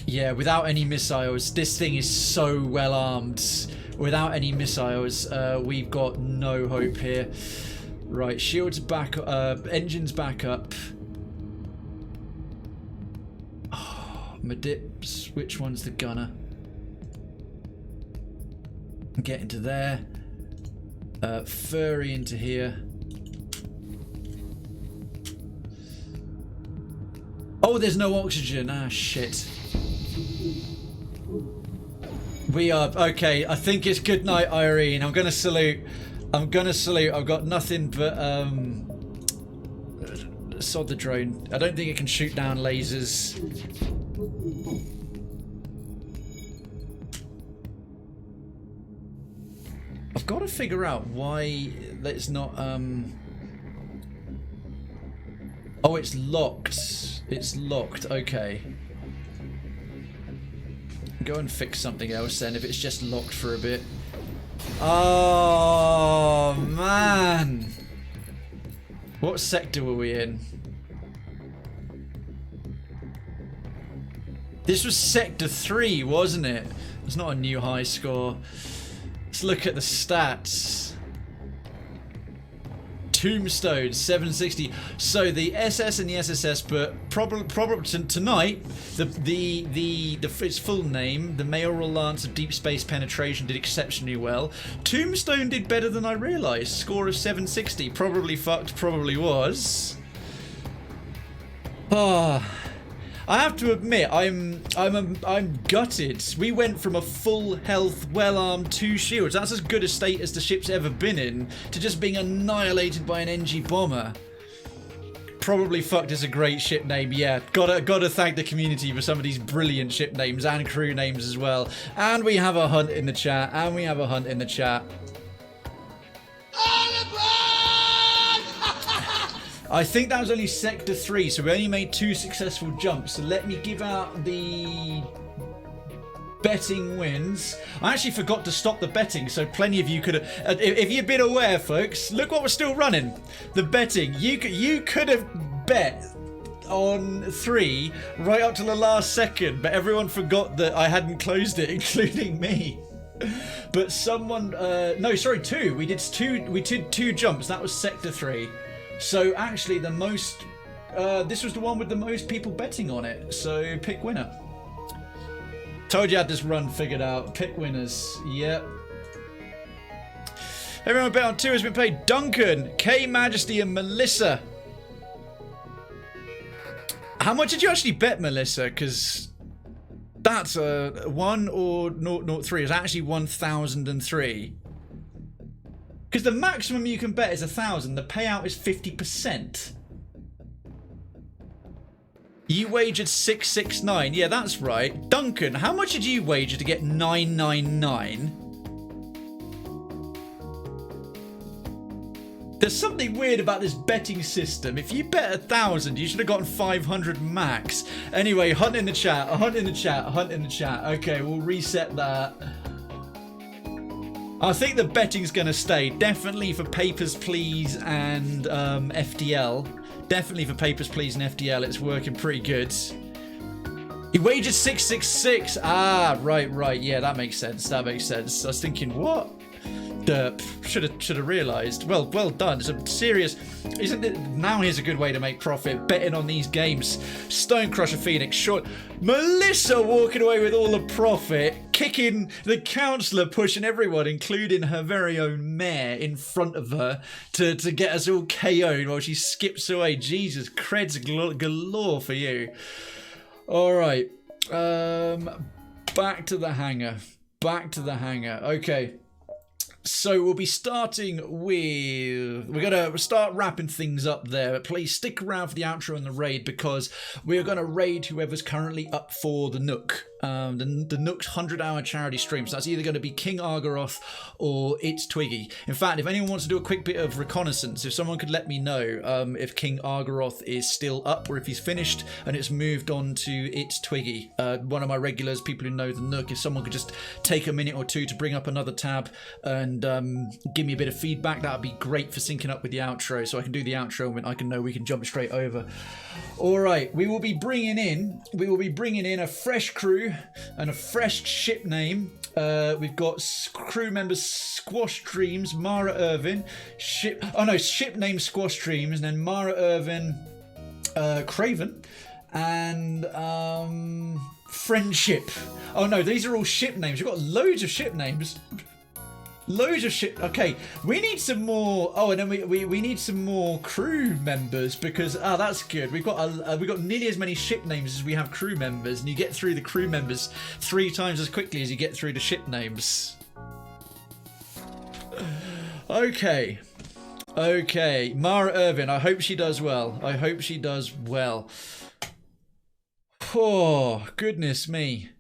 Yeah, without any missiles, this thing is so well armed. Without any missiles, we've got no hope here. Right, shields back, engines back up. Oh, Medips, which one's the gunner? Get into there. Furry into here. Oh, there's no oxygen. Ah, shit. We are okay. I think it's good night, Irene. I'm gonna salute. I'm gonna salute. I've got nothing but sod the drone. I don't think it can shoot down lasers. I've got to figure out why it's not. Oh, it's locked. It's locked. Okay. Go and fix something else then if it's just locked for a bit. Oh man, what sector were we in? This was sector 3, wasn't it? It's not a new high score. Let's look at the stats. Tombstone 760. So the SS and the SSS, but probably tonight its full name, the Mayoral Lance of Deep Space Penetration, did exceptionally well. Tombstone did better than I realised. Score of 760. Probably fucked. Probably was. Ah. I have to admit, I'm gutted. We went from a full health, well-armed 2 shields. That's as good a state as the ship's ever been in, to just being annihilated by an Engi Bomber. Probably fucked is a great ship name. Yeah, gotta thank the community for some of these brilliant ship names and crew names as well. And we have a hunt in the chat. I think that was only sector 3, so we only made 2 successful jumps. So let me give out the Betting wins. I actually forgot to stop the betting, so plenty of you could have... If you've been aware, folks, look what we're still running. The betting. You could have bet on 3 right up to the last second, but everyone forgot that I hadn't closed it, including me. But someone... no, sorry, 2. We did 2 jumps. That was Sector 3. So actually the most... this was the one with the most people betting on it. So pick winner. Told you I had this run figured out. Pick winners. Yep. Everyone bet on 2 has been paid. Duncan, K Majesty and Melissa. How much did you actually bet, Melissa? Because that's a 1 or 003 is actually 1,003. Because the maximum you can bet is 1,000. The payout is 50%. You wagered 669. Yeah, that's right. Duncan, how much did you wager to get 999? There's something weird about this betting system. If you bet 1,000, you should have gotten 500 max. Anyway, hunt in the chat. Hunt in the chat. Hunt in the chat. Okay, we'll reset that. I think the betting's going to stay. Definitely for Papers, Please and FTL. Definitely for Papers, Please and FTL. It's working pretty good. He wagered 666. Ah, right. Yeah, that makes sense. That makes sense. I was thinking, what? Should have realised. Well done. It's a serious... Isn't it? Now here's a good way to make profit. Betting on these games. Stone Crusher Phoenix. Short. Melissa walking away with all the profit. Kicking the counsellor, pushing everyone, including her very own mayor, in front of her to get us all KO'd while she skips away. Jesus, creds galore for you. All right. Back to the hangar. Back to the hangar. Okay. So we'll be starting with... We're going to start wrapping things up there. But please stick around for the outro and the raid, because we're going to raid whoever's currently up for the Nook. The Nook's 100-hour charity stream. So that's either going to be King Argaroth or It's Twiggy. In fact, if anyone wants to do a quick bit of reconnaissance, if someone could let me know if King Argaroth is still up or if he's finished and it's moved on to It's Twiggy. One of my regulars, people who know the Nook, if someone could just take a minute or two to bring up another tab and give me a bit of feedback, that would be great for syncing up with the outro, so I can do the outro and I can know we can jump straight over. All right, we will be bringing in a fresh crew and a fresh ship name. We've got crew members Squash Dreams, Mara Irvin, ship name Squash Dreams, and then Mara Irvin, Krayven, and Friendship. Oh no, these are all ship names. We've got loads of ship names. Loads of shit. Okay, we need some more. Oh, and then we need some more crew members, because that's good. We've got nearly as many ship names as we have crew members, and you get through the crew members 3 times as quickly as you get through the ship names. Okay, Mara Irvin. I hope she does well. Oh, goodness me.